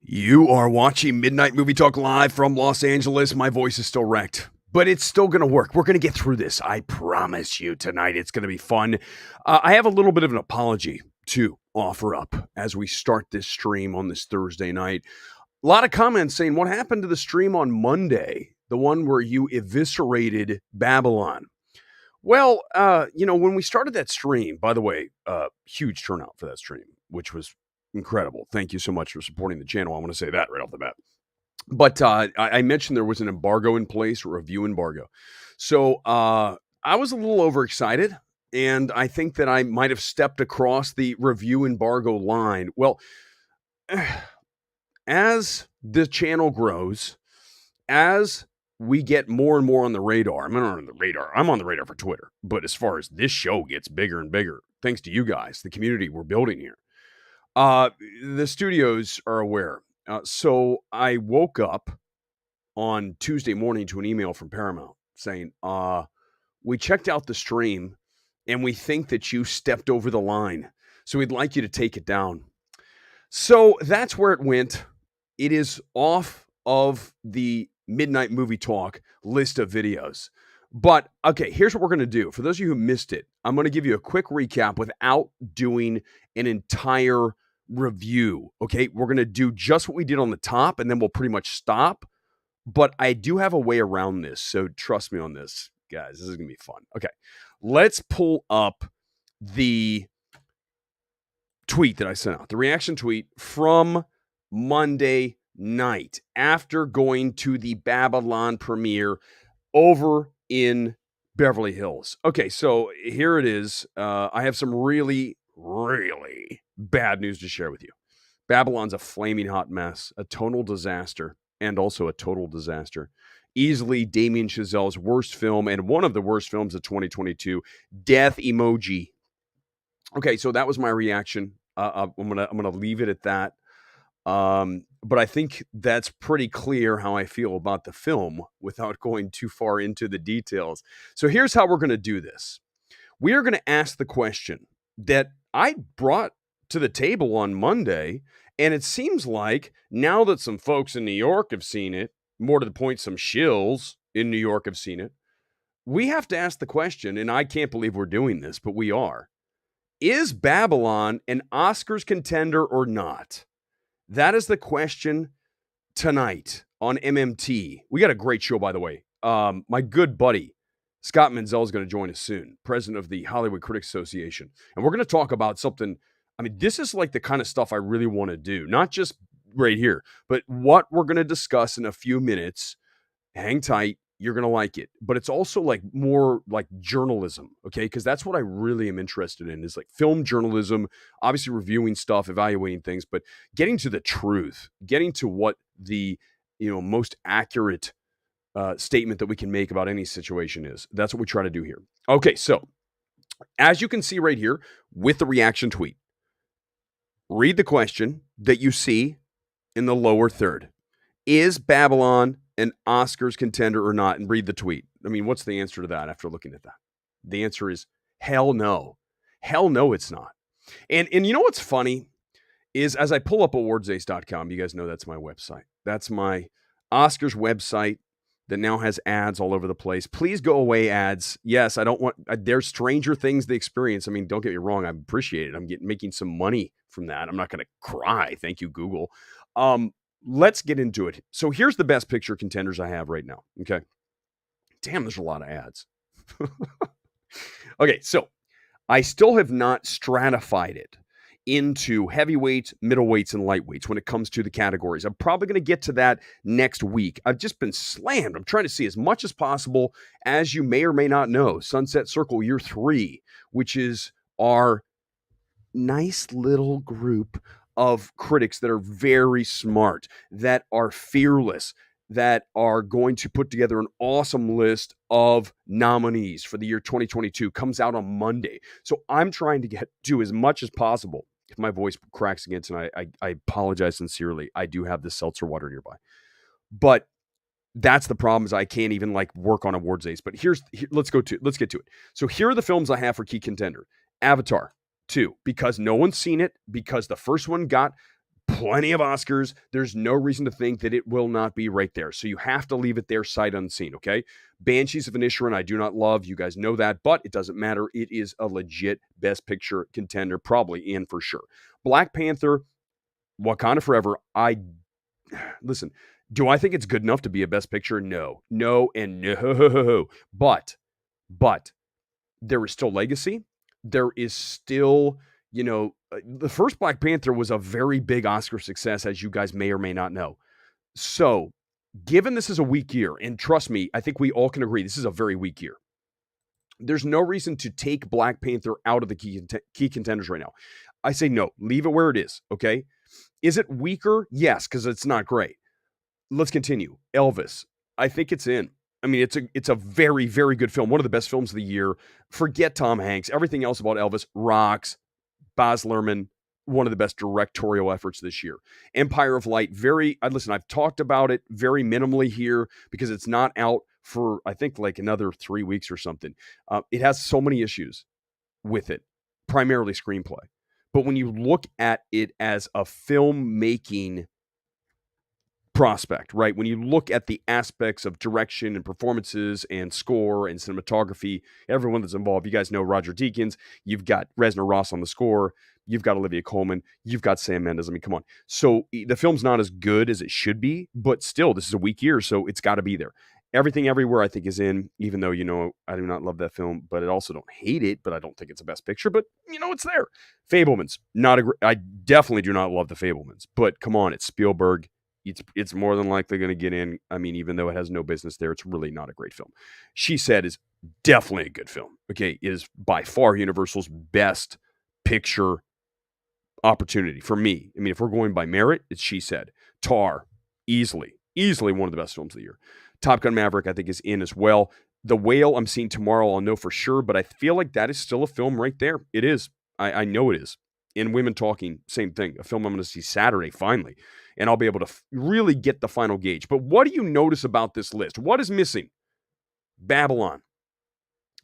You are watching Midnight Movie Talk live from Los Angeles. My voice is still wrecked, but it's still going to work. We're going to get through this. I promise you tonight it's going to be fun. I have a little bit of an apology to offer up as we start this stream on this Thursday night. A lot of comments saying, what happened to the stream on Monday? The one where you eviscerated Babylon. Well, when we started that stream, by the way, huge turnout for that stream, which was incredible. Thank you so much for supporting the channel. I want to say that right off the bat. But I mentioned there was an embargo in place, a review embargo. So I was a little overexcited, and I think that I might have stepped across the review embargo line. Well, as the channel grows, as we get more and more on the radar, I'm on the radar for Twitter. But as far as this show gets bigger and bigger, thanks to you guys, the community we're building here, the studios are aware. So I woke up on Tuesday morning to an email from Paramount saying, we checked out the stream and we think that you stepped over the line. So we'd like you to take it down. So that's where it went. It is off of the Midnight Movie Talk list of videos. But, okay, here's what we're going to do. For those of you who missed it, I'm going to give you a quick recap without doing an entire review. Okay, we're going to do just what we did on the top, and then we'll pretty much stop. But I do have a way around this, so trust me on this, guys. This is going to be fun. Okay, let's pull up the tweet that I sent out, the reaction tweet from Monday night after going to the Babylon premiere over in Beverly Hills. Okay, so here it is. I have some really, really bad news to share with you. Babylon's a flaming hot mess, a total disaster, and also a total disaster. Easily Damien Chazelle's worst film and one of the worst films of 2022, death emoji. Okay, so that was my reaction. I'm gonna leave it at that. But I think that's pretty clear how I feel about the film without going too far into the details. So here's how we're going to do this. We are going to ask the question that I brought to the table on Monday, and it seems like now that some folks in New York have seen it, more to the point, some shills in New York have seen it, we have to ask the question, and I can't believe we're doing this, but we are. Is Babylon an Oscars contender or not? That is the question tonight on MMT. We got a great show, by the way. My good buddy, Scott Menzel, is going to join us soon, president of the Hollywood Critics Association. And we're going to talk about something. I mean, this is like the kind of stuff I really want to do, not just right here, but what we're going to discuss in a few minutes. Hang tight. You're going to like it. But it's also like more like journalism, okay? Because that's what I really am interested in is like film journalism, obviously reviewing stuff, evaluating things, but getting to the truth, getting to what the most accurate statement that we can make about any situation is. That's what we try to do here. Okay, so as you can see right here with the reaction tweet, read the question that you see in the lower third. Is Babylon an Oscars contender or not? And read the tweet. I mean, what's the answer to that after looking at that? The answer is hell no. Hell no, it's not. And you know what's funny is as I pull up awardsace.com, you guys know that's my website. That's my Oscars website that now has ads all over the place. Please go away, ads. Yes, I don't want, there's stranger things to experience. I mean, don't get me wrong. I appreciate it. I'm making some money from that. I'm not going to cry. Thank you, Google. Let's get into it. So here's the best picture contenders I have right now. Okay. Damn, there's a lot of ads. Okay. So I still have not stratified it into heavyweights, middleweights, and lightweights when it comes to the categories. I'm probably going to get to that next week. I've just been slammed. I'm trying to see as much as possible. As you may or may not know, Sunset Circle Year 3, which is our nice little group of critics that are very smart, that are fearless, that are going to put together an awesome list of nominees for the year 2022, comes out on Monday. So I'm trying to get to as much as possible. If my voice cracks again tonight, I apologize sincerely. I do have this seltzer water nearby. But that's the problem is I can't even like work on Awards Ace. But let's get to it. So here are the films I have for key contender. Avatar 2, because no one's seen it, because the first one got plenty of Oscars. There's no reason to think that it will not be right there. So you have to leave it there sight unseen, okay? Banshees of Inisherin, I do not love. You guys know that, but it doesn't matter. It is a legit Best Picture contender, probably in for sure. Black Panther, Wakanda Forever, listen, do I think it's good enough to be a Best Picture? No. No and no. But there is still legacy. There is still, the first Black Panther was a very big Oscar success, as you guys may or may not know. So, given this is a weak year, and trust me, I think we all can agree this is a very weak year. There's no reason to take Black Panther out of the key contenders right now. I say no, leave it where it is, okay? Is it weaker? Yes, because it's not great. Let's continue. Elvis, I think it's in. I mean, it's a very, very good film. One of the best films of the year. Forget Tom Hanks. Everything else about Elvis rocks. Baz Luhrmann, one of the best directorial efforts this year. Empire of Light, listen, I've talked about it very minimally here because it's not out for, I think, like another 3 weeks or something. It has so many issues with it, primarily screenplay. But when you look at it as a filmmaking prospect, right? When you look at the aspects of direction and performances and score and cinematography, everyone that's involved, you guys know Roger Deakins, you've got Reznor Ross on the score, you've got Olivia Colman, you've got Sam Mendes. I mean, come on. So the film's not as good as it should be, but still, this is a weak year, so it's got to be there. Everything Everywhere, I think, is in, even though, I do not love that film, but I also don't hate it, but I don't think it's a Best Picture, but, it's there. Fabelmans, I definitely do not love The Fabelmans, but come on, it's Spielberg. It's more than likely going to get in. I mean, even though it has no business there, it's really not a great film. She Said is definitely a good film. Okay, it is by far Universal's best picture opportunity for me. I mean, if we're going by merit, it's She Said. Tar, easily one of the best films of the year. Top Gun Maverick, I think, is in as well. The Whale, I'm seeing tomorrow. I'll know for sure, but I feel like that is still a film right there. It is. I know it is. In Women Talking, same thing. A film I'm going to see Saturday, finally. And I'll be able to really get the final gauge. But what do you notice about this list? What is missing? Babylon.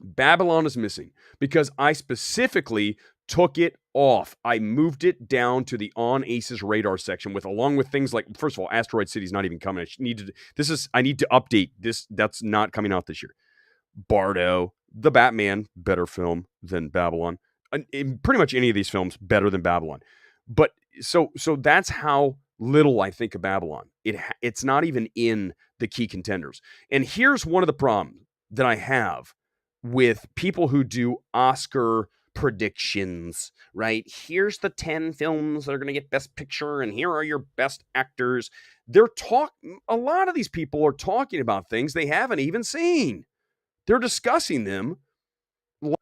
Babylon is missing because I specifically took it off. I moved it down to the On Aces radar section along with things like, first of all, Asteroid City is not even coming. I need to update this. That's not coming out this year. Bardo, The Batman, better film than Babylon. In pretty much any of these films, better than Babylon. But so that's how little I think of Babylon. It's not even in the key contenders. And here's one of the problems that I have with people who do Oscar predictions, right? Here's the 10 films that are going to get Best Picture, and here are your best actors. A lot of these people are talking about things they haven't even seen. They're discussing them like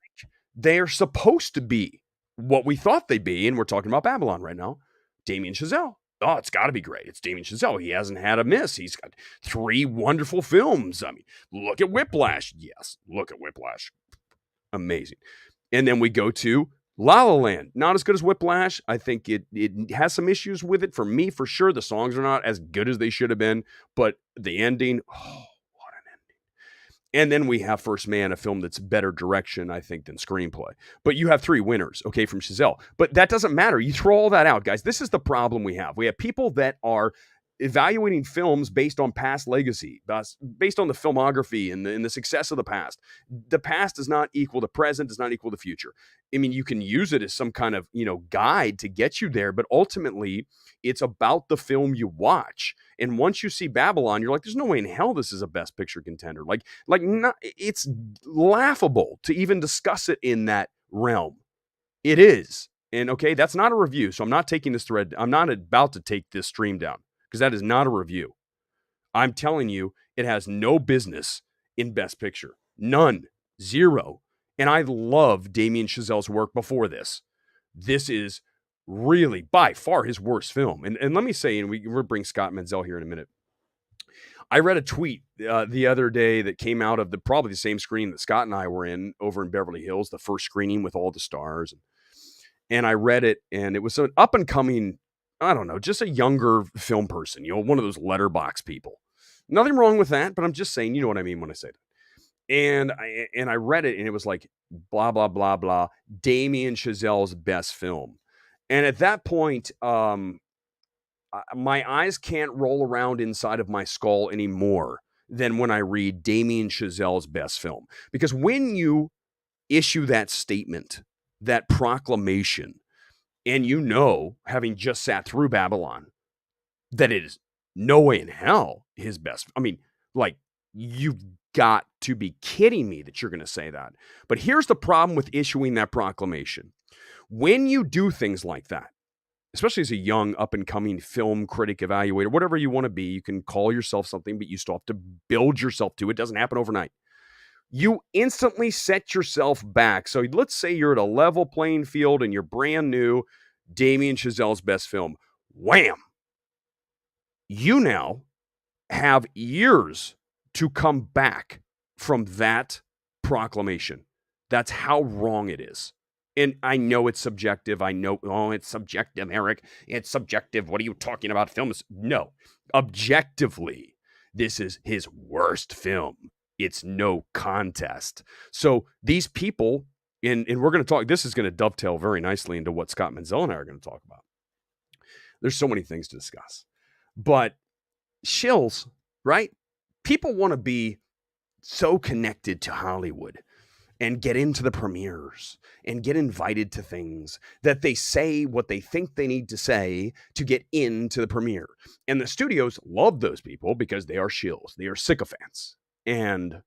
they're supposed to be what we thought they'd be, and we're talking about Babylon right now. Damien Chazelle. Oh, it's got to be great. It's Damien Chazelle. He hasn't had a miss. He's got 3 wonderful films. I mean, look at Whiplash. Yes, look at Whiplash. Amazing. And then we go to La La Land. Not as good as Whiplash. I think it has some issues with it. For me, for sure, the songs are not as good as they should have been. But the ending, what an ending. And then we have First Man, a film that's better direction, I think, than screenplay. But you have 3 winners, okay, from Chazelle. But that doesn't matter. You throw all that out, guys. This is the problem we have. We have people that are evaluating films based on past legacy, based on the filmography and the success of the past. The past does not equal the present, does not equal the future. I mean, you can use it as some kind of, guide to get you there, but ultimately it's about the film you watch. And once you see Babylon, you're like, there's no way in hell this is a Best Picture contender. It's laughable to even discuss it in that realm. It is. And okay, that's not a review. So I'm not taking this thread. I'm not about to take this stream down, because that is not a review. I'm telling you, it has no business in Best Picture. None. 0. And I love Damien Chazelle's work before this. This is really, by far, his worst film. And let me say, and we'll bring Scott Menzel here in a minute. I read a tweet the other day that came out of probably the same screening that Scott and I were in over in Beverly Hills, the first screening with all the stars. And I read it, and it was an up-and-coming, I don't know, just a younger film person, one of those letterbox people. Nothing wrong with that, but I'm just saying, you know what I mean when I say that. And I read it, and it was like, blah, blah, blah, blah, Damien Chazelle's best film. And at that point, my eyes can't roll around inside of my skull anymore than when I read Damien Chazelle's best film. Because when you issue that statement, that proclamation, and having just sat through Babylon, that it is no way in hell his best. I mean, like, you've got to be kidding me that you're going to say that. But here's the problem with issuing that proclamation. When you do things like that, especially as a young up-and-coming film critic, evaluator, whatever you want to be, you can call yourself something, but you still have to build yourself to it. It doesn't happen overnight. You instantly set yourself back. So let's say you're at a level playing field and you're brand new, Damien Chazelle's best film. Wham! You now have years to come back from that proclamation. That's how wrong it is. And I know it's subjective. I know, it's subjective, Eric. It's subjective. What are you talking about? Films? No. Objectively, this is his worst film. It's no contest. So these people, and we're going to talk, this is going to dovetail very nicely into what Scott Menzel and I are going to talk about. There's so many things to discuss. But shills, right? People want to be so connected to Hollywood and get into the premieres and get invited to things that they say what they think they need to say to get into the premiere. And the studios love those people because they are shills. They are sycophants. And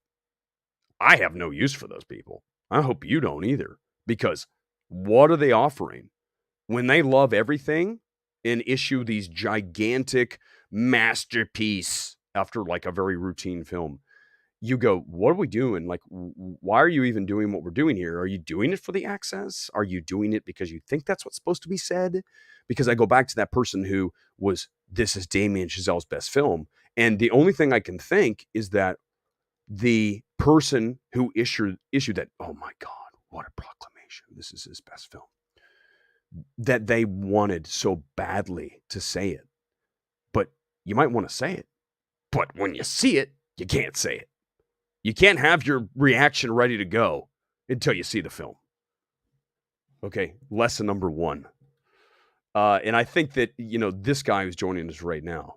I have no use for those people. I hope you don't either, because what are they offering when they love everything and issue these gigantic masterpiece after like a very routine film? You go, what are we doing? Like, why are you even doing what we're doing here? Are you doing it for the access? Are you doing it because you think that's what's supposed to be said? Because I go back to that person who was, this is Damien Chazelle's best film. And the only thing I can think is that the person who issued that, oh my God, what a proclamation. This is his best film. That they wanted so badly to say it. But you might want to say it. But when you see it, you can't say it. You can't have your reaction ready to go until you see the film. Okay, lesson number 1. And I think that, this guy who's joining us right now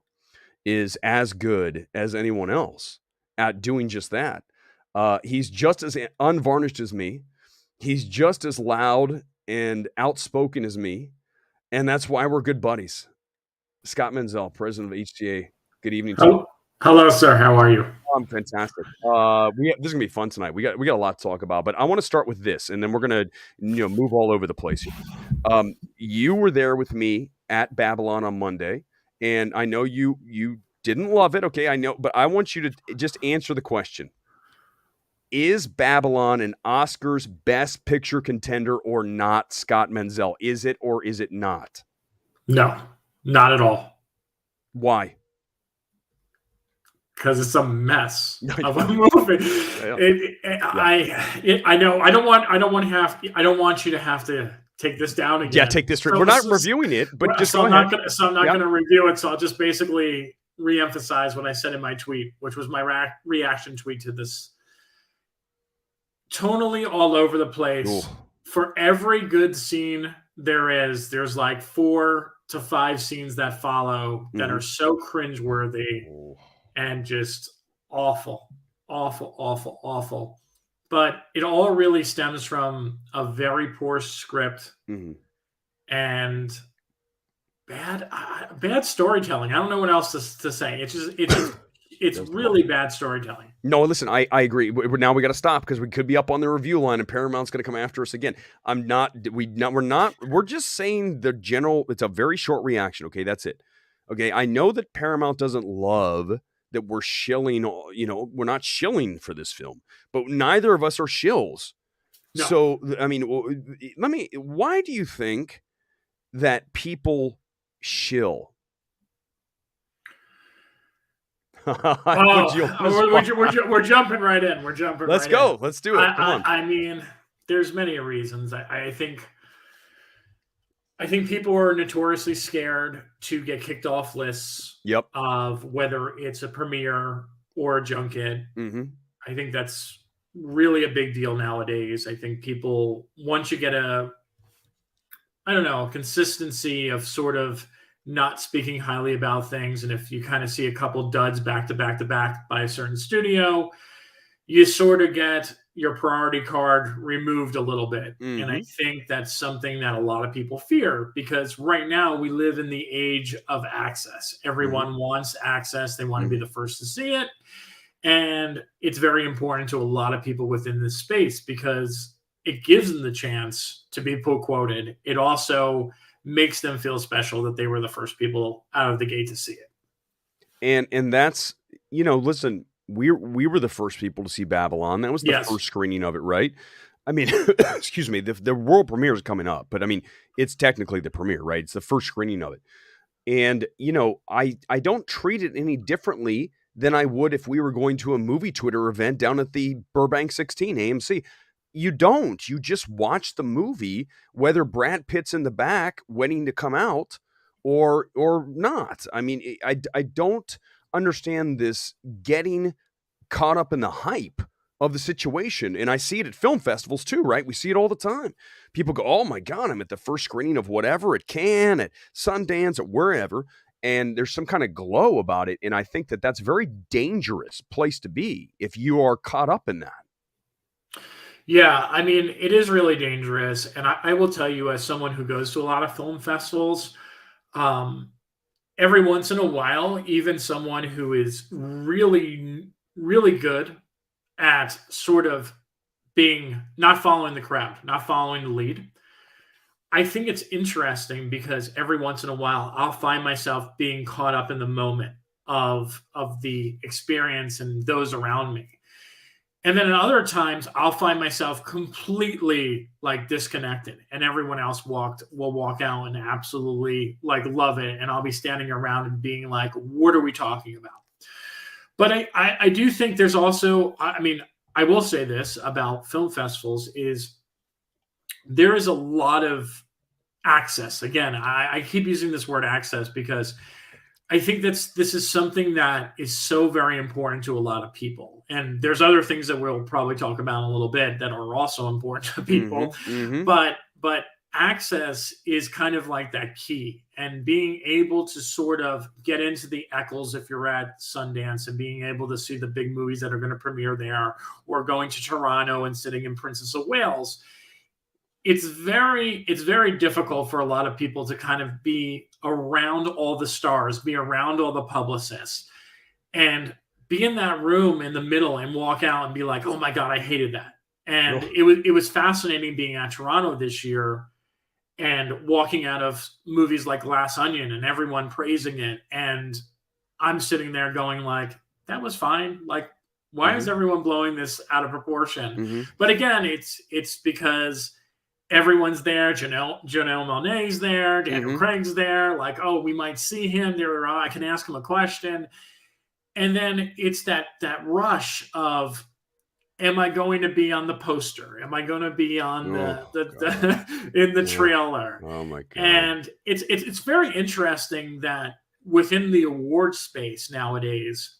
is as good as anyone else at doing just that. He's just as unvarnished as me. He's just as loud and outspoken as me. And that's why we're good buddies. Scott Menzel, president of HCA. Good evening to you. Hello, sir. How are you? I'm fantastic. This is gonna be fun tonight. We got a lot to talk about, but I want to start with this, and then we're gonna move all over the place here. You were there with me at Babylon on Monday, and I know you didn't love it. Okay, I know, but I want you to just answer the question: is Babylon an Oscars Best Picture contender or not, Scott Menzel? Is it or is it not? No, not at all. Why? Because it's a mess of a movie. I know. I don't want you to have to take this down again. Yeah, take this. We're not reviewing it, but just I'm not going to review it. So I'll just basically reemphasize what I said in my tweet, which was my reaction tweet to this. Tonally all over the place. Ooh. For every good scene there's like 4 to 5 scenes that follow that are so cringeworthy. Ooh. And just awful. But it all really stems from a very poor script and bad storytelling. I don't know what else to say. It's really bad storytelling. No, listen, I agree. Now we got to stop because we could be up on the review line and Paramount's going to come after us again. We're just saying the general, it's a very short reaction. Okay, that's it. Okay, I know that Paramount doesn't love that we're shilling, we're not shilling for this film, but neither of us are shills. No. So, I mean, why do you think that people shill? We're jumping right in. Let's go. Let's do it. Come on. I mean, there's many reasons. I think people are notoriously scared to get kicked off lists of whether it's a premiere or a junket. Mm-hmm. I think that's really a big deal nowadays. I think people, once you get a consistency of sort of not speaking highly about things. And if you kind of see a couple duds back to back to back by a certain studio, you sort of get your priority card removed a little bit. Mm-hmm. And I think that's something that a lot of people fear, because right now we live in the age of access. Everyone wants access. They want to be the first to see it. And it's very important to a lot of people within this space because it gives them the chance to be quoted. It also makes them feel special that they were the first people out of the gate to see it. And that's, listen, we were the first people to see Babylon. That was the first screening of it, right? I mean, excuse me, the world premiere is coming up, but I mean, it's technically the premiere, right? It's the first screening of it. And, I don't treat it any differently than I would if we were going to a movie Twitter event down at the Burbank 16 AMC. You don't. You just watch the movie, whether Brad Pitt's in the back waiting to come out or not. I mean, I don't understand this getting caught up in the hype of the situation. And I see it at film festivals too, right? We see it all the time. People go, oh my God, I'm at the first screening of whatever at Cannes, at Sundance, at wherever. And there's some kind of glow about it. And I think that that's a very dangerous place to be if you are caught up in that. Yeah, I mean, it is really dangerous. And I will tell you, as someone who goes to a lot of film festivals, every once in a while, even someone who is really, really good at sort of not following the crowd, not following the lead, I think it's interesting because every once in a while, I'll find myself being caught up in the moment of the experience and those around me. And then at other times, I'll find myself completely disconnected, and everyone else will walk out and absolutely love it. And I'll be standing around and being like, what are we talking about? But I do think there's also, I mean, I will say this about film festivals is there is a lot of access. Again, I keep using this word access because I think this is something that is so very important to a lot of people. And there's other things that we'll probably talk about in a little bit that are also important to people. But access is kind of like that key, and being able to sort of get into the Eccles if you're at Sundance, and being able to see the big movies that are going to premiere there, or going to Toronto and sitting in Princess of Wales. It's very difficult for a lot of people to kind of be around all the stars, be around all the publicists, and be in that room in the middle and walk out and be like, oh my God, I hated that. And it was fascinating being at Toronto this year and walking out of movies like Glass Onion and everyone praising it. And I'm sitting there going that was fine. Why is everyone blowing this out of proportion? But again, it's because everyone's there. Janelle Monáe's there. Daniel Craig's there. Oh, we might see him there. I can ask him a question. And then it's that rush of, am I going to be on the poster? Am I going to be on in the trailer? Oh my God! And it's very interesting that within the award space nowadays,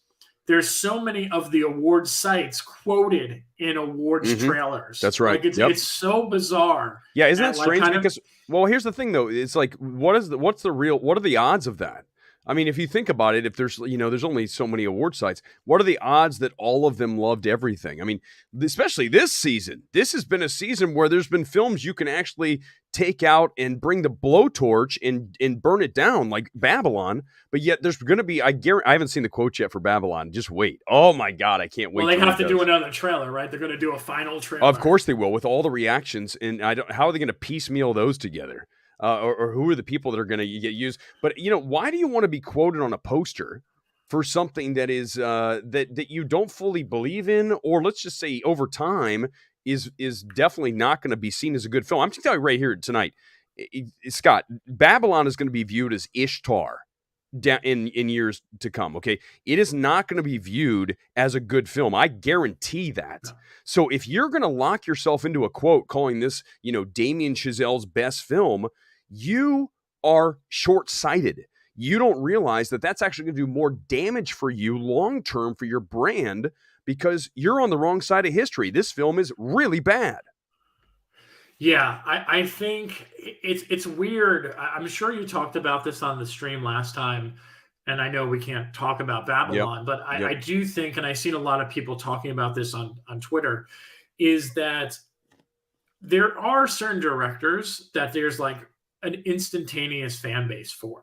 there's so many of the award sites quoted in awards trailers. That's right. It's so bizarre. Yeah, isn't that strange? Because here's the thing though. It's what are the odds of that? I mean, if you think about it, if there's there's only so many award sites, what are the odds that all of them loved everything? I mean, especially this season. This has been a season where there's been films you can actually take out and bring the blowtorch and burn it down, like Babylon. But yet there's going to be, I haven't seen the quote yet for Babylon. Just wait. Oh my God, I can't wait. Well, they have to do another trailer, right? They're going to do a final trailer. Of course they will, with all the reactions. And how are they going to piecemeal those together? Or who are the people that are going to get used? But why do you want to be quoted on a poster for something that is that you don't fully believe in, or let's just say over time is definitely not going to be seen as a good film? I'm going to tell you right here tonight, Scott, Babylon is going to be viewed as Ishtar in years to come. Okay, it is not going to be viewed as a good film. I guarantee that. No. So if you're going to lock yourself into a quote calling this, Damien Chazelle's best film, you are short-sighted. You don't realize that that's actually going to do more damage for you long-term for your brand, because you're on the wrong side of history. This film is really bad. Yeah, I think it's weird. I'm sure you talked about this on the stream last time, and I know we can't talk about Yep. Babylon, but I do think, and I've seen a lot of people talking about this on Twitter, is that there are certain directors that there's like an instantaneous fan base for.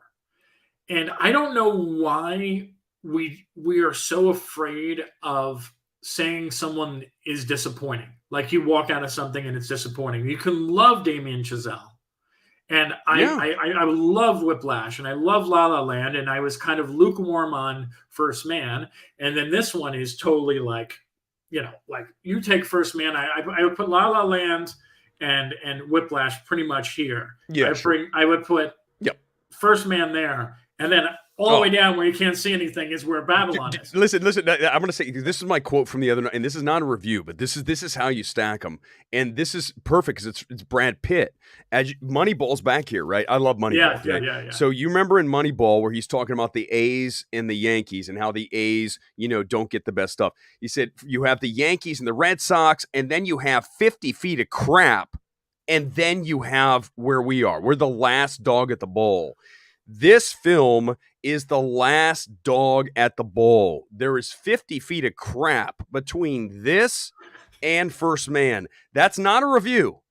And I don't know why we are so afraid of saying someone is disappointing. Like you walk out of something and it's disappointing. You can love Damien Chazelle. And I love Whiplash and I love La La Land, and I was kind of lukewarm on First Man. And then this one is totally like, like you take First Man, I would put La La Land and Whiplash pretty much here. Yeah, I would put First Man there, and then all the way down where you can't see anything is where Babylon is. Listen. I'm going to say, this is my quote from the other night, and this is not a review, but this is how you stack them, and this is perfect because it's Brad Pitt. Moneyball's back here, right? I love Moneyball. Yeah. So you remember in Moneyball where he's talking about the A's and the Yankees and how the A's, don't get the best stuff. He said you have the Yankees and the Red Sox, and then you have 50 feet of crap, and then you have where we are. We're the last dog at the bowl. This film is the last dog at the bowl. There is 50 feet of crap between this and First Man. That's not a review.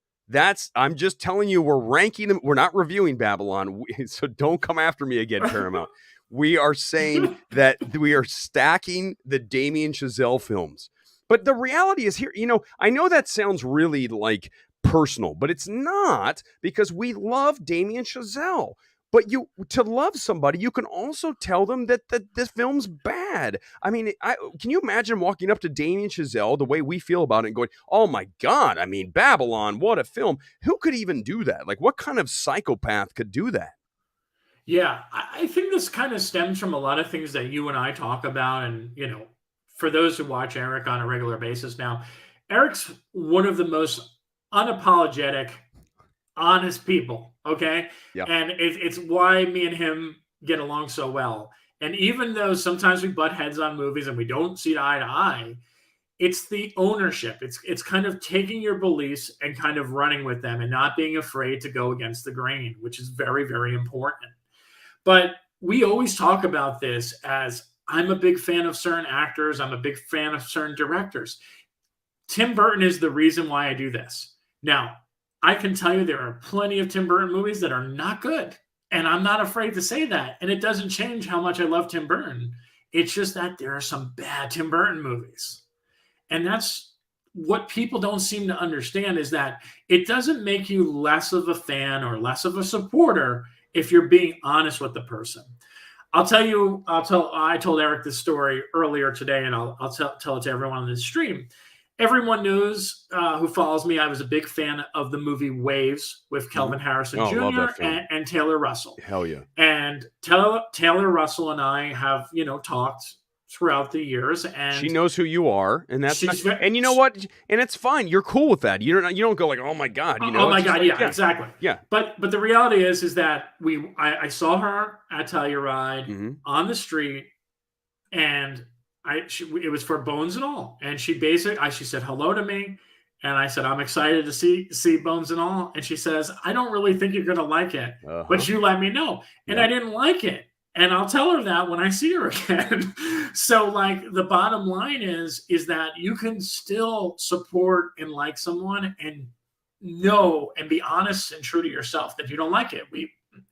I'm just telling you, we're ranking them. We're not reviewing Babylon, so don't come after me again, Paramount. We are saying that we are stacking the Damien Chazelle films. But the reality is here, I know that sounds really like personal, but it's not, because we love Damien Chazelle. But to love somebody, you can also tell them that this film's bad. I mean, can you imagine walking up to Damien Chazelle the way we feel about it and going, oh my God, I mean, Babylon, what a film. Who could even do that? Like, what kind of psychopath could do that? Yeah, I think this kind of stems from a lot of things that you and I talk about. And, for those who watch Erick on a regular basis now, Erick's one of the most unapologetic, honest people. Okay. Yeah. And it's why me and him get along so well. And even though sometimes we butt heads on movies and we don't see eye to eye, it's the ownership. It's kind of taking your beliefs and kind of running with them and not being afraid to go against the grain, which is very, very important. But we always talk about this as, I'm a big fan of certain actors. I'm a big fan of certain directors. Tim Burton is the reason why I do this. Now, I can tell you there are plenty of Tim Burton movies that are not good. And I'm not afraid to say that. And it doesn't change how much I love Tim Burton. It's just that there are some bad Tim Burton movies. And that's what people don't seem to understand, is that it doesn't make you less of a fan or less of a supporter if you're being honest with the person. I told Erick this story earlier today, and I'll tell it to everyone on this stream. Everyone knows who follows me. I was a big fan of the movie Waves with Kelvin Harrison Jr. And Taylor Russell. Hell yeah. And Taylor Russell and I have, talked throughout the years, and she knows who you are, and that's and you know what? And it's fine. You're cool with that. You don't go like, oh my God, Oh my God, like, yeah, exactly. Yeah. But the reality is that I saw her at Telluride on the street, and it was for Bones and All, and she said hello to me, and I said, I'm excited to see Bones and All, and she says, I don't really think you're gonna like it, but you let me know, and I didn't like it, and I'll tell her that when I see her again. So, like, the bottom line is that you can still support and like someone, and know and be honest and true to yourself that you don't like it.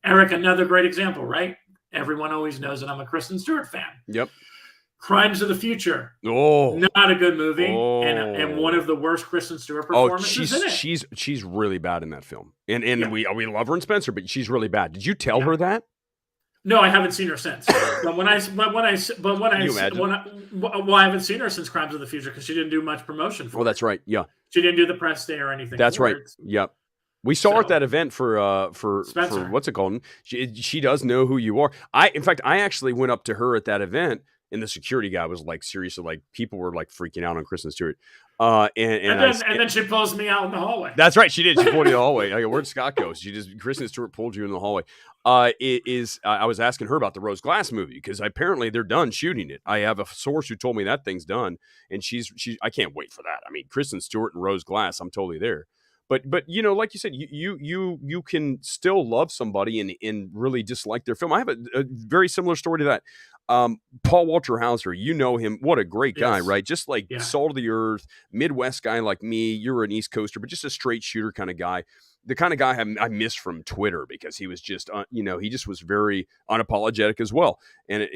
Erick, another great example, right? Everyone always knows that I'm a Kristen Stewart fan. Yep. Crimes of the Future. Oh, not a good movie, and one of the worst Kristen Stewart performances in it. She's really bad in that film, and we love her in Spencer, but she's really bad. Did you tell her that? No, I haven't seen her since. But I haven't seen her since Crimes of the Future because she didn't do much promotion for it. That's right. Yeah, she didn't do the press day or anything. That's right. It. Yep. We saw her at that event for what's it called? She does know who you are. In fact, I actually went up to her at that event, and the security guy was like, seriously, like, people were like freaking out on Kristen Stewart. And then she pulls me out in the hallway. That's right, she did. She pulled me in the hallway. I go, where'd Scott go? Kristen Stewart pulled you in the hallway. I was asking her about the Rose Glass movie because apparently they're done shooting it. I have a source who told me that thing's done, and I can't wait for that. I mean, Kristen Stewart and Rose Glass, I'm totally there. But like you said, you can still love somebody and really dislike their film. I have a very similar story to that. Paul Walter Hauser, you know him. What a great guy, Yes. right? Just like salt of the earth, Midwest guy like me. You're an East Coaster, but just a straight shooter kind of guy. The kind of guy I miss from Twitter because he was just, he just was very unapologetic as well. And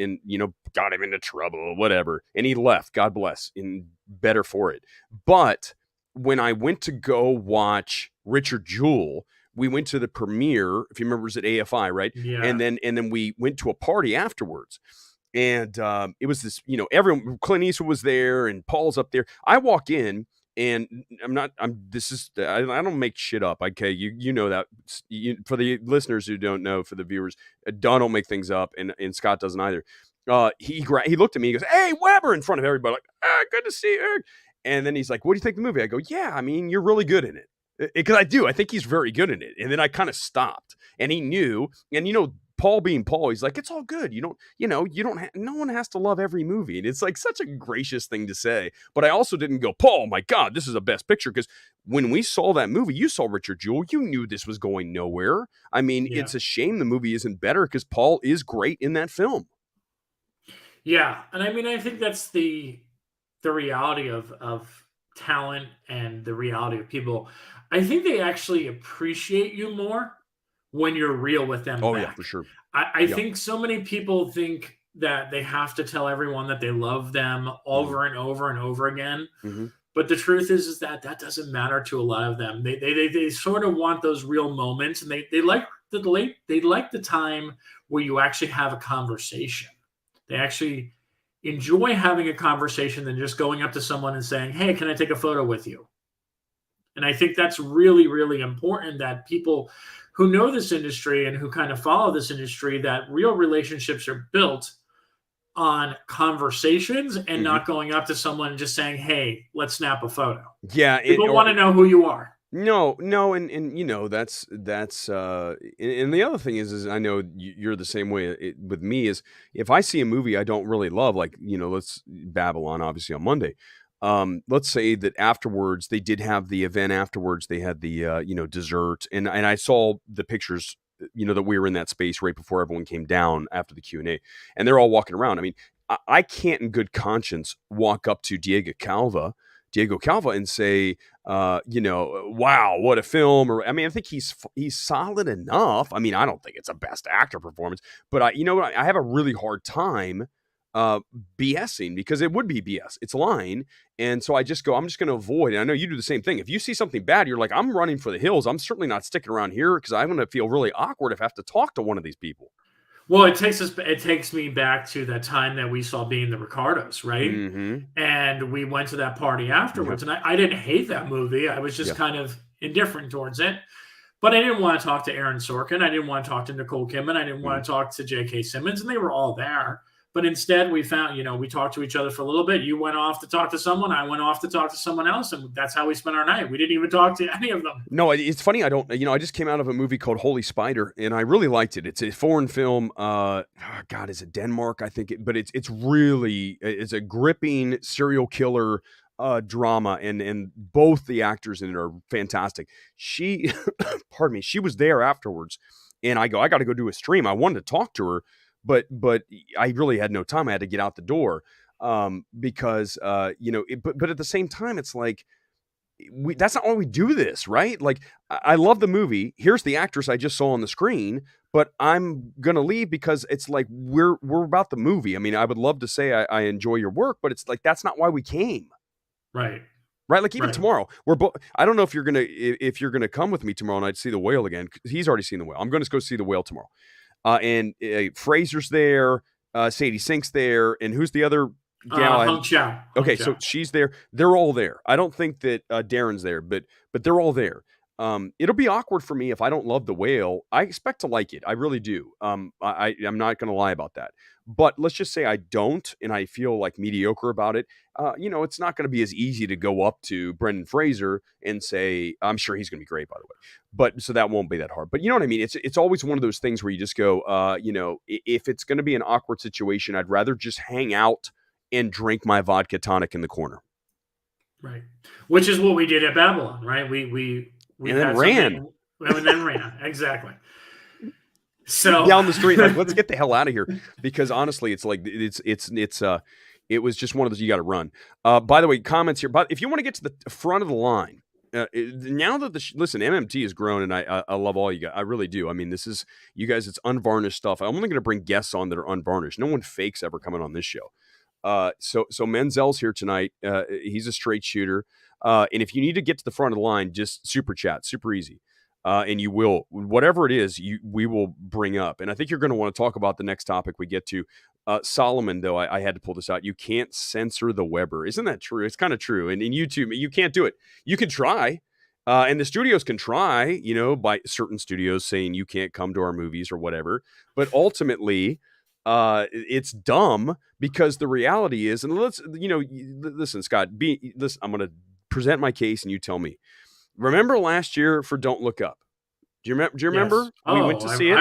got him into trouble, whatever. And he left, God bless, and better for it. But when I went to go watch Richard Jewell, we went to the premiere, if you remember, it was at AFI, right? Yeah. And then we went to a party afterwards. And it was this, everyone, Clint Eastwood was there and Paul's up there. I walk in and I don't make shit up. Okay. You know that for the listeners who don't know, for the viewers, Don don't make things up and Scott doesn't either. He looked at me, he goes, "Hey, Weber," in front of everybody, like, "Good to see you, Eric." And then he's like, "What do you think of the movie?" I go, "Yeah, I mean, you're really good in it." Because I think he's very good in it. And then I kind of stopped and he knew, and Paul being Paul, he's like, "It's all good. No one has to love every movie." And it's like such a gracious thing to say. But I also didn't go, "Paul, my God, this is a best picture." Because when we saw that movie, you saw Richard Jewell, you knew this was going nowhere. I mean, It's a shame the movie isn't better because Paul is great in that film. Yeah. And I mean, I think that's the reality of talent and the reality of people. I think they actually appreciate you more when you're real with them. Oh, back. yeah, for sure. I think so many people think that they have to tell everyone that they love them over and over and over again. Mm-hmm. But the truth is that doesn't matter to a lot of them. They sort of want those real moments, and they like the time where you actually have a conversation. They actually enjoy having a conversation than just going up to someone and saying, "Hey, can I take a photo with you?" And I think that's really, really important, that people who know this industry and who kind of follow this industry, that real relationships are built on conversations and not going up to someone and just saying, "Hey, let's snap a photo." Yeah. People want to know who you are. No, and that's and the other thing is I know you're the same way with me. Is if I see a movie I don't really love, like let's Babylon, obviously on Monday. Let's say that afterwards they did have the event afterwards. They had the dessert, and I saw the pictures, that we were in that space right before everyone came down after the Q&A, and they're all walking around. I mean, I can't in good conscience walk up to Diego Calva and say, "Wow, what a film!" Or, I mean, I think he's solid enough. I mean, I don't think it's a best actor performance, but I have a really hard time BSing, because it would be BS. It's lying. And so I just go, I'm just going to avoid. And I know you do the same thing. If you see something bad, you're like, "I'm running for the hills. I'm certainly not sticking around here because I'm going to feel really awkward if I have to talk to one of these people." Well, it takes me back to that time that we saw Being the Ricardos, right? Mm-hmm. And we went to that party afterwards, and I didn't hate that movie. I was just kind of indifferent towards it. But I didn't want to talk to Aaron Sorkin. I didn't want to talk to Nicole Kidman. I didn't want to talk to J.K. Simmons, and they were all there. But instead, we found, we talked to each other for a little bit. You went off to talk to someone. I went off to talk to someone else. And that's how we spent our night. We didn't even talk to any of them. No, it's funny. I just came out of a movie called Holy Spider, and I really liked it. It's a foreign film. God, is it Denmark? I think but it's a gripping serial killer drama, and both the actors in it are fantastic. She, pardon me, she was there afterwards, and I got to go do a stream. I wanted to talk to her, but I really had no time. I had to get out the door because but at the same time, it's like, that's not why we do this, right? Like, I love the movie. Here's the actress I just saw on the screen, but I'm gonna leave because it's like we're about the movie. I mean, I would love to say I enjoy your work, but it's like that's not why we came. Right. Like even tomorrow, I don't know if you're gonna come with me tomorrow night to see The Whale again. He's already seen The Whale. I'm gonna go see The Whale tomorrow. And Fraser's there, Sadie Sink's there, and who's the other gal? Hung Chow. Okay, so she's there. They're all there. I don't think that Darren's there, but they're all there. It'll be awkward for me if I don't love The Whale. I expect to like it. I really do. I'm not going to lie about that. But let's just say I don't, and I feel like mediocre about it. It's not going to be as easy to go up to Brendan Fraser and say, I'm sure he's going to be great, by the way. But so that won't be that hard. But you know what I mean? It's always one of those things where you just go, if it's going to be an awkward situation, I'd rather just hang out and drink my vodka tonic in the corner. Right. Which is what we did at Babylon, right? We and then ran. And then ran. Exactly. So down the street, like, let's get the hell out of here. Because honestly, it's like it was just one of those you got to run. By the way, comments here. But if you want to get to the front of the line, now that listen, MMT has grown, and I love all you guys. I really do. I mean, this is you guys. It's unvarnished stuff. I'm only going to bring guests on that are unvarnished. No one fakes ever coming on this show. So Menzel's here tonight. He's a straight shooter. And if you need to get to the front of the line, just super chat, super easy. And you will, whatever it is, we will bring up. And I think you're going to want to talk about the next topic we get to. Solomon, though, I had to pull this out. You can't censor the Weber. Isn't that true? It's kind of true. And in YouTube, you can't do it. You can try. And the studios can try, by certain studios saying you can't come to our movies or whatever. But ultimately, it's dumb because the reality is, and listen, Scott, listen, I'm going to present my case and you tell me. Remember last year for Don't Look Up? Do you remember? Yes. We went to see it. I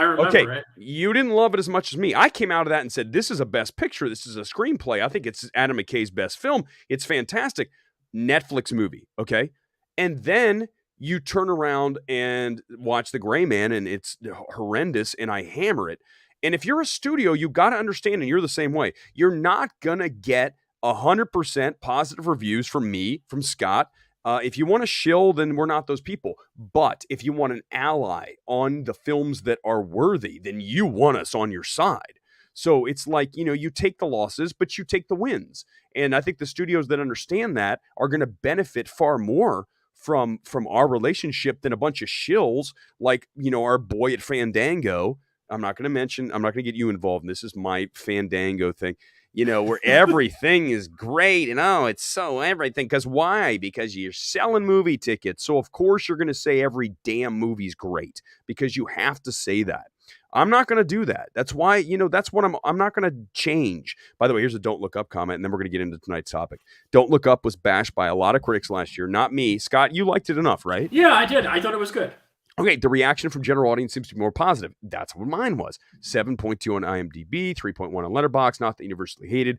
remember. Okay, Right? You didn't love it as much as me. I came out of that and said, "This is a best picture. This is a screenplay. I think it's Adam McKay's best film. It's fantastic." Netflix movie, okay? And then you turn around and watch The Gray Man, and it's horrendous. And I hammer it. And if you're a studio, you got to understand, and you're the same way. You're not gonna get 100% positive reviews from me, from Scott. If you want to shill, then we're not those people. But if you want an ally on the films that are worthy, then you want us on your side. So it's like, you take the losses, but you take the wins. And I think the studios that understand that are going to benefit far more from our relationship than a bunch of shills like, our boy at Fandango. I'm not going to get you involved in this. Is my Fandango thing. Where everything is great and it's so everything. Because why? Because you're selling movie tickets. So of course you're going to say every damn movie's great because you have to say that. I'm not going to do that. That's why, that's what I'm not going to change. By the way, here's a Don't Look Up comment, and then we're going to get into tonight's topic. Don't Look Up was bashed by a lot of critics last year. Not me. Scott, you liked it enough, right? Yeah, I did. I thought it was good. Okay, the reaction from general audience seems to be more positive. That's what mine was. 7.2 on IMDb, 3.1 on Letterboxd, not that universally hated.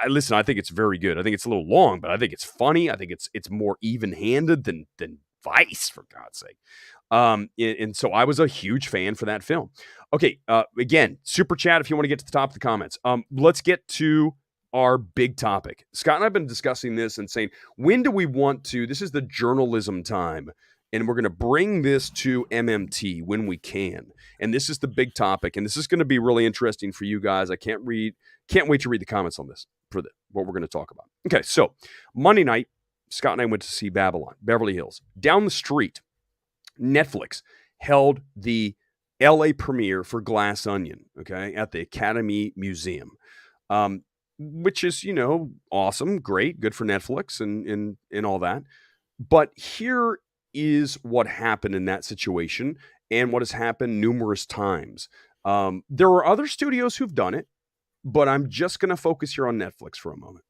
Listen, I think it's very good. I think it's a little long, but I think it's funny. I think it's more even-handed than Vice, for God's sake. And so I was a huge fan for that film. Okay, again, super chat if you want to get to the top of the comments. Let's get to our big topic. Scott and I have been discussing this and saying, when do we want to, this is the journalism time, and we're going to bring this to MMT when we can. And this is the big topic. And this is going to be really interesting for you guys. I can't wait to read the comments on this for what we're going to talk about. Okay, so Monday night, Scott and I went to see Babylon, Beverly Hills. Down the street, Netflix held the LA premiere for Glass Onion, okay, at the Academy Museum, which is, awesome, great, good for Netflix and all that. But here is what happened in that situation and what has happened numerous times. There are other studios who've done it, but I'm just going to focus here on Netflix for a moment.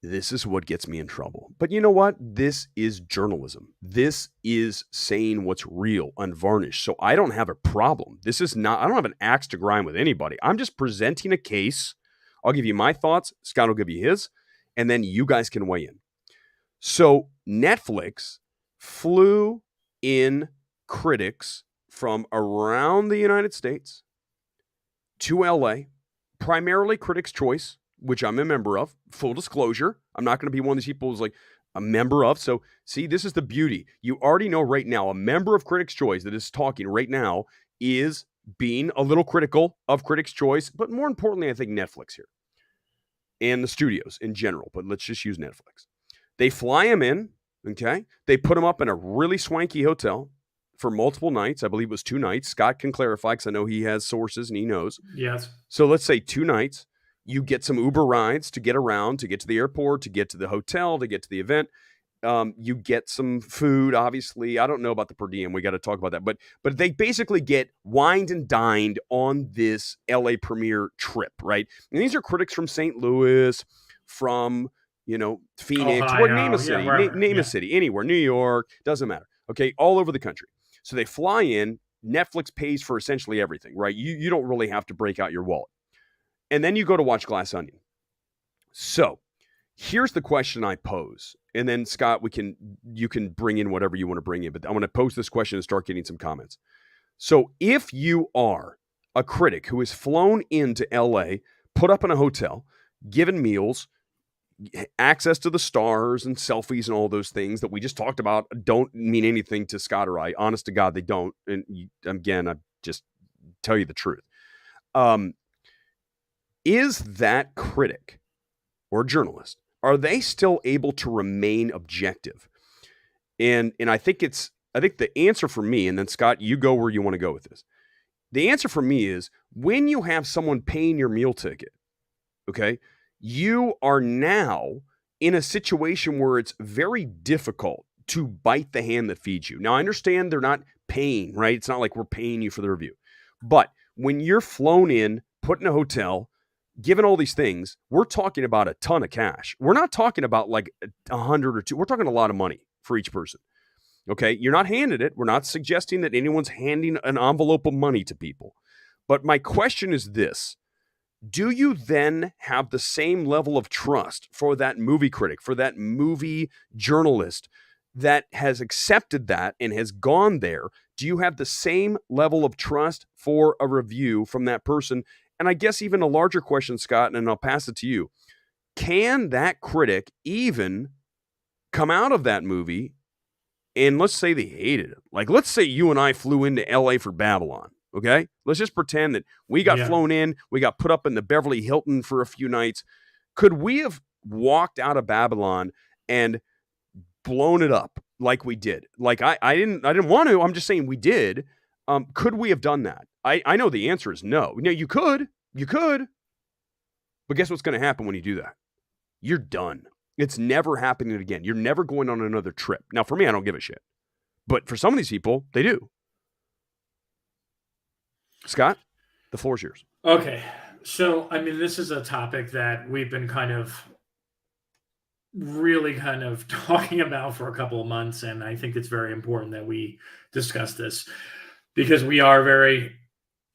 This is what gets me in trouble. But you know what? This is journalism. This is saying what's real, unvarnished. So I don't have a problem. I don't have an axe to grind with anybody. I'm just presenting a case. I'll give you my thoughts. Scott will give you his, and then you guys can weigh in. So Netflix flew in critics from around the United States to LA, primarily Critics' Choice, which I'm a member of. Full disclosure, I'm not going to be one of these people who's like a member of. So see, this is the beauty. You already know right now, a member of Critics' Choice that is talking right now is being a little critical of Critics' Choice, but more importantly, I think Netflix here and the studios in general, but let's just use Netflix. They fly him in, okay? They put him up in a really swanky hotel for multiple nights. I believe it was 2 nights. Scott can clarify because I know he has sources and he knows. Yes. So let's say 2 nights. You get some Uber rides to get around, to get to the airport, to get to the hotel, to get to the event. You get some food, obviously. I don't know about the per diem. We got to talk about that. But they basically get wined and dined on this LA premiere trip, right? And these are critics from St. Louis, from Phoenix, Ohio, or name a city, name a city, anywhere, New York, doesn't matter. Okay, all over the country. So they fly in. Netflix pays for essentially everything, right? You don't really have to break out your wallet. And then you go to watch Glass Onion. So Here's the question I pose. And then Scott, you can bring in whatever you want to bring in, but I want to pose this question and start getting some comments. So if you are a critic who is flown into LA, put up in a hotel, given meals, access to the stars and selfies and all those things that we just talked about don't mean anything to Scott or I. Honest to God, they don't. And again, I just tell you the truth. Is that critic or journalist, are they still able to remain objective? And I think the answer for me, and then Scott, you go where you want to go with this. The answer for me is when you have someone paying your meal ticket, okay, you are now in a situation where it's very difficult to bite the hand that feeds you. Now, I understand they're not paying, right? It's not like we're paying you for the review. But when you're flown in, put in a hotel, given all these things, we're talking about a ton of cash. We're not talking about like 100 or 2. We're talking a lot of money for each person. Okay, you're not handed it. We're not suggesting that anyone's handing an envelope of money to people. But my question is this. Do you then have the same level of trust for that movie critic, for that movie journalist that has accepted that and has gone there? Do you have the same level of trust for a review from that person? And I guess even a larger question, Scott, and I'll pass it to you. Can that critic even come out of that movie and let's say they hated it? Like, let's say you and I flew into LA for Babylon. Okay, let's just pretend that we got flown in, we got put up in the Beverly Hilton for a few nights. Could we have walked out of Babylon and blown it up like we did? Like I didn't want to. I'm just saying we did. Could we have done that? I know the answer is no. No, you could, but guess what's going to happen when you do that? You're done. It's never happening again. You're never going on another trip. Now, for me, I don't give a shit, but for some of these people, they do. Scott, the floor is yours. Okay. So, I mean, this is a topic that we've been really talking about for a couple of months. And I think it's very important that we discuss this because we are very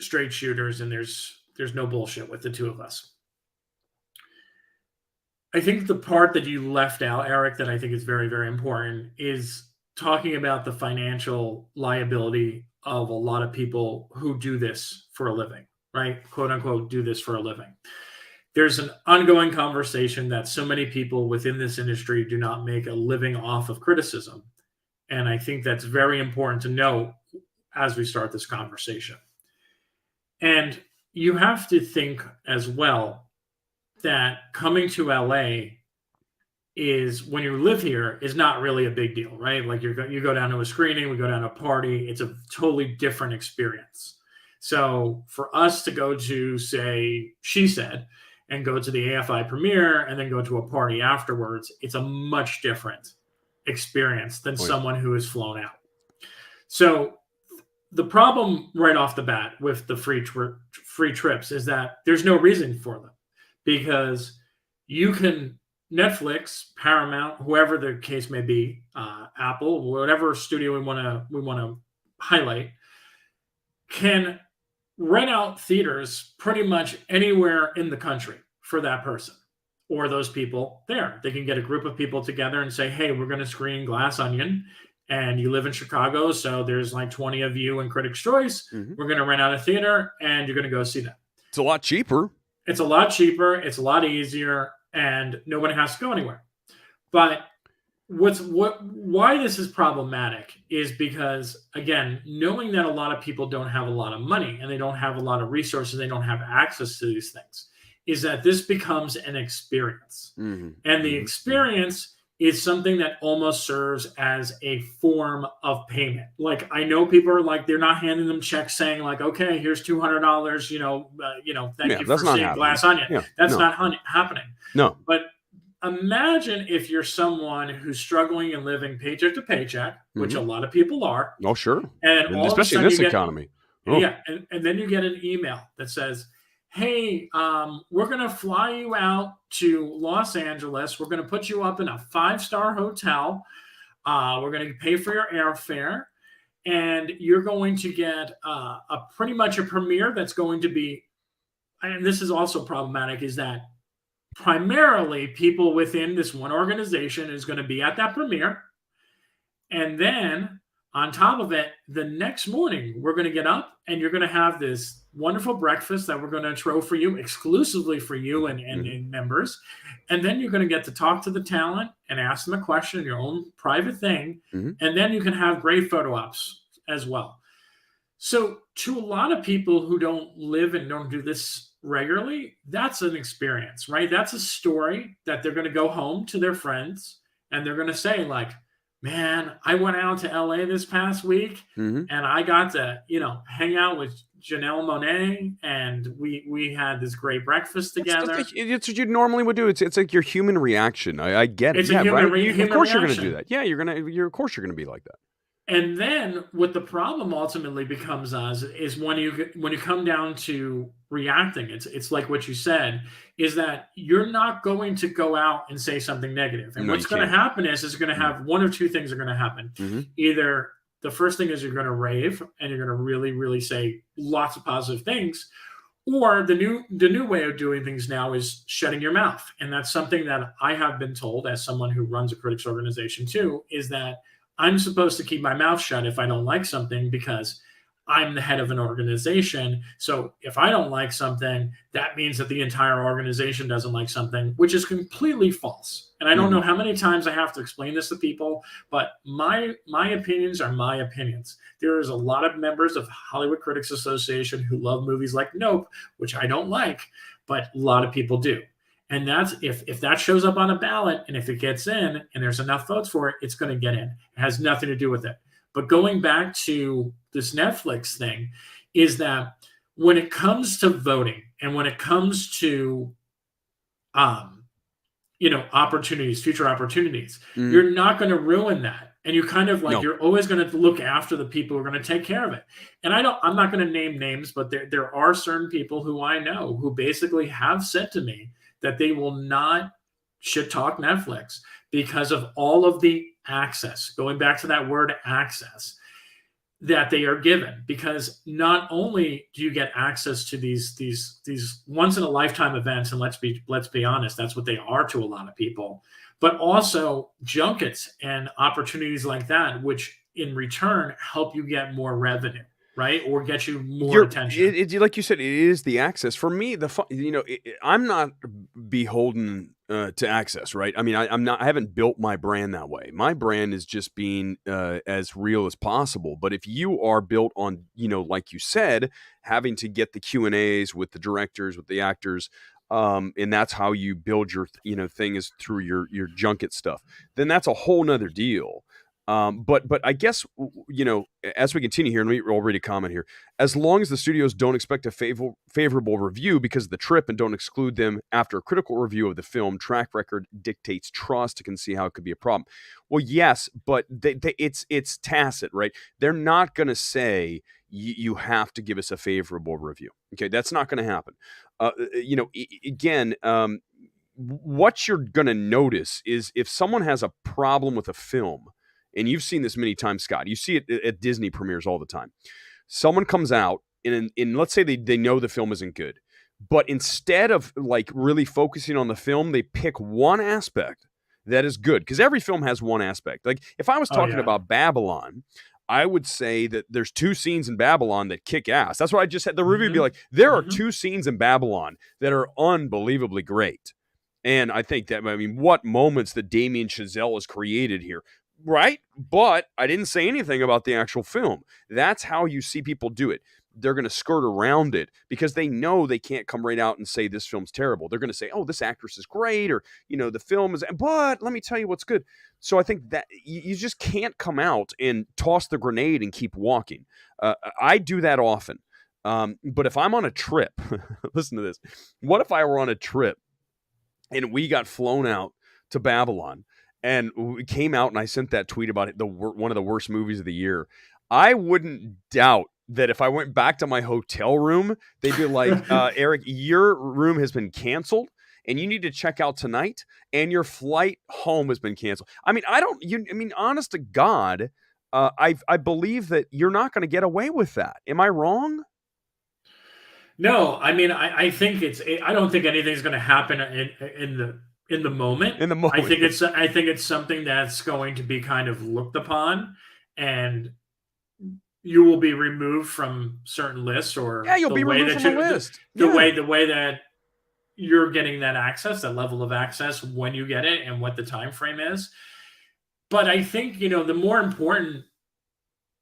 straight shooters and there's no bullshit with the two of us. I think the part that you left out, Eric, that I think is very, very important is talking about the financial liability of a lot of people who do this for a living, right? Quote unquote, do this for a living. There's an ongoing conversation that so many people within this industry do not make a living off of criticism. And I think that's very important to know as we start this conversation. And you have to think as well that coming to LA is, when you live here, is not really a big deal, right? Like you go down to a screening, we go down to a party, it's a totally different experience. So for us to go to, say, She Said, and go to the AFI premiere and then go to a party afterwards, it's a much different experience than someone who is flown out. So the problem right off the bat with the free trips is that there's no reason for them, because you can Netflix, Paramount, whoever the case may be, Apple, whatever studio we want to highlight, can rent out theaters pretty much anywhere in the country for that person or those people there. They can get a group of people together and say, hey, we're going to screen Glass Onion, and you live in Chicago, so there's like 20 of you in Critics' Choice. Mm-hmm. We're going to rent out a theater, and you're going to go see that. It's a lot cheaper. It's a lot cheaper. It's a lot easier, and nobody has to go anywhere. But why this is problematic is because, again, knowing that a lot of people don't have a lot of money and they don't have a lot of resources, they don't have access to these things, is that this becomes an experience. Mm-hmm. And the experience is something that almost serves as a form of payment. Like, I know people are like, they're not handing them checks saying like, okay, here's $200, thank you for seeing Glass Onion. Yeah, that's not happening. No. But imagine if you're someone who's struggling and living paycheck to paycheck, which a lot of people are. Oh, sure. And all especially in this economy. Oh. Yeah. And then you get an email that says, hey, we're going to fly you out to Los Angeles. We're going to put you up in a 5-star hotel. We're going to pay for your airfare. And you're going to get pretty much a premiere that's going to be, and this is also problematic, is that primarily people within this one organization is going to be at that premiere. And then on top of it, the next morning, we're going to get up and you're going to have this wonderful breakfast that we're going to throw for you, exclusively for you and members. And then you're going to get to talk to the talent and ask them a question, your own private thing. And then you can have great photo ops as well. So to a lot of people who don't live and don't do this regularly, that's an experience, right? That's a story that they're going to go home to their friends and they're going to say, like, man, I went out to LA this past week and I got to, hang out with Janelle Monáe and we had this great breakfast together. It's what you normally would do. It's like your human reaction. I get it. It's a human of course reaction. You're going to do that. Yeah, of course you're going to be like that. And then what the problem ultimately becomes is when you come down to reacting, it's like what you said, is that you're not going to go out and say something negative. And what's going to happen is going to have one of two things are going to happen. Either the first thing is you're going to rave and you're going to really, really say lots of positive things, or the new way of doing things now is shutting your mouth. And that's something that I have been told as someone who runs a critics organization too, is that I'm supposed to keep my mouth shut if I don't like something because I'm the head of an organization. So if I don't like something, that means that the entire organization doesn't like something, which is completely false. And I don't know how many times I have to explain this to people, but my opinions are my opinions. There is a lot of members of Hollywood Critics Association who love movies like Nope, which I don't like, but a lot of people do. And that's if that shows up on a ballot and if it gets in and there's enough votes for it, it's going to get in. It has nothing to do with it. But going back to this Netflix thing is that when it comes to voting and when it comes to, opportunities, future opportunities, you're not going to ruin that. And you kind of you're always going to look after the people who are going to take care of it. And I'm not going to name names, but there are certain people who I know who basically have said to me that they will not shit talk Netflix because of all of the access, going back to that word access, that they are given. Because not only do you get access to these once in a lifetime events, and let's be honest, that's what they are to a lot of people, but also junkets and opportunities like that, which in return help you get more revenue. Right, or get you more attention. Like you said, it is the access. For me, I'm not beholden to access. Right? I mean, I haven't built my brand that way. My brand is just being as real as possible. But if you are built on, like you said, having to get the Q&As with the directors, with the actors, and that's how you build your thing is through your junket stuff, then that's a whole nother deal. But I guess, as we continue here, and I'll read a comment here, as long as the studios don't expect a favorable review because of the trip and don't exclude them after a critical review of the film, track record dictates trust. You can see how it could be a problem. Well, yes, but it's tacit, right? They're not going to say you have to give us a favorable review. Okay, that's not going to happen. Again, what you're going to notice is if someone has a problem with a film, and you've seen this many times, Scott. You see it at Disney premieres all the time. Someone comes out, and let's say they know the film isn't good, but instead of really focusing on the film, they pick one aspect that is good, because every film has one aspect. Like if I was talking about Babylon, I would say that there's two scenes in Babylon that kick ass. That's what I just had. The review be like, there are two scenes in Babylon that are unbelievably great. And I think that, what moments that Damien Chazelle has created here. Right? But I didn't say anything about the actual film. That's how you see people do it. They're going to skirt around it because they know they can't come right out and say this film's terrible. They're going to say, oh, this actress is great, or, the film is, but let me tell you what's good. So I think that you just can't come out and toss the grenade and keep walking. I do that often. But if I'm on a trip, listen to this. What if I were on a trip and we got flown out to Babylon, and we came out and I sent that tweet about it, one of the worst movies of the year? I wouldn't doubt that if I went back to my hotel room, they'd be like, Erick, your room has been canceled and you need to check out tonight, and your flight home has been canceled. Honest to God, I believe that you're not going to get away with that. Am I wrong? No, I mean, I think I don't think anything's going to happen in the moment. In the moment, I think it's something that's going to be kind of looked upon, and you will be removed from certain lists, or you'll be removed from a list. The way that you're getting that access, that level of access, when you get it, and what the time frame is. But I think the more important.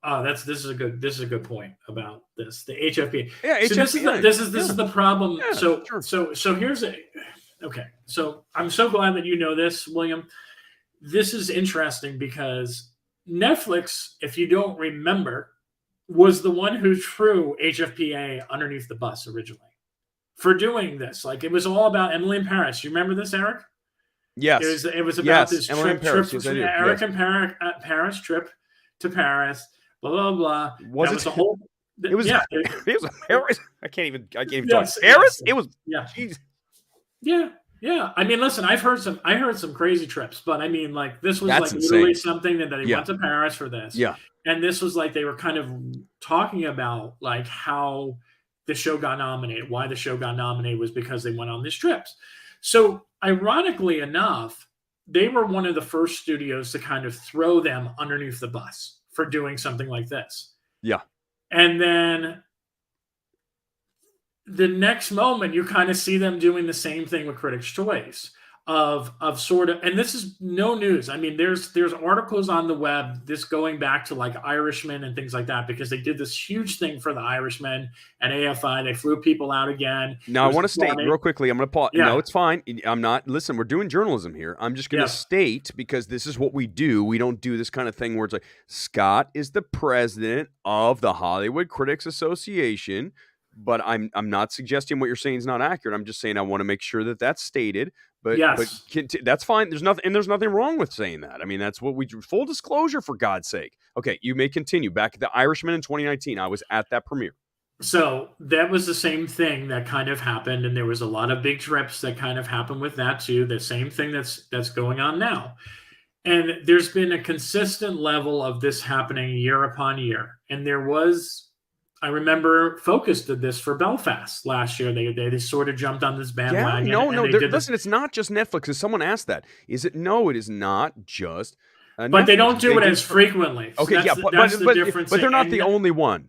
This is a good point about this. The HFP. Yeah, so HFP. This is the problem. Yeah, so here's a. Okay, so I'm so glad that you know this, William. This is interesting because Netflix, if you don't remember, was the one who threw HFPA underneath the bus originally for doing this. Like, it was all about Emily in Paris. You remember this, Eric? Yes. It was about this Emily trip, in Paris. Eric and Paris trip to Paris. Blah blah blah. Was the whole? It was. Yeah. It was Paris. I can't even yes, talk. Paris. Yes. It was. Yeah. Geez. Yeah. I mean, listen. I heard some crazy trips, but I mean, like, this was That's literally insane. something that they went to Paris for this. Yeah. And this was like they were kind of talking about like how the show got nominated. Why the show got nominated was because they went on these trips. So ironically enough, they were one of the first studios to kind of throw them underneath the bus for doing something like this. Yeah. And then the next moment, you kind of see them doing the same thing with Critics' Choice of sort of, and this is no news. I mean, there's articles on the web, this going back to like Irishman and things like that, because they did this huge thing for the Irishman and AFI. They flew people out again. Now, I want to state real quickly, I'm going to pause. Yeah. No, it's fine. I'm not, listen, we're doing journalism here. I'm just going to state, because this is what we do. We don't do this kind of thing where it's like, Scott is the president of the Hollywood Critics Association. But I'm not suggesting what you're saying is not accurate. I'm just saying I want to make sure that that's stated. But that's fine. There's nothing wrong with saying that. I mean, that's what we do. Full disclosure, for God's sake. Okay, you may continue. Back at the Irishman in 2019, I was at that premiere. So that was the same thing that kind of happened, and there was a lot of big trips that kind of happened with that too. The same thing that's going on now. And there's been a consistent level of this happening year upon year. And there was, I remember Focus did this for Belfast last year. They sort of jumped on this bandwagon. Yeah, no. Listen, it's not just Netflix. As someone asked that, is it? No, it is not just. But Netflix. They don't do it as frequently. Okay, so that's the difference. But they're not the only one.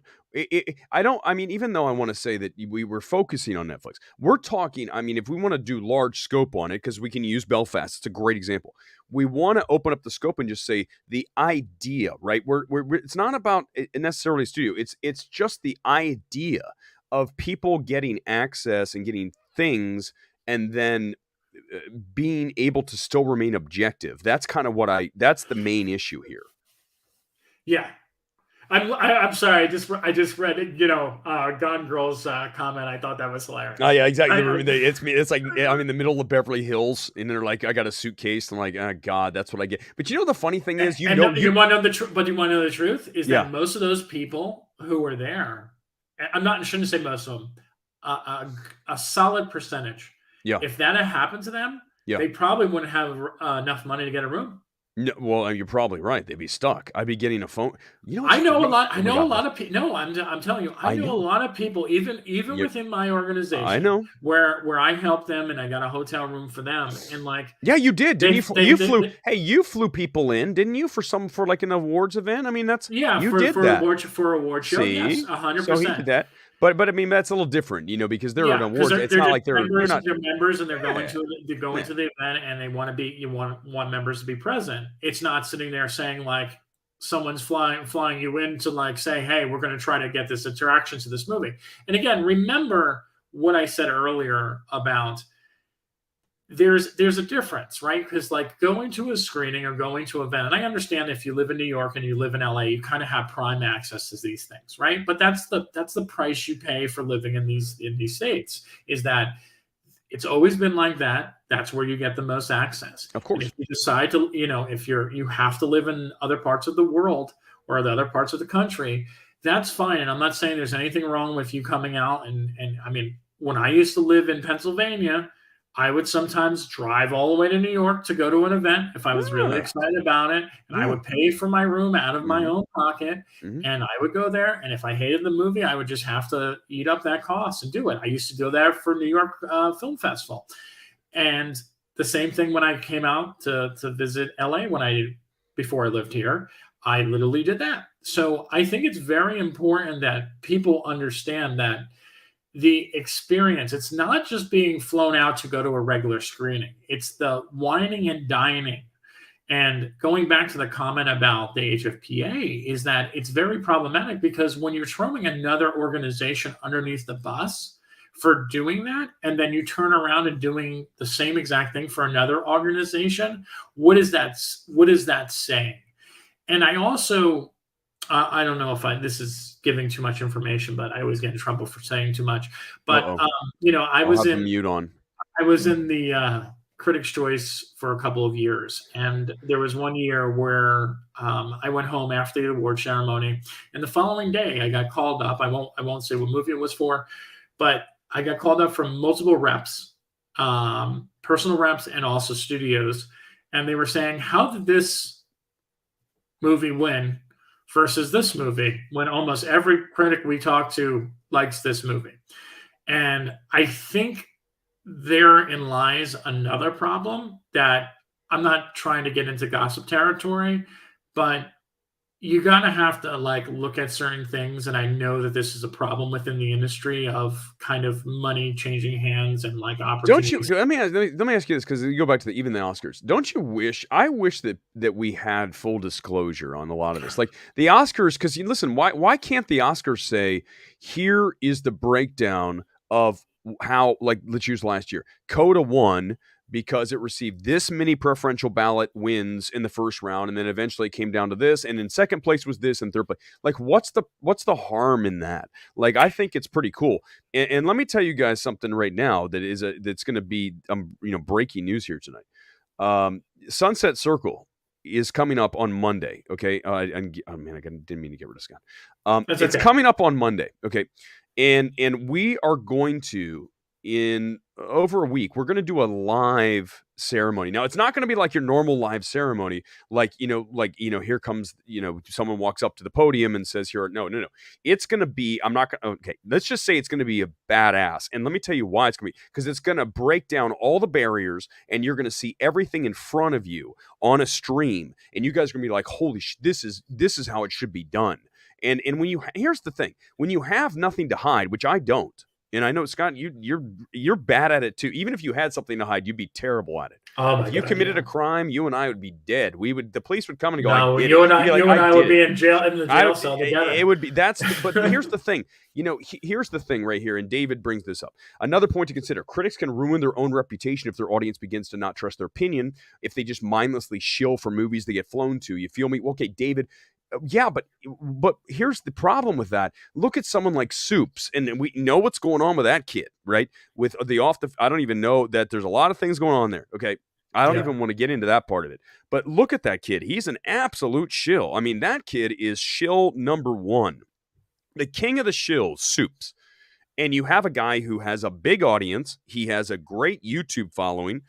I mean, even though I want to say that we were focusing on Netflix, we're talking, I mean, if we want to do large scope on it, because we can use Belfast, it's a great example. We want to open up the scope and just say the idea, right? It's not about necessarily a studio. It's just the idea of people getting access and getting things, and then being able to still remain objective. That's kind of that's the main issue here. Yeah. I'm sorry. I just read Gone Girl's comment. I thought that was hilarious. Oh yeah, exactly. It's like I'm in the middle of Beverly Hills, and they're like, I got a suitcase. And I'm like, oh God, that's what I get. But the funny thing is, you want to know the truth. But you want to know the truth is that most of those people who were there, I shouldn't say most of them, a solid percentage. Yeah. If that had happened to them, they probably wouldn't have enough money to get a room. No, well, you're probably right. They'd be stuck. I'd be getting a phone. I know a lot of people. No, I'm telling you, I know a lot of people, even within my organization. I know where I helped them and I got a hotel room for them. And you did. You flew people in, didn't you? For like an awards event. I mean, that's for award show. See? Yes, 100%. So he did that. But I mean, that's a little different, because they're an award. It's not like they're members and they're going to the event and they want members to be present. It's not sitting there saying like someone's flying you in to like say, hey, we're going to try to get this interaction to this movie. And again, remember what I said earlier about there's a difference, right? Because like going to a screening or going to an event, and I understand if you live in New York and you live in LA, you kind of have prime access to these things, right? But that's the price you pay for living in these states, is that it's always been like that. That's where you get the most access. Of course. And if you decide to, if you have to live in other parts of the world or the other parts of the country, that's fine. And I'm not saying there's anything wrong with you coming out. And I mean, when I used to live in Pennsylvania, I would sometimes drive all the way to New York to go to an event if I was really excited about it, and I would pay for my room out of my own pocket, and I would go there, and if I hated the movie, I would just have to eat up that cost and do it. I used to go there for New York Film Festival, and the same thing when I came out to visit LA before I lived here, I literally did that. So I think it's very important that people understand that the experience, it's not just being flown out to go to a regular screening. It's the whining and dining. And going back to the comment about the HFPA is that it's very problematic because when you're throwing another organization underneath the bus for doing that, and then you turn around and doing the same exact thing for another organization, what is that saying? And I also, I don't know if this is giving too much information, but I always get in trouble for saying too much. But I was in the Critics' Choice for a couple of years, and there was one year where I went home after the award ceremony, and the following day I got called up. I won't say what movie it was for, but I got called up from multiple reps, personal reps, and also studios, and they were saying, "How did this movie win versus this movie when almost every critic we talk to likes this movie?" And I think therein lies another problem that I'm not trying to get into gossip territory, but you gotta have to look at certain things. And I know that this is a problem within the industry of kind of money changing hands and opportunities. Don't you? Let me ask you this, because you go back to even the Oscars. Don't you wish? I wish that we had full disclosure on a lot of this, like the Oscars. Because listen, why can't the Oscars say, here is the breakdown of how, let's use last year, Coda won because it received this many preferential ballot wins in the first round, and then eventually came down to this, and in second place was this, and third place. What's the harm in that? I think it's pretty cool. And let me tell you guys something right now that's going to be breaking news here tonight. Sunset Circle is coming up on Monday. Okay, I didn't mean to get rid of Scott. It's coming up on Monday. Okay, and we are going to, in over a week, we're going to do a live ceremony. Now, it's not going to be like your normal live ceremony, here comes, someone walks up to the podium and says, here, no. It's going to be, let's just say it's going to be a badass. And let me tell you why it's going to be, because it's going to break down all the barriers, and you're going to see everything in front of you on a stream. And you guys are going to be like, holy this is how it should be done. And here's the thing, when you have nothing to hide, which I don't, and I know, Scott, you're bad at it too. Even if you had something to hide, you'd be terrible at it. If you committed a crime, you and I would be dead. The police would come and go. No, you and I would be in jail cell together. It would be but here's the thing. Here's the thing right here, and David brings this up. Another point to consider: critics can ruin their own reputation if their audience begins to not trust their opinion. If they just mindlessly shill for movies they get flown to. You feel me? Okay, David. Yeah, but here's the problem with that. Look at someone like Soups, and we know what's going on with that kid, right? With I don't even know that there's a lot of things going on there. Okay, I don't even want to get into that part of it. But look at that kid. He's an absolute shill. I mean, that kid is shill number one, the king of the shills, Soups. And you have a guy who has a big audience. He has a great YouTube following.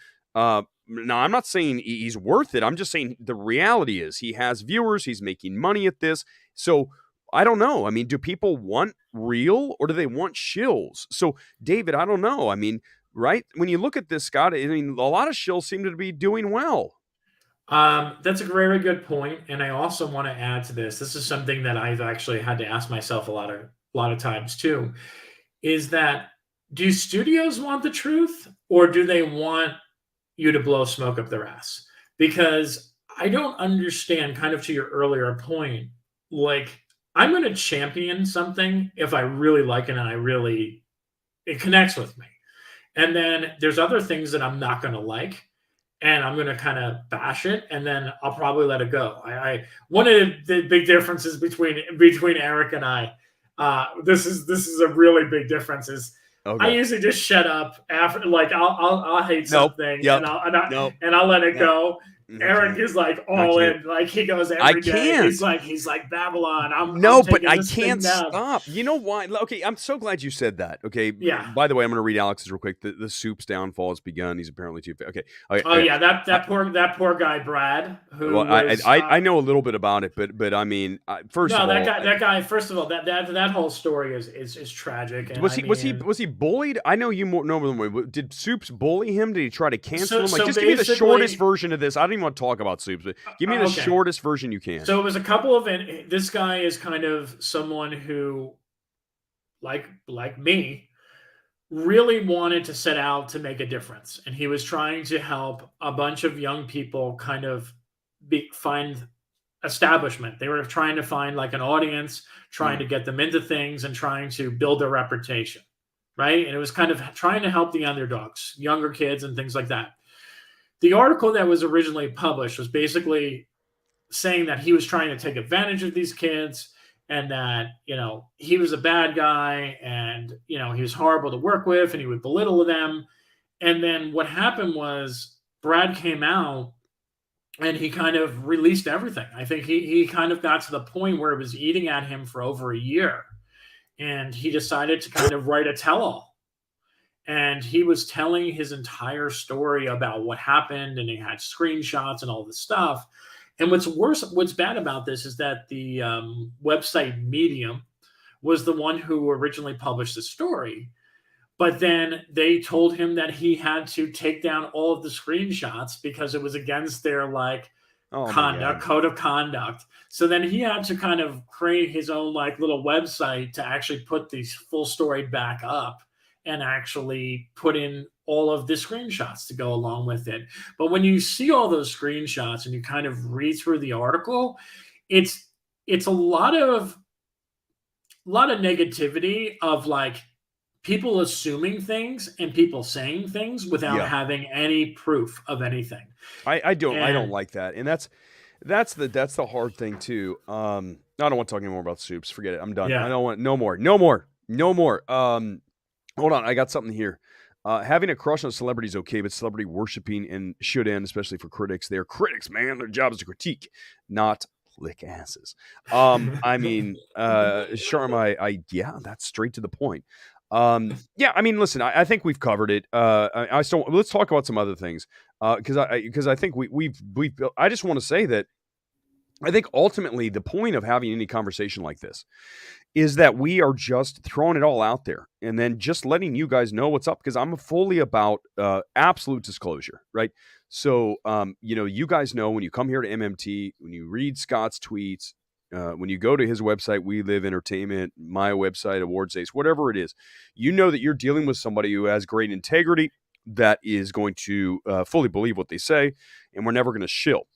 Now, I'm not saying he's worth it. I'm just saying the reality is he has viewers. He's making money at this. So I don't know. I mean, do people want real or do they want shills? So, David, I don't know. I mean, right? When you look at this, Scott, I mean, a lot of shills seem to be doing well. That's a very good point. And I also want to add to this. This is something that I've actually had to ask myself a lot of times too, is that do studios want the truth or do they want you to blow smoke up their ass? Because I don't understand, kind of to your earlier point, I'm going to champion something if I really like it and it connects with me. And then there's other things that I'm not going to like, and I'm going to kind of bash it, and then I'll probably let it go. One of the big differences between Erick and I, this is a really big difference, is okay. I usually just shut up after, I'll hate something, and I'll let it go, Erick is like all in. Like he goes every day. He's like Babylon. I'm but I can't stop. You know why? Okay, I'm so glad you said that. Okay. Yeah. By the way, I'm going to read Alex's real quick. The soup's downfall has begun. He's apparently too. Okay. That poor guy Brad. Who I know a little bit about it, but I mean, first of all, that guy. First of all, that whole story is tragic. And was he bullied? I know you more know than me. Did Soups bully him? Did he try to cancel him? Like, just give me the shortest version of this. I don't even want to talk about Soups, but give me the shortest version you can. So it was a couple of. This guy is kind of someone who, like me, really wanted to set out to make a difference, and he was trying to help a bunch of young people kind of find establishment. They were trying to find like an audience, trying to get them into things and trying to build their reputation, right? And it was kind of trying to help the underdogs, younger kids and things like that. The article that was originally published was basically saying that he was trying to take advantage of these kids and that, he was a bad guy and, he was horrible to work with and he would belittle them. And then what happened was Brad came out and he kind of released everything. I think he kind of got to the point where it was eating at him for over a year. And he decided to kind of write a tell-all. And he was telling his entire story about what happened, and he had screenshots and all this stuff. And what's bad about this is that the website Medium was the one who originally published the story. But then they told him that he had to take down all of the screenshots because it was against their code of conduct. So then he had to kind of create his own little website to actually put the full story back up and actually put in all of the screenshots to go along with it. But when you see all those screenshots and you kind of read through the article, it's a lot of negativity of people assuming things and people saying things without having any proof of anything. I don't like that. And that's the hard thing too. I don't want to talk anymore about Soups. Forget it. I'm done. Yeah. I don't want no more. Hold on. I got something here. Having a crush on a celebrity is okay, but celebrity worshiping and should end, especially for critics. They're critics, man. Their job is to critique, not lick asses. I mean, Sharma, that's straight to the point. I mean, listen, I think we've covered it. Let's talk about some other things. Because I think we've built, I just want to say that I think ultimately the point of having any conversation like this is that we are just throwing it all out there and then just letting you guys know what's up, because I'm fully about absolute disclosure, right? So, you guys know when you come here to MMT, when you read Scott's tweets, when you go to his website, We Live Entertainment, my website, Awards Ace, whatever it is, you know that you're dealing with somebody who has great integrity, that is going to fully believe what they say, and we're never going to shill.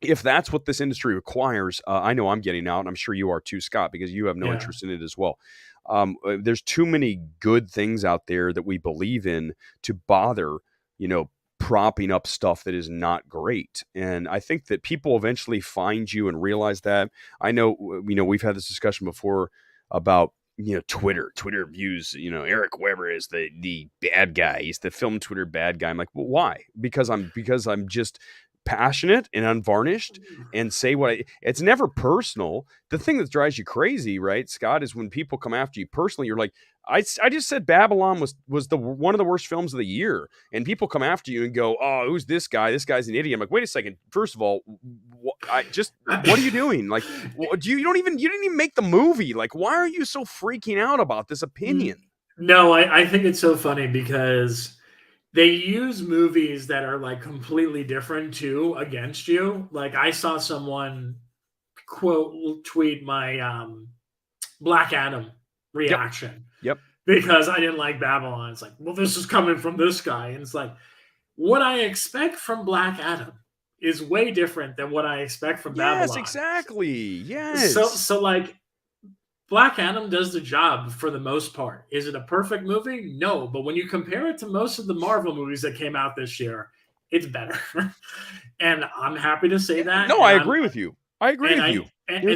If that's what this industry requires, I know I'm getting out, and I'm sure you are too, Scott, because you have no interest in it as well. There's too many good things out there that we believe in to bother, propping up stuff that is not great. And I think that people eventually find you and realize that. I know, we've had this discussion before about, Twitter views, Eric Weber is the bad guy. He's the film Twitter bad guy. I'm like, well, why? Because I'm just passionate and unvarnished and say it's never personal. The thing that drives you crazy, right, Scott, is when people come after you personally. You're like, I just said Babylon was one of the worst films of the year, and people come after you and go, oh, who's this guy? This guy's an idiot. I'm like, wait a second. First of all, what are you doing? Like, you didn't even make the movie. Like, why are you so freaking out about this opinion? No, I think it's so funny because they use movies that are completely different too against you. Like, I saw someone tweet my Black Adam reaction. Yep. Because I didn't like Babylon. It's like, well, this is coming from this guy. And it's like, what I expect from Black Adam is way different than what I expect from Babylon. Yes, exactly. Yes. So Black Adam does the job for the most part. Is it a perfect movie? No. But when you compare it to most of the Marvel movies that came out this year, it's better. And I'm happy to say that. No, I agree with you. And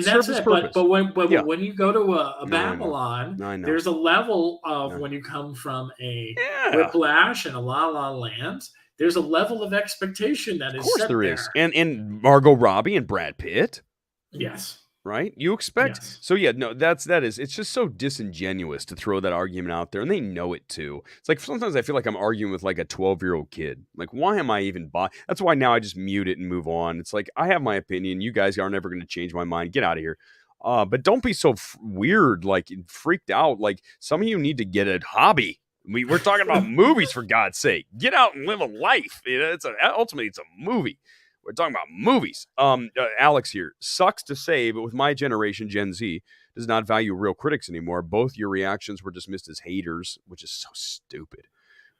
that's it. But when you go to a Babylon, there's a level of when you come from a Whiplash and a La La Land there's a level of expectation that is set there there. is. And Margot Robbie and Brad Pitt. Yes. Right? You expect. Yes. So yeah, no, that is. It's just so disingenuous to throw that argument out there, and they know it too. It's like sometimes I feel like I'm arguing with like a 12-year-old kid. Like, why am I even That's why now I just mute it and move on. It's like, I have my opinion. You guys are never going to change my mind. Get out of here. But don't be so weird, like freaked out. Like, some of you need to get a hobby. We're talking about movies, for God's sake. Get out and live a life. Ultimately, it's a movie. We're talking about movies. Alex here. Sucks to say, but with my generation, Gen Z does not value real critics anymore. Both your reactions were dismissed as haters, which is so stupid.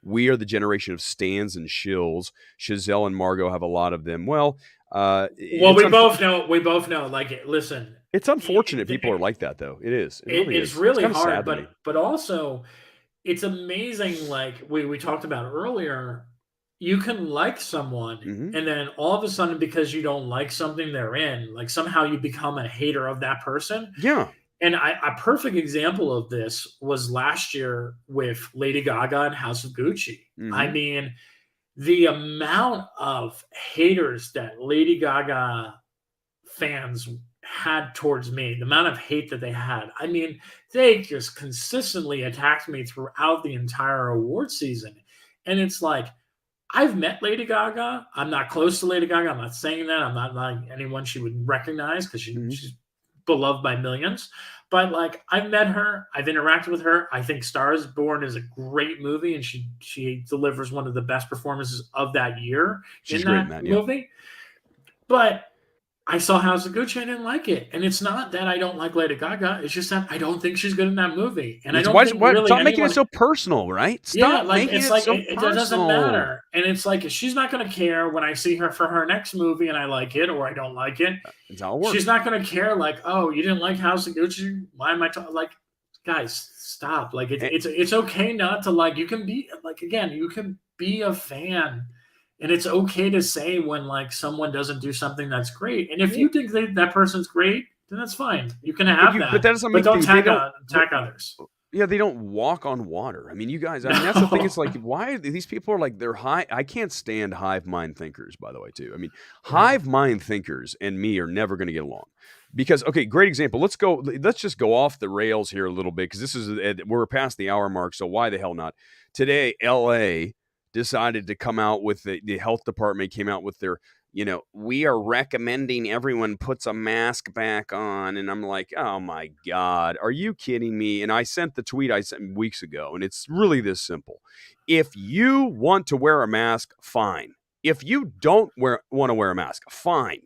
We are the generation of stans and shills. Chazelle and Margot have a lot of them. Well, we both know. We both know. Like, listen, it's unfortunate people are like that, though. It is. It's really hard, but also it's amazing. Like we talked about earlier. You can like someone, and then all of a sudden, because you don't like something they're in, like somehow you become a hater of that person. Yeah. And a perfect example of this was last year with Lady Gaga and House of Gucci. I mean, the amount of haters that Lady Gaga fans had towards me, the amount of hate that they had, I mean, they just consistently attacked me throughout the entire award season. And it's like, I've met Lady Gaga. I'm not close to Lady Gaga. I'm not saying that. I'm not like anyone she would recognize because she's beloved by millions. But like, I've met her. I've interacted with her. I think Star is Born is a great movie, and she delivers one of the best performances of that year. She's great in that movie. Yeah. But I saw House of Gucci. I didn't like it, and it's not that I don't like Lady Gaga. It's just that I don't think she's good in that movie, and I don't think really. Stop making it so personal, right? Stop making it so personal. It doesn't matter, and it's like she's not going to care when I see her for her next movie and I like it or I don't like it. That's how it works. She's not going to care. Like, oh, you didn't like House of Gucci? Why am I talking? Like, guys, stop. Like, it's okay not to like. You can be like, again, you can be a fan. And it's okay to say when like someone doesn't do something that's great. And if you think that person's great, then that's fine. You can have that. But that doesn't mean don't attack others. Yeah, they don't walk on water. I mean, you guys, that's the thing. It's like, why are these people are like, they're high. I can't stand hive mind thinkers, by the way, too. I mean, hive mind thinkers and me are never going to get along. Because, okay, great example. Let's just go off the rails here a little bit, because we're past the hour mark. So why the hell not? Today, LA decided to come out with the health department came out with their, we are recommending everyone puts a mask back on. And I'm like, oh my God, are you kidding me? And I sent the tweet I sent weeks ago, and it's really this simple. If you want to wear a mask, fine. If you don't want to wear a mask, fine.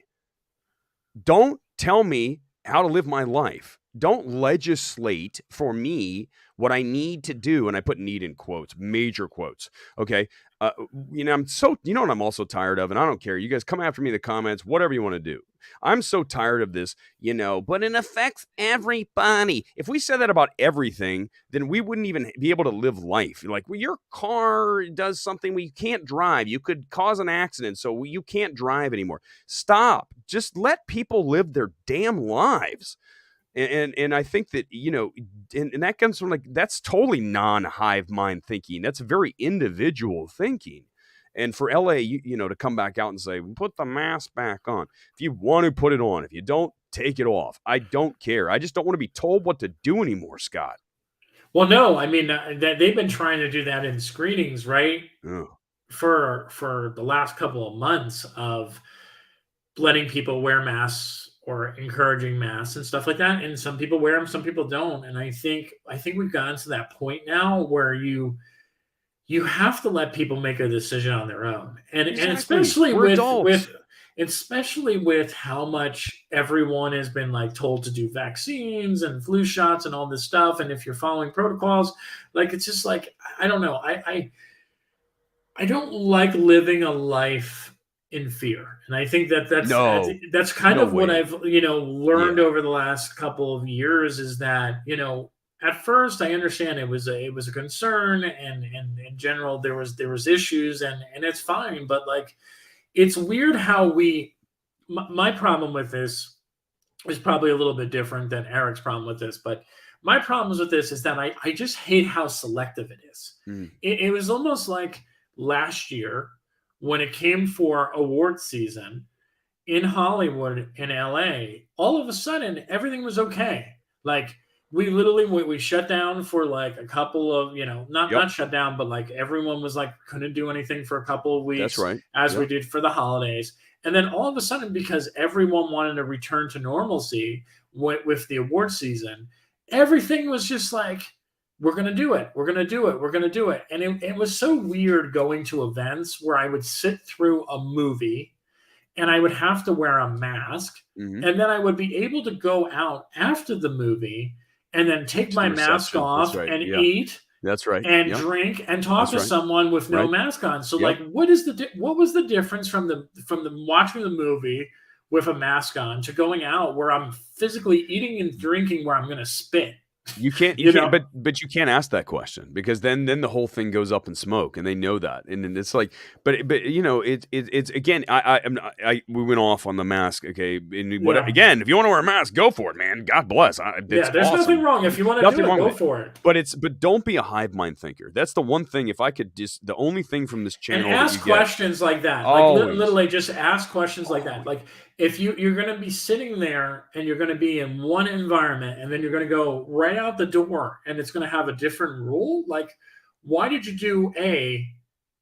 Don't tell me how to live my life. Don't legislate for me what I need to do. And I put need in quotes, major quotes. Okay. I'm so, what I'm also tired of, and I don't care. You guys come after me in the comments, whatever you want to do. I'm so tired of this, but it affects everybody. If we said that about everything, then we wouldn't even be able to live life. Like, well, your car does something you can't drive. You could cause an accident, so you can't drive anymore. Stop. Just let people live their damn lives. And I think that, and that comes from like, that's totally non-hive mind thinking. That's very individual thinking. And for LA, to come back out and say, put the mask back on. If you want to, put it on. If you don't, take it off. I don't care. I just don't want to be told what to do anymore, Scott. Well, no, I mean, they've been trying to do that in screenings, right? Oh. For the last couple of months of letting people wear masks or encouraging masks and stuff like that. And some people wear them, some people don't. And I think we've gotten to that point now where you have to let people make a decision on their own. And especially especially with how much everyone has been like told to do vaccines and flu shots and all this stuff. And if you're following protocols, like, it's just like, I don't know. I don't like living a life in fear. And I think that's kind of what I've, learned over the last couple of years is that, at first I understand it was a concern, and in general there was issues, and it's fine. But like, it's weird how my problem with this is probably a little bit different than Erick's problem with this, but my problems with this is that I just hate how selective it is. It was almost like last year when it came for award season in Hollywood, in LA, all of a sudden everything was okay. Like we literally we shut down for like a couple of, not shut down, but like everyone was like couldn't do anything for a couple of weeks. That's right. As we did for the holidays. And then all of a sudden, because everyone wanted to return to normalcy with the award season, everything was just like, we're going to do it. We're going to do it. We're going to do it. And it was so weird going to events where I would sit through a movie and I would have to wear a mask. And then I would be able to go out after the movie and then take my mask off and eat. That's right. And drink and talk to someone with no mask on. So like, what was the difference from the watching the movie with a mask on to going out where I'm physically eating and drinking where I'm going to spit? You can't, but you can't ask that question because then the whole thing goes up in smoke, and they know that, and then it's like, but it's again, we went off on the mask, okay, and again, if you want to wear a mask, go for it, man. God bless. There's awesome. Nothing wrong if you want to do it, go for it. But don't be a hive mind thinker. That's the one thing. If I could the only thing from this channel, and ask questions like that, like literally just ask questions like that, like. If you're going to be sitting there and you're going to be in one environment and then you're going to go right out the door and it's going to have a different rule, like why did you do A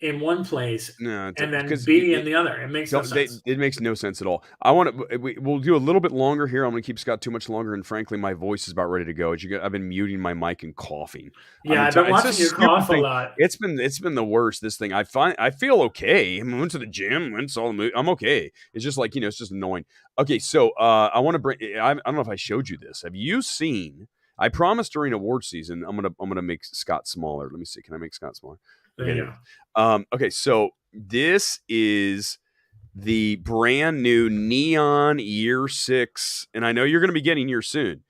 in one place and then B in the other? It makes no sense. It makes no sense at all. We'll do a little bit longer here. I'm going to keep Scott too much longer, and frankly, my voice is about ready to go. I've been muting my mic and coughing. Yeah, I've been watching you cough a lot. It's been the worst. This thing, I feel okay. I went to the gym, went saw the movie. I'm okay. It's just like it's just annoying. Okay, so I want to bring. I don't know if I showed you this. Have you seen? I promised during award season I'm gonna make Scott smaller. Let me see. Can I make Scott smaller? Okay, so this is the brand new Neon Year 6, and I know you're going to be getting yours soon,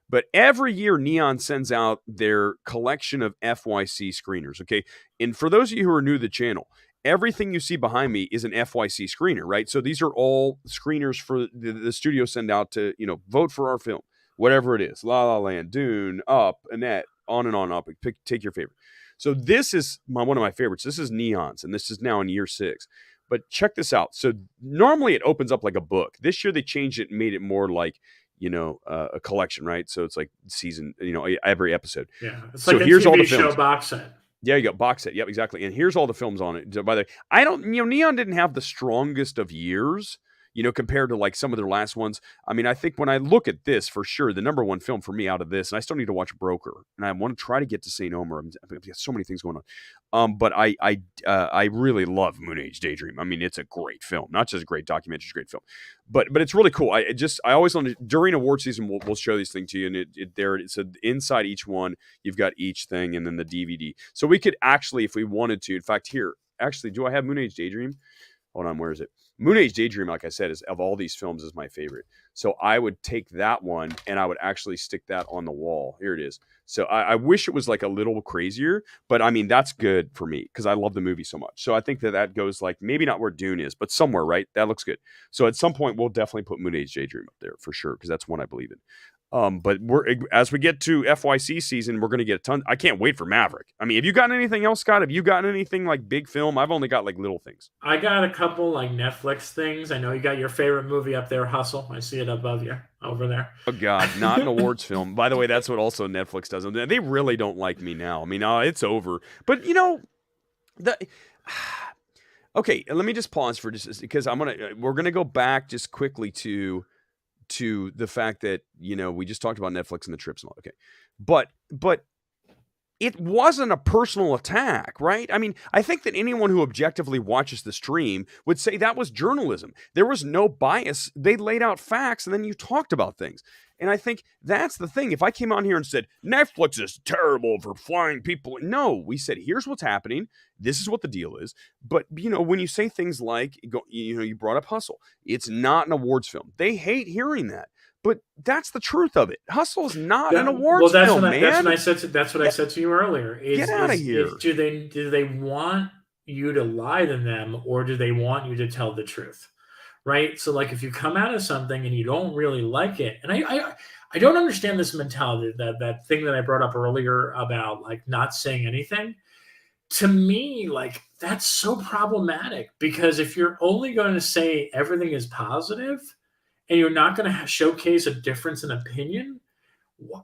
but every year Neon sends out their collection of FYC screeners, okay? And for those of you who are new to the channel, everything you see behind me is an FYC screener, right? So these are all screeners for the studio send out to, vote for our film, whatever it is, La La Land, Dune, Up, Annette, on and on up. Take your favorite. So this is one of my favorites. This is Neon's, and this is now in year 6. But check this out. So normally it opens up like a book. This year they changed it and made it more like, a collection, right? So it's like season, every episode. Yeah, it's like here's TV all the films. Show box set. Yeah, you got box set. Yep, exactly. And here's all the films on it. By the way, Neon didn't have the strongest of years, compared to like some of their last ones. I mean, I think when I look at this, for sure, the number one film for me out of this, and I still need to watch Broker, and I want to try to get to St. Omer. I've got so many things going on. But I really love Moon Age Daydream. I mean, it's a great film, not just a great documentary, it's a great film. But it's really cool. I always want to, during award season, we'll show these things to you, and it's inside each one, you've got each thing, and then the DVD. So we could actually, if we wanted to, in fact, here, actually, do I have Moon Age Daydream? Hold on, where is it? Moon Age Daydream, like I said, is of all these films is my favorite. So I would take that one and I would actually stick that on the wall. Here it is. So I wish it was like a little crazier, but I mean, that's good for me because I love the movie so much. So I think that goes like maybe not where Dune is, but somewhere, right? That looks good. So at some point, we'll definitely put Moon Age Daydream up there for sure because that's one I believe in. But as we get to FYC season, we're going to get a ton. I can't wait for Maverick. I mean, have you gotten anything else, Scott? Have you gotten anything like big film? I've only got like little things. I got a couple like Netflix things. I know you got your favorite movie up there, Hustle. I see it above you over there. Oh God, not an awards film. By the way, that's what also Netflix does. They really don't like me now. I mean, it's over. But okay. Let me just pause for just because we're gonna go back just quickly to the fact that, we just talked about Netflix and the trips and all. Okay. But it wasn't a personal attack, right? I mean, I think that anyone who objectively watches the stream would say that was journalism. There was no bias. They laid out facts and then you talked about things. And I think that's the thing. If I came on here and said, Netflix is terrible for flying people. No, we said, here's what's happening. This is what the deal is. But, when you say things like, you brought up Hustle. It's not an awards film. They hate hearing that. But that's the truth of it. Hustle is not an awards film, man. That's what I said to you earlier. Get out of here. Do they want you to lie to them or do they want you to tell the truth? Right. So like if you come out of something and you don't really like it, and I don't understand this mentality, that thing that I brought up earlier about like not saying anything. to me, like, that's so problematic, because if you're only going to say everything is positive and you're not going to showcase a difference in opinion,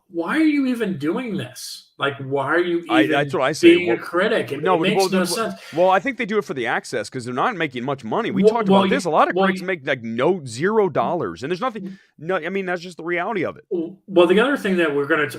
why are you even doing this? Like, why are you That's even what I say. being a critic? It makes no sense. Well, I think they do it for the access because they're not making much money. We Well, talked about this. A lot of well, critics make like $0, and there's nothing. No, I mean that's just the reality of it. well, the other thing that we're gonna,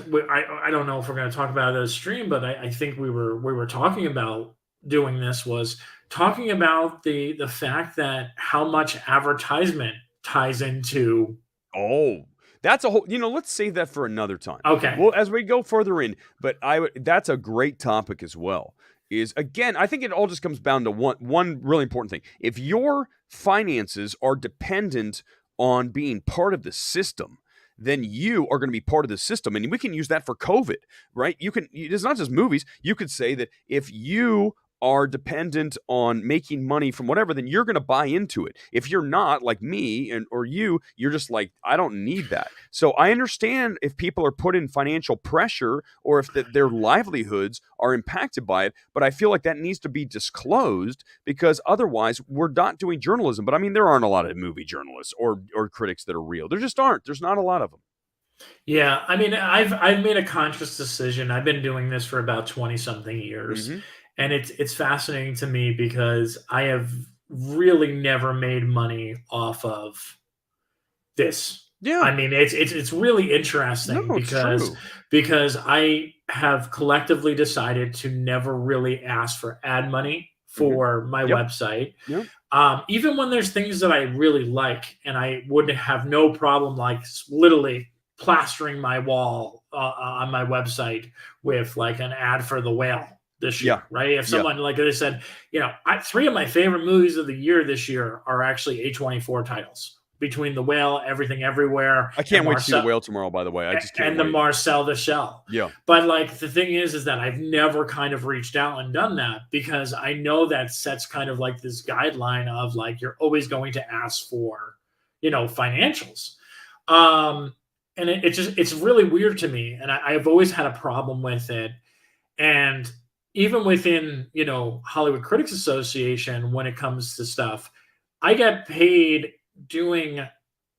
I don't know if we're gonna talk about it as stream, but I think we were talking about doing this, was talking about the fact that how much advertisement ties into. Oh, that's a whole. Let's save that for another time. Okay. Well, as we go further in, but that's a great topic as well. Is again, I think it all just comes down to one really important thing. If your finances are dependent on being part of the system, then you are going to be part of the system. And we can use that for COVID, right? It's not just movies. You could say that if you are dependent on making money from whatever, then you're going to buy into it. If you're not, like me or you're just like, I don't need that. So I understand if people are put in financial pressure or if their livelihoods are impacted by it, but I feel like that needs to be disclosed, because otherwise we're not doing journalism. But I mean, there aren't a lot of movie journalists or critics that are real. There just aren't. There's not a lot of them. Yeah, I mean, I've made a conscious decision. I've been doing this for about 20 something years. Mm-hmm. And it's fascinating to me because I have really never made money off of this. Yeah. I mean, it's really interesting, because I have collectively decided to never really ask for ad money for my website. Yep. Even when there's things that I really like, and I would have no problem, like literally plastering my wall on my website with like an ad for The Whale this year, right? If someone, like I said, 3 of my favorite movies of the year this year are actually A24 titles, between The Whale, Everything Everywhere. I can't wait to see The Whale tomorrow, by the way. I just can't and wait. the Marcel the Shell. Yeah. But like the thing is that I've never kind of reached out and done that, because I know that sets kind of like this guideline of like, you're always going to ask for, financials. And it's really weird to me. And I've always had a problem with it. And even within, Hollywood Critics Association, when it comes to stuff, I get paid doing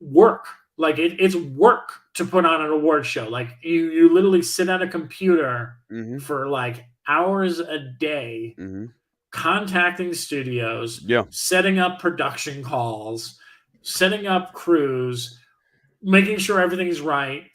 work. Like it's work to put on an award show. Like you literally sit at a computer for like hours a day, contacting studios, setting up production calls, setting up crews, making sure everything's right,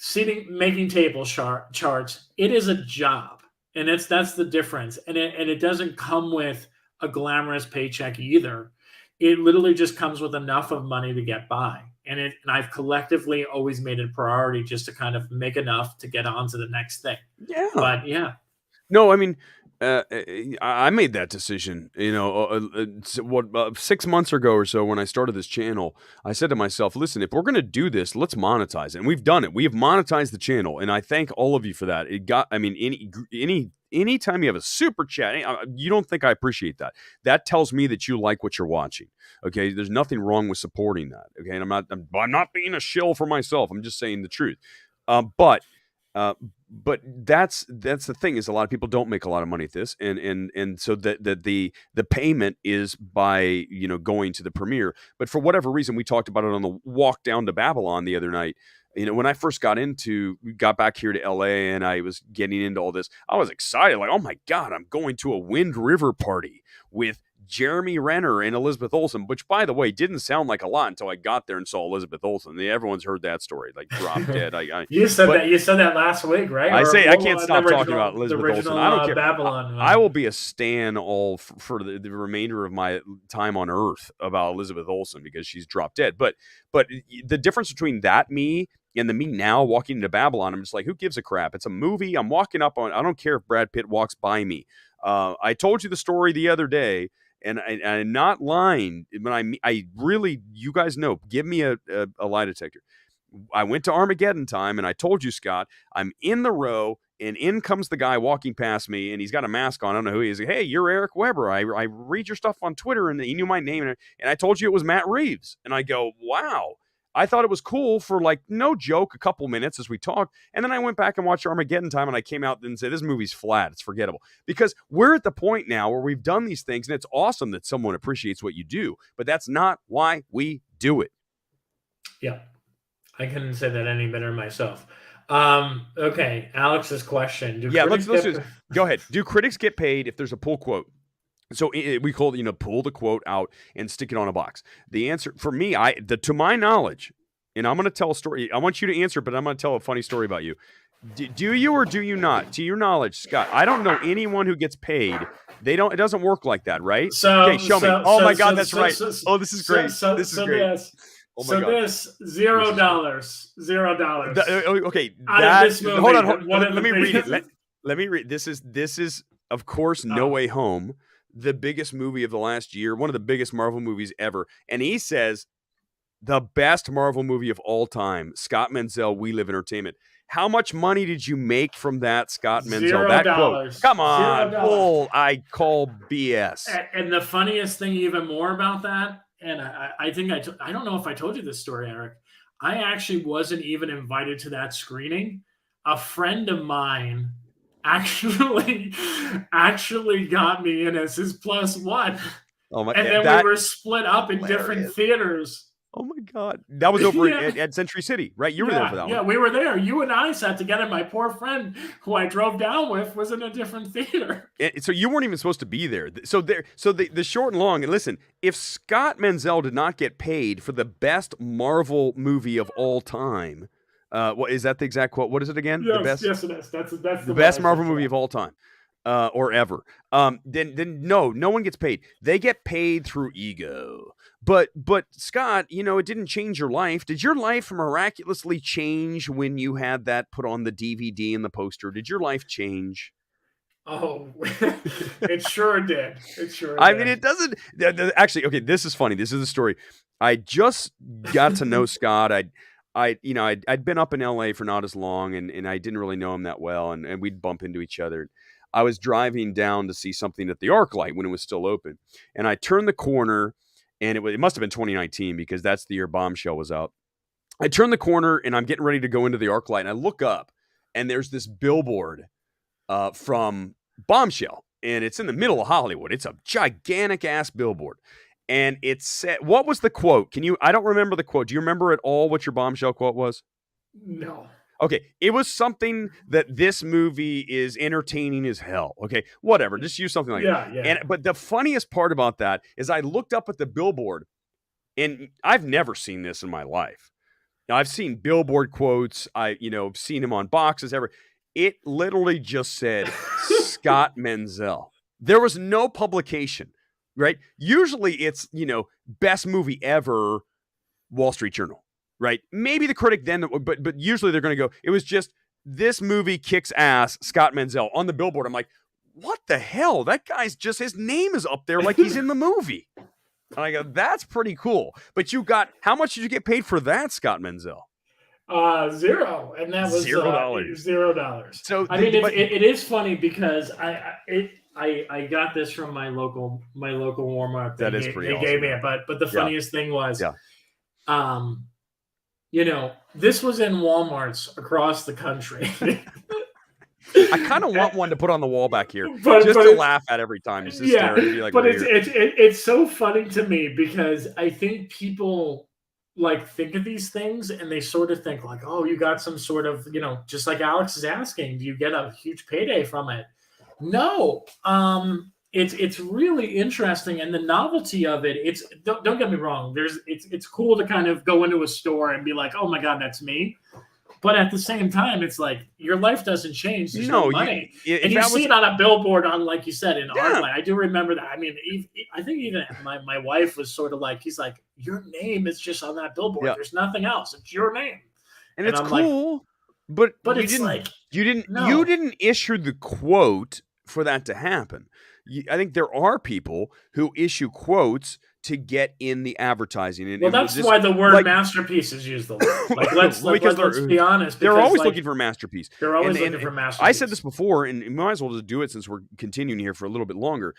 making table charts. It is a job. And that's the difference. And it doesn't come with a glamorous paycheck either. It literally just comes with enough of money to get by. And I've collectively always made it a priority just to kind of make enough to get on to the next thing. Yeah. But yeah. No, I mean, I made that decision, 6 months ago or so when I started this channel. I said to myself, listen, if we're going to do this, let's monetize it. And we've done it. We have monetized the channel. And I thank all of you for that. Anytime you have a super chat, you don't think I appreciate that. That tells me that you like what you're watching. Okay. There's nothing wrong with supporting that. Okay. And I'm not being a shill for myself. I'm just saying the truth. But that's the thing, is a lot of people don't make a lot of money at this, and so that the payment is by going to the premiere. But for whatever reason, we talked about it on the walk down to Babylon the other night. When I first got back here to LA and I was getting into all this, I was excited, like, oh my God, I'm going to a Wind River party with Jeremy Renner and Elizabeth Olsen, which, by the way, didn't sound like a lot until I got there and saw Elizabeth Olsen. Everyone's heard that story, like drop dead. You said that last week, right? I can't stop talking about Elizabeth Olsen. I don't care. Babylon. I will be a stan all for the remainder of my time on Earth about Elizabeth Olsen, because she's dropped dead. But the difference between that me and the me now walking into Babylon, I'm just like, who gives a crap? It's a movie. I'm walking up on. I don't care if Brad Pitt walks by me. I told you the story the other day. And I'm not lying. When I really, you guys know, give me a lie detector. I went to Armageddon time, and I told you, Scott, I'm in the row, and in comes the guy walking past me, and he's got a mask on. I don't know who he is. Hey, you're Erick Weber. I read your stuff on Twitter, and he knew my name, and I told you it was Matt Reeves. And I go, wow. I thought it was cool for, like, no joke, a couple minutes as we talked. And then I went back and watched Armageddon Time, and I came out and said, this movie's flat. It's forgettable. Because we're at the point now where we've done these things, and it's awesome that someone appreciates what you do, but that's not why we do it. Yeah. I couldn't say that any better myself. Okay, Alex's question. Let's go ahead. Do critics get paid if there's a pull quote? So we call it, pull the quote out and stick it on a box. The answer for me, to my knowledge, and I'm going to tell a story. I want you to answer, but I'm going to tell a funny story about you. Do you or do you not? To your knowledge, Scott, I don't know anyone who gets paid. It doesn't work like that, right? Okay, show me. Oh my God, that's right. Oh, this is great. This is great. Oh my God. This $0. $0. Okay, out of this movie, hold on. Let me read it. Let me read. This is of course No Way Home, the biggest movie of the last year, one of the biggest Marvel movies ever. And he says, the best Marvel movie of all time, Scott Menzel, We Live Entertainment. How much money did you make from that, Scott Menzel? $0. That quote. Come on, bull. I call BS. And the funniest thing even more about that, and I think I don't know if I told you this story, Eric. I actually wasn't even invited to that screening. A friend of mine actually got me in as his +1. Oh my! And then we were split up in different theaters. Oh my God. That was over at Century City, right? You were there for that one. Yeah, we were there. You and I sat together. My poor friend who I drove down with was in a different theater. So you weren't even supposed to be there. So the short and long, and listen, if Scott Menzel did not get paid for the best Marvel movie of all time, what is that the exact quote? What is it again? Yes, yes it is. That's the best Marvel movie of all time. Or ever. Then no one gets paid. They get paid through ego. But Scott, it didn't change your life. Did your life miraculously change when you had that put on the DVD and the poster? Did your life change? Oh, it sure did. I mean, it doesn't. Actually, okay, this is funny. This is the story. I just got to know Scott. I'd been up in LA for not as long, and I didn't really know him that well, and we'd bump into each other. I was driving down to see something at the ArcLight when it was still open, and I turned the corner, and it must have been 2019 because that's the year Bombshell was out. I turned the corner, and I'm getting ready to go into the ArcLight, and I look up, and there's this billboard from Bombshell, and it's in the middle of Hollywood. It's a gigantic ass billboard, and it said, "What was the quote? I don't remember the quote. Do you remember at all what your Bombshell quote was?" No. Okay, it was something that this movie is entertaining as hell. Okay, whatever, just use something like that. Yeah. But the funniest part about that is I looked up at the billboard, and I've never seen this in my life. Now, I've seen billboard quotes. I've seen them on boxes. It literally just said Scott Menzel. There was no publication, right? Usually it's, best movie ever, Wall Street Journal. Right? Maybe the critic then, but usually they're going to go, it was just, this movie kicks ass, Scott Menzel on the billboard. I'm like, what the hell? That guy's just, his name is up there like he's in the movie. And I go, that's pretty cool. But how much did you get paid for that, Scott Menzel? $0. And that was $0. So I mean, it is funny because I got this from my local Walmart. That is pretty awesome. They gave me it, but the funniest thing was, this was in Walmarts across the country. I kind of want one to put on the wall back here, to laugh at every time. Just stare and be like, but it's so funny to me because I think people think of these things and they sort of think like, oh, you got some sort of, just like Alex is asking, do you get a huge payday from it? No. It's really interesting, and the novelty of it. Don't get me wrong. It's cool to kind of go into a store and be like, oh my God, that's me. But at the same time, it's like your life doesn't change. There's no money, and you see it on a billboard on, like you said, in ArcLight. I do remember that. I mean, I think even my wife was sort of like, he's like, your name is just on that billboard. Yeah. There's nothing else. It's your name, and it's cool. Like, but you didn't issue the quote for that to happen. I think there are people who issue quotes to get in the advertising. And that's why the word masterpiece is used a lot. Let's be honest. They're always looking for masterpiece. They're always looking for masterpiece. I said this before, and we might as well just do it since we're continuing here for a little bit longer.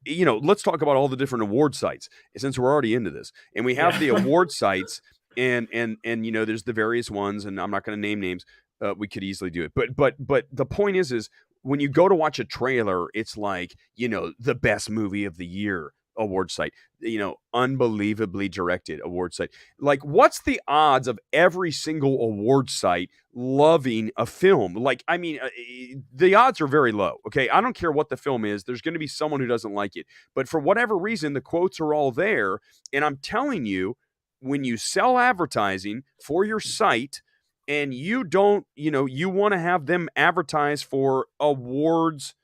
Let's talk about all the different award sites since we're already into this. And we have the award sites. and there's the various ones, and I'm not going to name names. We could easily do it, but the point is when you go to watch a trailer, it's like, the best movie of the year award site, unbelievably directed award site. Like, what's the odds of every single award site loving a film? Like, I mean, the odds are very low. Okay, I don't care what the film is. There's going to be someone who doesn't like it, but for whatever reason, the quotes are all there. And I'm telling you, when you sell advertising for your site, and you don't, you want to have them advertise for awards,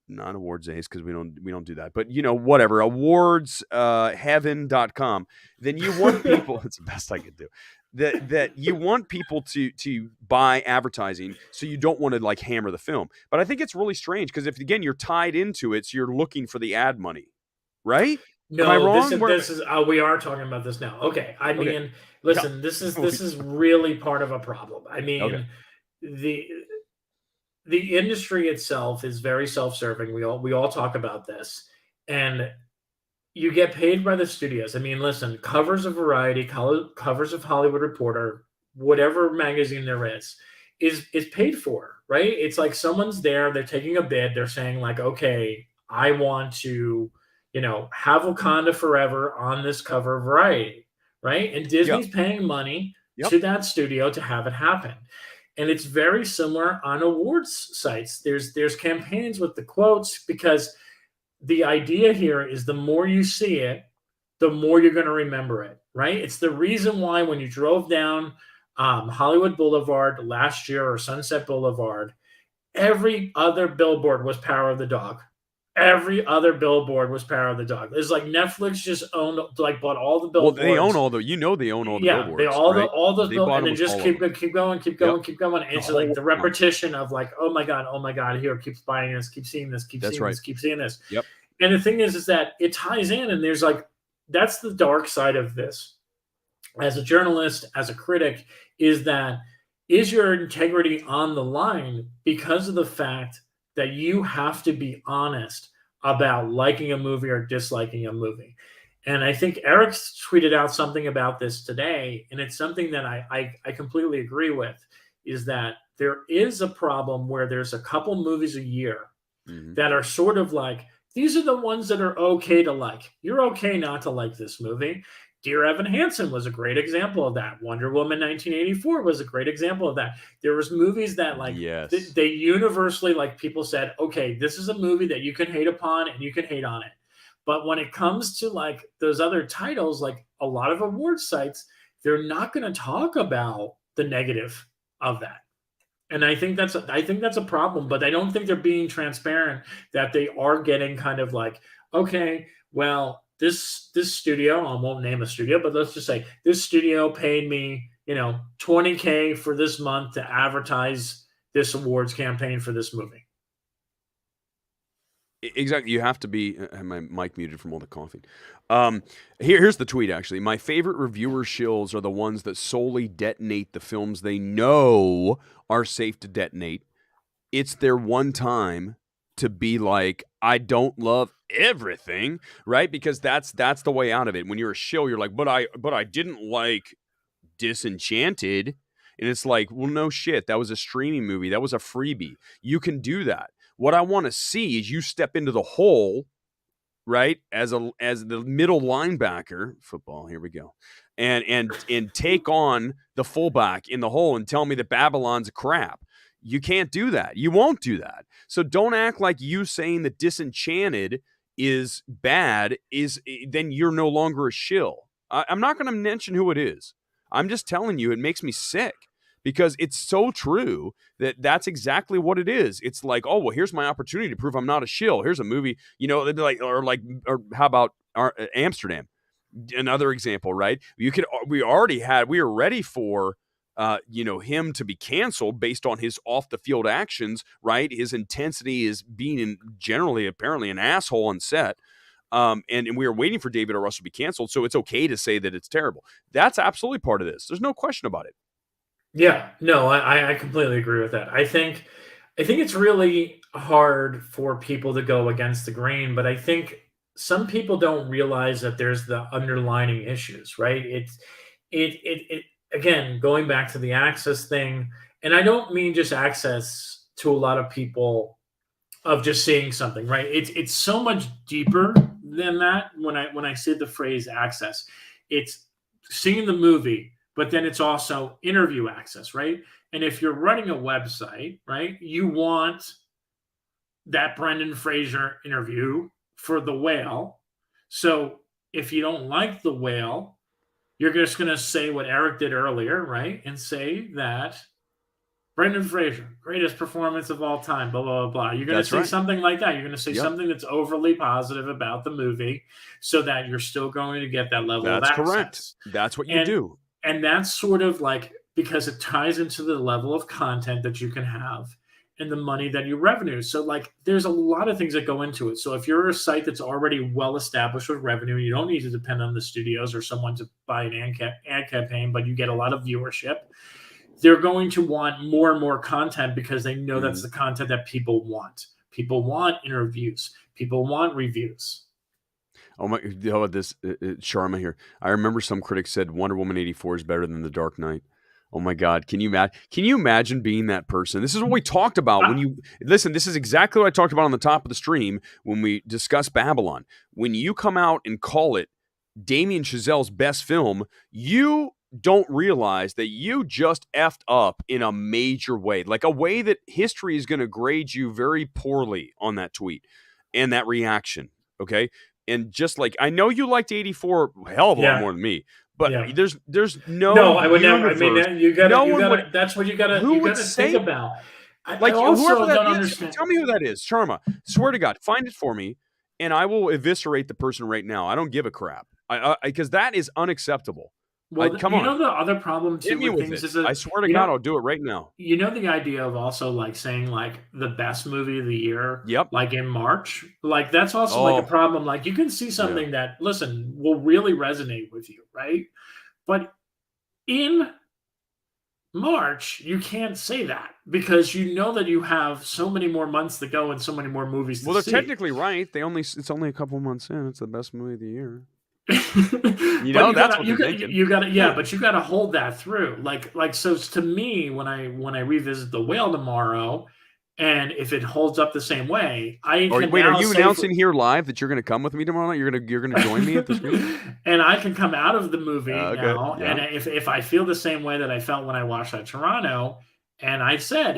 not awards A's, because we don't do that, but whatever, awards heaven.com, then you want people, it's the best I could do, that you want people to buy advertising, so you don't want to like hammer the film. But I think it's really strange, because if, again, you're tied into it, so you're looking for the ad money, right? No, am I wrong? This is we are talking about this now. Okay, I mean, Okay. listen, this is really part of a problem. I mean, Okay. the industry itself is very self-serving. We all talk about this, and you get paid by the studios. I mean, listen, covers of Variety, covers of Hollywood Reporter, whatever magazine there is paid for, right? It's like someone's there, they're taking a bid, they're saying like, okay, I want to, have Wakanda Forever on this cover of Variety, right? And Disney's paying money to that studio to have it happen. And it's very similar on awards sites. There's campaigns with the quotes, because the idea here is the more you see it, the more you're going to remember it, right? It's the reason why when you drove down Hollywood Boulevard last year, or Sunset Boulevard, every other billboard was Power of the Dog. Every other billboard was Power of the Dog. It's like Netflix just bought all the billboards. Well, they own all the billboards. They all those billboards, and then just keep going. And it's like the repetition of like, oh my god, here, keeps buying this, keep seeing this, keep seeing this. Yep. And the thing is that it ties in, and there's like, that's the dark side of this. As a journalist, as a critic, is your integrity on the line because of the fact that you have to be honest about liking a movie or disliking a movie. And I think Erick tweeted out something about this today, and it's something that I completely agree with, is that there is a problem where there's a couple movies a year that are sort of like, these are the ones that are okay to like. You're okay not to like this movie. Dear Evan Hansen was a great example of that. Wonder Woman 1984 was a great example of that. There was movies that like they universally, like, people said, okay, this is a movie that you can hate upon and you can hate on it. But when it comes to like those other titles, like a lot of award sites, they're not going to talk about the negative of that. And I think that's a problem, but I don't think they're being transparent that they are getting kind of like, okay, well, this studio, I won't name a studio, but let's just say this studio paid me, $20K for this month to advertise this awards campaign for this movie. Exactly. You have to be. I have my mic muted from all the coughing. Here's the tweet, actually. My favorite reviewer shills are the ones that solely detonate the films they know are safe to detonate. It's their one time to be like, I don't love everything, right? Because that's the way out of it. When you're a shill, you're like, but I didn't like Disenchanted. And it's like, well, no shit. That was a streaming movie. That was a freebie. You can do that. What I want to see is you step into the hole, right? As the middle linebacker, football, here we go. And take on the fullback in the hole and tell me that Babylon's a crap. You can't do that. You won't do that. So don't act like you saying that Disenchanted is bad then you're no longer a shill. I'm not going to mention who it is. I'm just telling you, it makes me sick. Because it's so true that's exactly what it is. It's like, oh, well, here's my opportunity to prove I'm not a shill. Here's a movie, or how about Amsterdam? Another example, right? We were ready for, him to be canceled based on his off the field actions, right? His intensity is being generally apparently an asshole on set. And we were waiting for David O. Russell to be canceled. So it's okay to say that it's terrible. That's absolutely part of this. There's no question about it. Yeah, no, I completely agree with that. I think it's really hard for people to go against the grain, but I think some people don't realize that there's the underlining issues, right? it again, going back to the access thing, and I don't mean just access to a lot of people of just seeing something, right? It's so much deeper than that. When I say the phrase access, it's seeing the movie, but then it's also interview access, right? And if you're running a website, right, you want that Brendan Fraser interview for The Whale. So if you don't like The Whale, you're just going to say what Erick did earlier, right? And say that Brendan Fraser, greatest performance of all time, blah, blah, blah, blah. You're going to say something like that. You're going to say something that's overly positive about the movie so that you're still going to get that level of access. That's correct. That's what you do. And that's sort of like, because it ties into the level of content that you can have and the money that you revenue. So like there's a lot of things that go into it. So if you're a site that's already well established with revenue, you don't need to depend on the studios or someone to buy an ad campaign, but you get a lot of viewership. They're going to want more and more content because they know that's the content that people want. People want interviews. People want reviews. Oh my! How about this, Sharma here? I remember some critics said Wonder Woman 84 is better than The Dark Knight. Oh my God! Can you imagine being that person? This is what we talked about when you listen. This is exactly what I talked about on the top of the stream when we discussed Babylon. When you come out and call it Damien Chazelle's best film, you don't realize that you just effed up in a major way, like a way that history is going to grade you very poorly on that tweet and that reaction. Okay. And just like, I know you liked 84 a hell of a lot more than me, but there's no, I would never. I mean, you gotta, that's what you gotta think about. Like, whoever that is, tell me who that is. Sharma, swear to God, find it for me and I will eviscerate the person right now. I don't give a crap. Because that is unacceptable. Well, come on. You know the other problem too with things is that, I swear to God, I'll do it right now. You know the idea of also like saying like the best movie of the year, like in March, like that's also like a problem. Like you can see something that listen will really resonate with you, right? But in March, you can't say that because you know that you have so many more months to go and so many more movies to see. Well, they're technically right. It's only a couple months in. It's the best movie of the year. That's what you're thinking. You got to, but you got to hold that through. Like so to me, when I revisit The Whale tomorrow, and if it holds up the same way, are you announcing here live that you're going to come with me tomorrow night? You're going to join me at the screen? And I can come out of the movie now, and if I feel the same way that I felt when I watched that Toronto. And I said,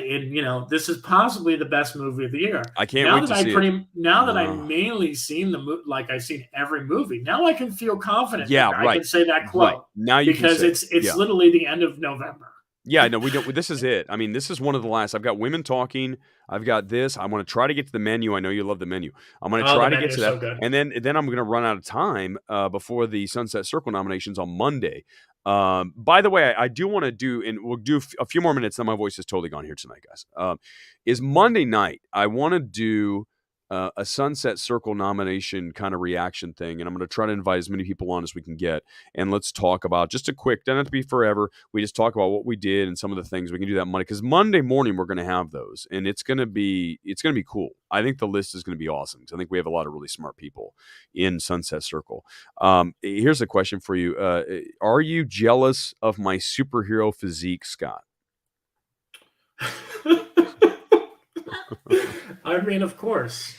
this is possibly the best movie of the year. I can't wait to see it. Now that I've mainly seen the movie, like I've seen every movie, now I can feel confident. Yeah, I can say that quote. Right. Now you because can it's literally the end of November. Yeah, no, we don't. This is it. I mean, this is one of the last. I've got women talking. I've got this. I want to try to get to the menu. I know you love the menu. I'm going to try to get to that, so and then I'm going to run out of time before the Sunset Circle nominations on Monday. By the way, I do want to do, and we'll do a few more minutes. Then my voice is totally gone here tonight, guys. Is Monday night? I want to do a Sunset Circle nomination kind of reaction thing, and I'm going to try to invite as many people on as we can get, and let's talk about just a quick. Doesn't have to be forever. We just talk about what we did and some of the things we can do that Monday, because Monday morning we're going to have those, and it's going to be cool. I think the list is going to be awesome because I think we have a lot of really smart people in Sunset Circle. Here's a question for you: are you jealous of my superhero physique, Scott? I mean, of course,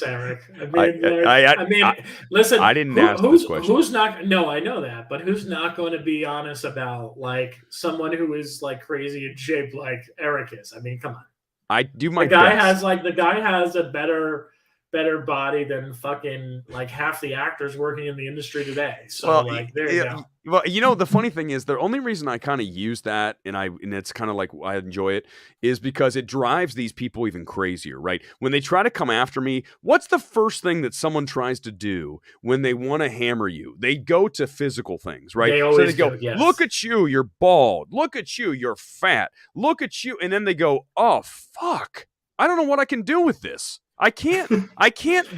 Erick. I mean, listen. I didn't ask this question. Who's not? No, I know that, but who's not going to be honest about like someone who is like crazy in shape like Erick is? I mean, come on. I do my best. The guy has a better body than fucking like half the actors working in the industry today. So there you go. Well, the funny thing is the only reason I kind of use that and it's kind of like I enjoy it is because it drives these people even crazier, right? When they try to come after me, what's the first thing that someone tries to do when they want to hammer you? They go to physical things, right? They always go, yes. Look at you, you're bald. Look at you, you're fat. Look at you. And then they go, oh, fuck. I don't know what I can do with this. I can't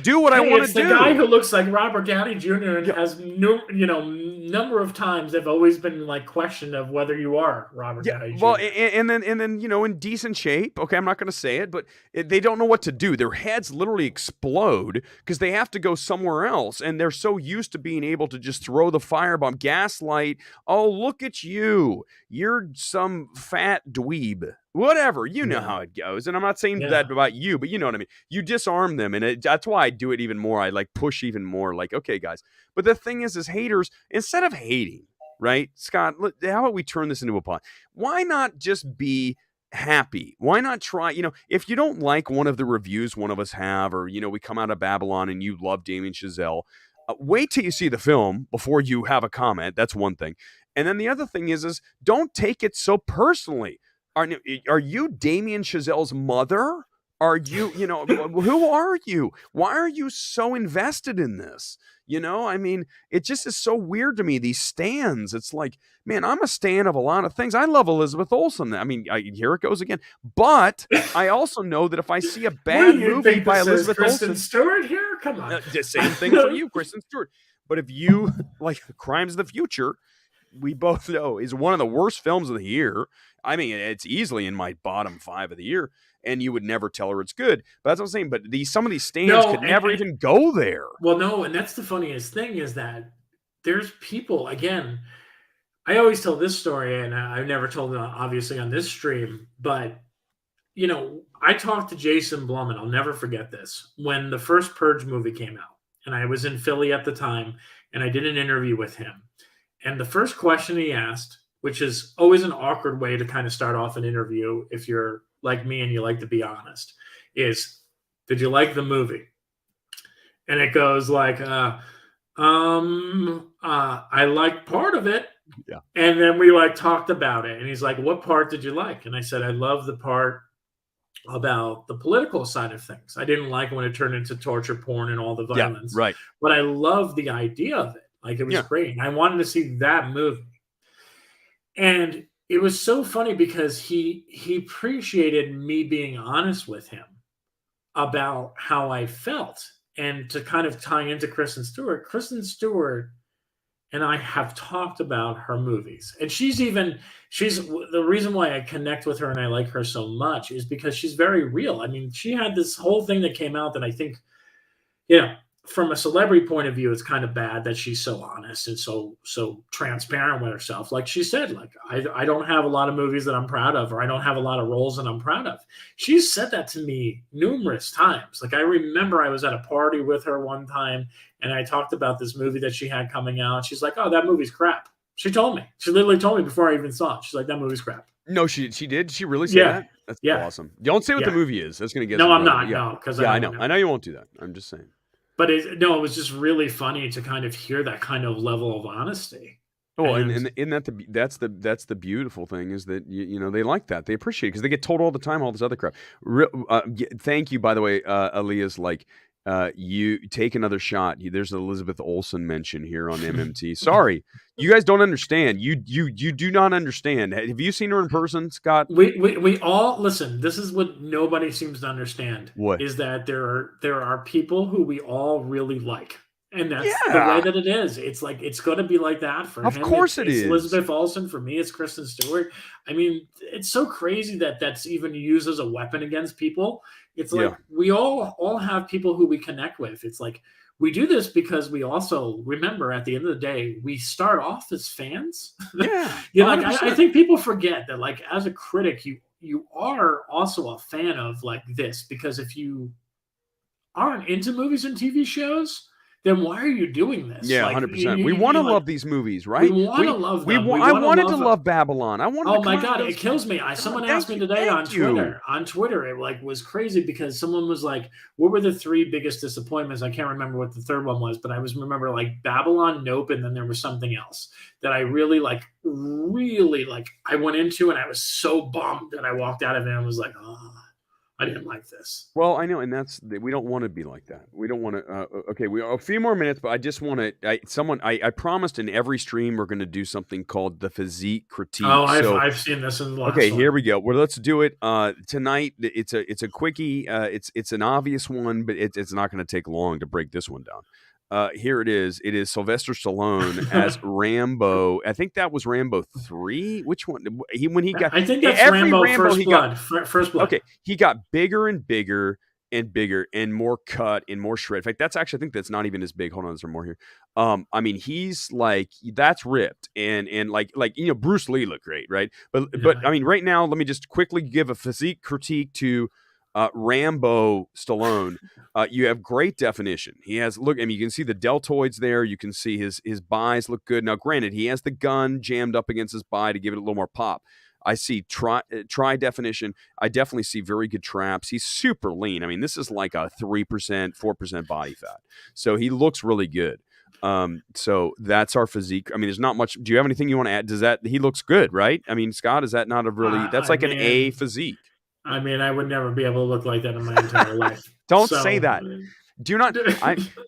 do what I want to do. It's the guy who looks like Robert Downey Jr. and has number of times they've always been like questioned of whether you are Robert Downey Jr. Well, and then in decent shape. Okay, I'm not going to say it, but they don't know what to do. Their heads literally explode because they have to go somewhere else, and they're so used to being able to just throw the firebomb, gaslight. Oh, look at you! You're some fat dweeb. Whatever, you know how it goes. And I'm not saying that about you, but you know what I mean. You disarm them, and that's why I do it even more. I like push even more. Like, okay, guys. But the thing is haters, instead of hating, right, Scott? How about we turn this into a pod? Why not just be happy? Why not try? If you don't like one of the reviews one of us have, or we come out of Babylon and you love Damien Chazelle, wait till you see the film before you have a comment. That's one thing. And then the other thing is don't take it so personally. Are you Damien Chazelle's mother? Are you, who are you? Why are you so invested in this? I mean, it just is so weird to me, these stands. It's like, man, I'm a stan of a lot of things. I love Elizabeth Olsen. I mean, here it goes again. But I also know that if I see a bad movie by Elizabeth Olsen. Stewart here? Come on. The same thing for you, Kristen Stewart. But if you like Crimes of the Future, we both know is one of the worst films of the year. I mean, it's easily in my bottom 5 of the year, and you would never tell her it's good. But that's what I'm saying. But some of these stands could never even go there. Well, no, and that's the funniest thing is that there's people, again, I always tell this story, and I've never told it, obviously, on this stream, but, I talked to Jason Blum, and I'll never forget this, when the first Purge movie came out, and I was in Philly at the time, and I did an interview with him. And the first question he asked, which is always an awkward way to kind of start off an interview if you're like me and you like to be honest, is, did you like the movie? And it goes like, I liked part of it. Yeah. And then we talked about it. And he's like, what part did you like? And I said, I love the part about the political side of things. I didn't like when it turned into torture porn and all the violence. Yeah, right. But I love the idea of it. Like, it was great. And I wanted to see that movie. And it was so funny because he appreciated me being honest with him about how I felt. And to kind of tie into Kristen Stewart and I have talked about her movies. And she's the reason why I connect with her and I like her so much is because she's very real. I mean, she had this whole thing that came out that I think, from a celebrity point of view, it's kind of bad that she's so honest and so transparent with herself. Like she said, like, I don't have a lot of movies that I'm proud of, or I don't have a lot of roles that I'm proud of. She's said that to me numerous times. Like, I remember I was at a party with her one time and I talked about this movie that she had coming out. She's like, oh, that movie's crap. She told me. She literally told me before I even saw it. She's like, that movie's crap. No, she did. She really said that? That's awesome. Don't say what the movie is. That's going to get No, I'm not. No, because I know. I know you won't do that. I'm just saying. But it was just really funny to kind of hear that kind of level of honesty. Oh, and that's the beautiful thing is that they like that, they appreciate it because they get told all the time all this other crap. Thank you, by the way, Aaliyah's like, you take another shot. There's an Elizabeth Olsen mention here on MMT. Sorry, you guys don't understand. You do not understand. Have you seen her in person, Scott? We all listen. This is what nobody seems to understand. What is that there are people who we all really like. And that's the way that it is. It's like, it's going to be like that for him. Of course it is. Elizabeth Olsen. For me, it's Kristen Stewart. I mean, it's so crazy that that's even used as a weapon against people. It's like we all have people who we connect with. It's like we do this because we also remember at the end of the day, we start off as fans. Yeah. Like I think people forget that, like, as a critic, you are also a fan of like this, because if you aren't into movies and TV shows, then why are you doing this? Yeah, 100%. We want to love these movies, right? We want to love them. I wanted to love Babylon. Oh my God, it kills me. Someone asked me today on Twitter, it like was crazy because someone was like, what were the 3 biggest disappointments? I can't remember what the third one was, but I remember like Babylon, Nope, and then there was something else that I really I went into, and I was so bummed that I walked out of it and was like, oh. I didn't like this. Well, I know, and we don't want to be like that. We don't want to. Okay, we a few more minutes, but I just want to. I promised in every stream we're going to do something called the physique critique. Oh, I've seen this in the last okay, one. here we go. Well, let's do it tonight. It's a quickie. It's an obvious one, but it's not going to take long to break this one down. Here it is. It is Sylvester Stallone as Rambo. I think that was Rambo 3. Which one? I think that's Rambo First Blood. First Blood. Okay, he got bigger and bigger and bigger and more cut and more shred. In fact, I think that's not even as big. Hold on, there's more here. I mean, he's like, that's ripped and like Bruce Lee looked great, right? But I mean, right now, let me just quickly give a physique critique to Rambo Stallone. You have great definition. He has you can see the deltoids there. You can see his buys look good. Now, granted, he has the gun jammed up against his buy to give it a little more pop. I see tri definition. I definitely see very good traps. He's super lean. I mean, this is like a 3%, 4% body fat. So he looks really good. So that's our physique. I mean, there's not much. Do you have anything you want to add? He looks good, right? I mean, Scott, is that not a really, that's like an A physique. I mean, I would never be able to look like that in my entire life. Don't say that. Do not.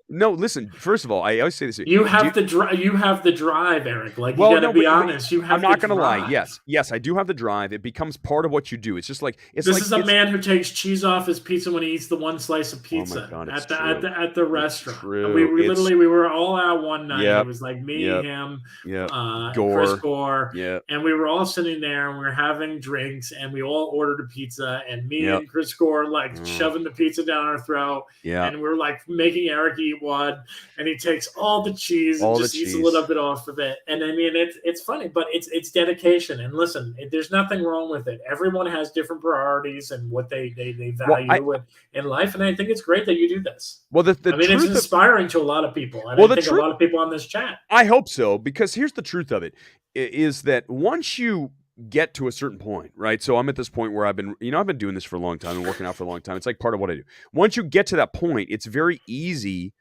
No, listen. First of all, I always say this. You have the drive, Eric. Like, you got to be honest. You have. I'm not going to lie. Yes, I do have the drive. It becomes part of what you do. It's just like this is a man who takes cheese off his pizza when he eats the one slice of pizza at the restaurant. We were all out one night. It was like me, him, Chris Gore, and we were all sitting there and we were having drinks and we all ordered a pizza and me and Chris Gore shoving the pizza down our throat. And we're like making Eric eat one, and he takes all the cheese and just eats a little bit off of it. And I mean, it's funny, but it's dedication. And listen, there's nothing wrong with it. Everyone has different priorities and what they value in life, and I think it's great that you do this. Well, it's inspiring to a lot of people. And I think a lot of people on this chat. I hope so, because here's the truth of it: is that once you get to a certain point, right? So I'm at this point where I've been doing this for a long time and working out for a long time. It's like part of what I do. Once you get to that point, it's very easy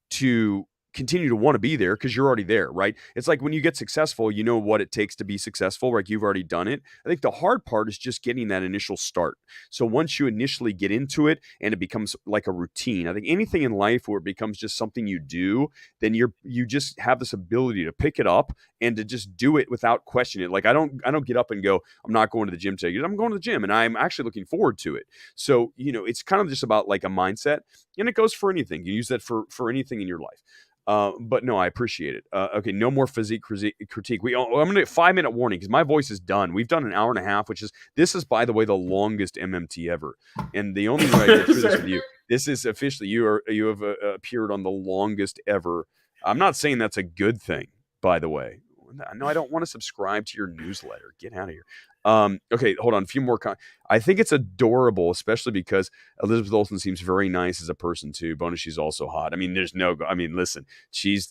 to continue to want to be there because you're already there, right? It's like when you get successful, you know what it takes to be successful, like you've already done it. I think the hard part is just getting that initial start. So once you initially get into it and it becomes like a routine, I think anything in life where it becomes just something you do, then you just have this ability to pick it up and to just do it without questioning it. Like I don't get up and go, I'm not going to the gym today. I'm going to the gym and I'm actually looking forward to it. So, it's kind of just about like a mindset, and it goes for anything. You use that for anything in your life. But no, I appreciate it. Okay, no more physique critique. I'm going to 5-minute warning because my voice is done. We've done an hour and a half, this is, by the way, the longest MMT ever. And the only way I get through this with you, this is officially, you have appeared on the longest ever. I'm not saying that's a good thing, by the way. No, I don't want to subscribe to your newsletter. Get out of here. Okay, hold on. A few more. I think it's adorable, especially because Elizabeth Olsen seems very nice as a person too. Bonus, she's also hot. I mean, listen, she's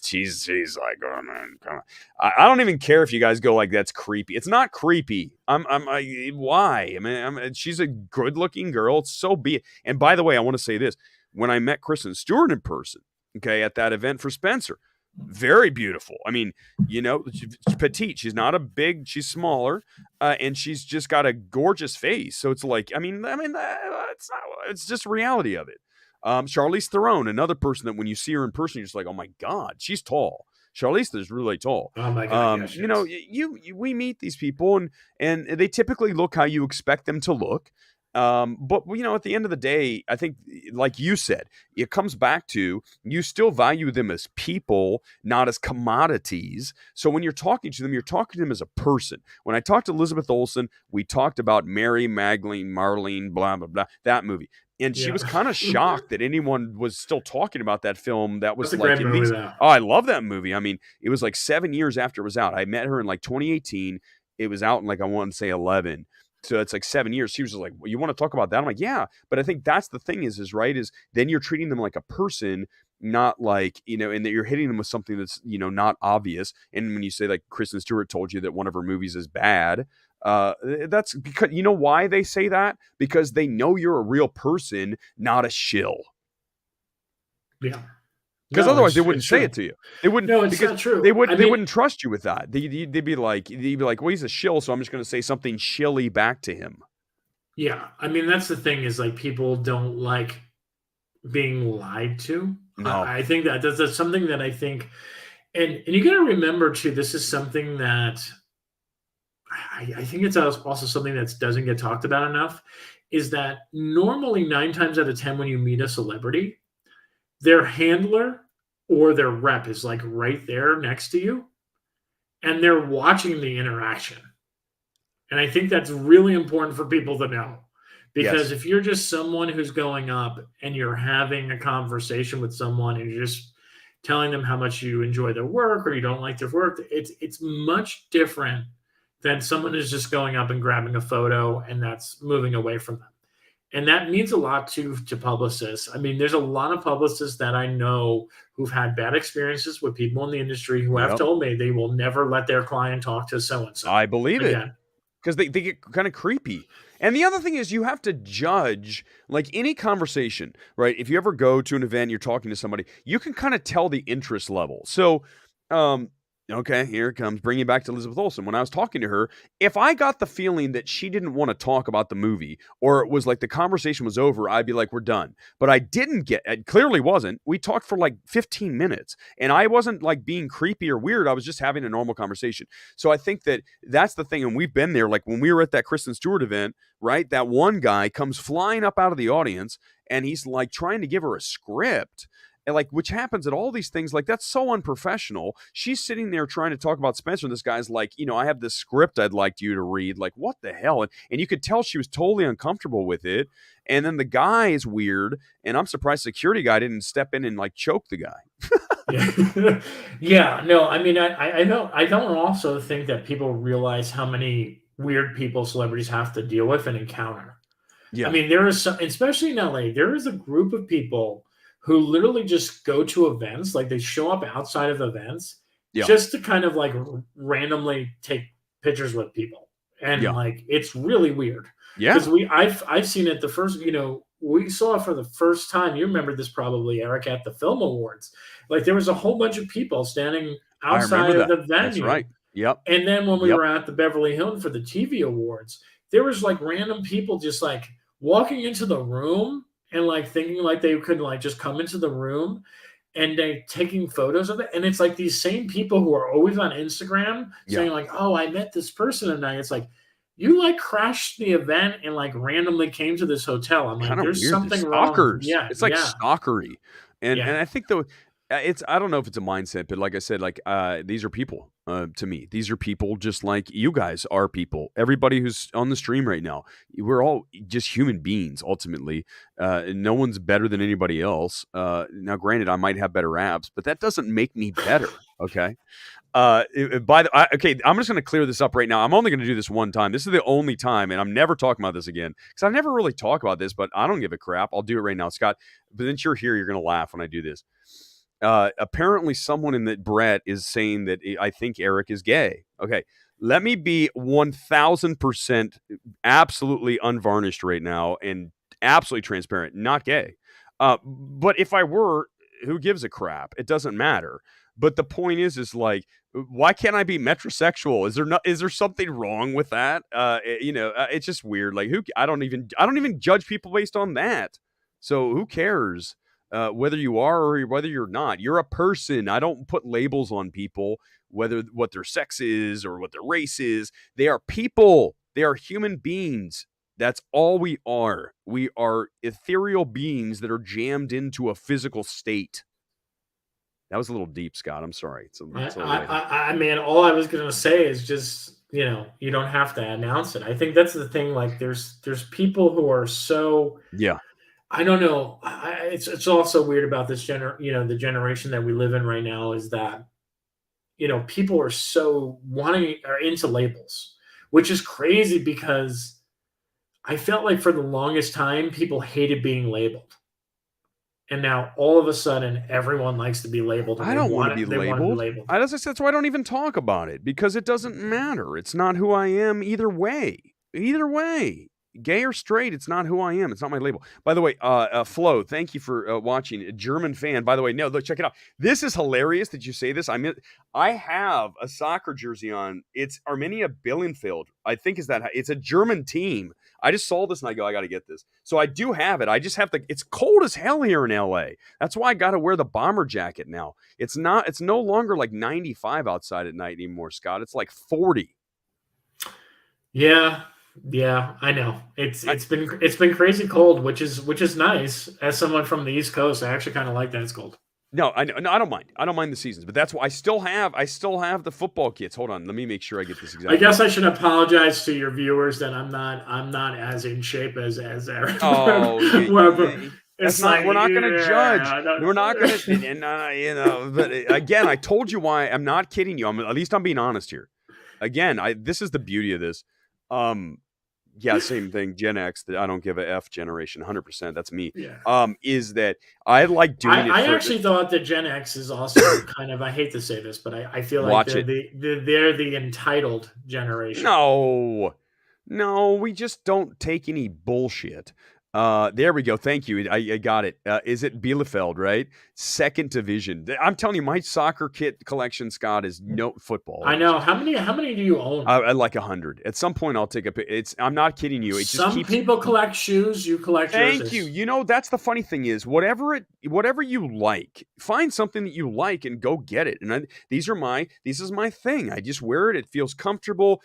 like, oh man, come on. I don't even care if you guys go like that's creepy. It's not creepy. Why? I mean, she's a good-looking girl. So be it. And by the way, I want to say this: when I met Kristen Stewart in person, okay, at that event for Spencer. Very beautiful. I mean, she's petite. She's not a big. She's smaller, and she's just got a gorgeous face. So it's like, it's just reality of it. Charlize Theron, another person that when you see her in person, you're just like, oh my god, she's tall. Charlize is really tall. Oh my god. We meet these people, and they typically look how you expect them to look. But at the end of the day, I think, like you said, it comes back to you still value them as people, not as commodities. So when you're talking to them, you're talking to them as a person. When I talked to Elizabeth Olsen, we talked about Mary Magdalene, Marlene, blah, blah, blah, that movie. And she was kind of shocked that anyone was still talking about that film. That was like, at least, I love that movie. I mean, it was like 7 years after it was out. I met her in like 2018. It was out in like, I want to say 11. So it's like 7 years. She was just like, well, you want to talk about that? I'm like, yeah. But I think that's the thing is then you're treating them like a person, not like, and that you're hitting them with something that's, not obvious. And when you say like Kristen Stewart told you that one of her movies is bad, that's because, why they say that? Because they know you're a real person, not a shill. Yeah. Because otherwise they wouldn't say it to you. They wouldn't. No, it's not true. They wouldn't trust you with that. They'd be like, well, he's a shill, so I'm just going to say something shilly back to him. Yeah, I mean, that's the thing is like people don't like being lied to. No. I think that's something that I think, and you got to remember too. This is something that I think it's also something that doesn't get talked about enough. Is that normally 9 times out of 10 when you meet a celebrity, their handler or their rep is like right there next to you, and they're watching the interaction. And I think that's really important for people to know. Because Yes. if you're just someone who's going up and you're having a conversation with someone and you're just telling them how much you enjoy their work or you don't like their work, it's much different than someone who's just going up and grabbing a photo and that's moving away from them. And that means a lot to publicists. I mean, there's a lot of publicists that I know who've had bad experiences with people in the industry who have told me they will never let their client talk to so and so. I believe it. Because they get kind of creepy. And the other thing is you have to judge, like any conversation, right? If you ever go to an event, you're talking to somebody, you can kind of tell the interest level. So, okay, here it comes. Bring you back to Elizabeth Olsen. When I was talking to her, if I got the feeling that she didn't want to talk about the movie or it was like the conversation was over, I'd be like, we're done. But I didn't it clearly wasn't. We talked for like 15 minutes and I wasn't like being creepy or weird. I was just having a normal conversation. So I think that that's the thing. And we've been there. Like when we were at that Kristen Stewart event, right? That one guy comes flying up out of the audience and he's like trying to give her a script. And like, which happens at all these things, like that's so unprofessional. She's sitting there trying to talk about Spencer, and this guy's like, I have this script I'd like you to read. Like, what the hell? And you could tell she was totally uncomfortable with it. And then the guy is weird, and I'm surprised the security guy didn't step in and like choke the guy. Yeah, no, I mean, I don't also think that people realize how many weird people celebrities have to deal with and encounter. Yeah. I mean, there is some, especially in LA, there is a group of people who literally just go to events, like they show up outside of events just to kind of like randomly take pictures with people. And like, it's really weird. Yeah. Because I've seen it the first, we saw it for the first time. You remember this probably, Eric, at the Film Awards. Like there was a whole bunch of people standing outside of the venue. That's right. Yep. And then when we were at the Beverly Hilton for the TV Awards, there was like random people just like walking into the room and like thinking like they could like just come into the room and they taking photos of it. And it's like these same people who are always on Instagram saying like, oh, I met this person tonight. It's like, you like crashed the event and like randomly came to this hotel. I'm like, there's something wrong. Yeah. It's like stalkery. And I think though, I don't know if it's a mindset, but like I said, like these are people to me. These are people just like you guys are people. Everybody who's on the stream right now, we're all just human beings ultimately. No one's better than anybody else. Now, granted, I might have better abs, but that doesn't make me better. Okay. Okay, I'm just going to clear this up right now. I'm only going to do this one time. This is the only time, and I'm never talking about this again because I never really talk about this, but I don't give a crap. I'll do it right now, Scott. But since you're here, you're going to laugh when I do this. Apparently someone in the Brett is saying that I think Erick is gay. Okay. Let me be 1000% absolutely unvarnished right now and absolutely transparent. Not gay. But if I were, who gives a crap? It doesn't matter. But the point is like, why can't I be metrosexual? Is there something wrong with that? It's just weird. Like I don't even judge people based on that. So who cares? Whether you are or whether you're not, you're a person. I don't put labels on people, whether what their sex is or what their race is. They are people. They are human beings. That's all we are. We are ethereal beings that are jammed into a physical state. That was a little deep, Scott. I'm sorry. I mean, all I was going to say is just, you don't have to announce it. I think that's the thing. Like there's people who are so, I don't know. It's also weird about this the generation that we live in right now is that, people are so are into labels, which is crazy because I felt like for the longest time, people hated being labeled. And now all of a sudden, everyone likes to be labeled. I don't want to be labeled. That's why I don't even talk about it because it doesn't matter. It's not who I am either way. Either way. gay or straight, it's not who I am. It's not my label. By the way, Flo, thank you for watching. A German fan. By the way, no, look, check it out. This is hilarious that you say this. I have a soccer jersey on. It's Arminia Bielefeld. I think it's a German team. I just saw this and I go, I got to get this. So I do have it. I just have to. It's cold as hell here in LA. That's why I got to wear the bomber jacket now. It's no longer like 95 outside at night anymore, Scott. It's like 40. Yeah, I know. It's been crazy cold, which is nice. As someone from the East Coast, I actually kind of like that it's cold. No, I don't mind. I don't mind the seasons, but that's why I still have the football kits. Hold on, let me make sure I get this exactly. I guess I should apologize to your viewers that I'm not as in shape as Erick. Oh, we're not going to judge. We're not going to, and But again, I told you why. I'm not kidding you. At least I'm being honest here. Again, this is the beauty of this. Yeah, same thing. Gen X, I don't give a F generation, 100%. That's me. Yeah. Is that I like doing it. I actually thought that Gen X is also kind of, I hate to say this, but I feel like they're the entitled generation. No, we just don't take any bullshit. There we go. Thank you. I got it. Is it Bielefeld, right? Second division. I'm telling you, my soccer kit collection, Scott, is no football. I know. How many do you own? I like 100. At some point, I'll take a pic. I'm not kidding you. Some people collect shoes. You collect jerseys. Thank you. You know, that's the funny thing is, whatever you like, find something that you like and go get it. And this is my thing. I just wear it. It feels comfortable.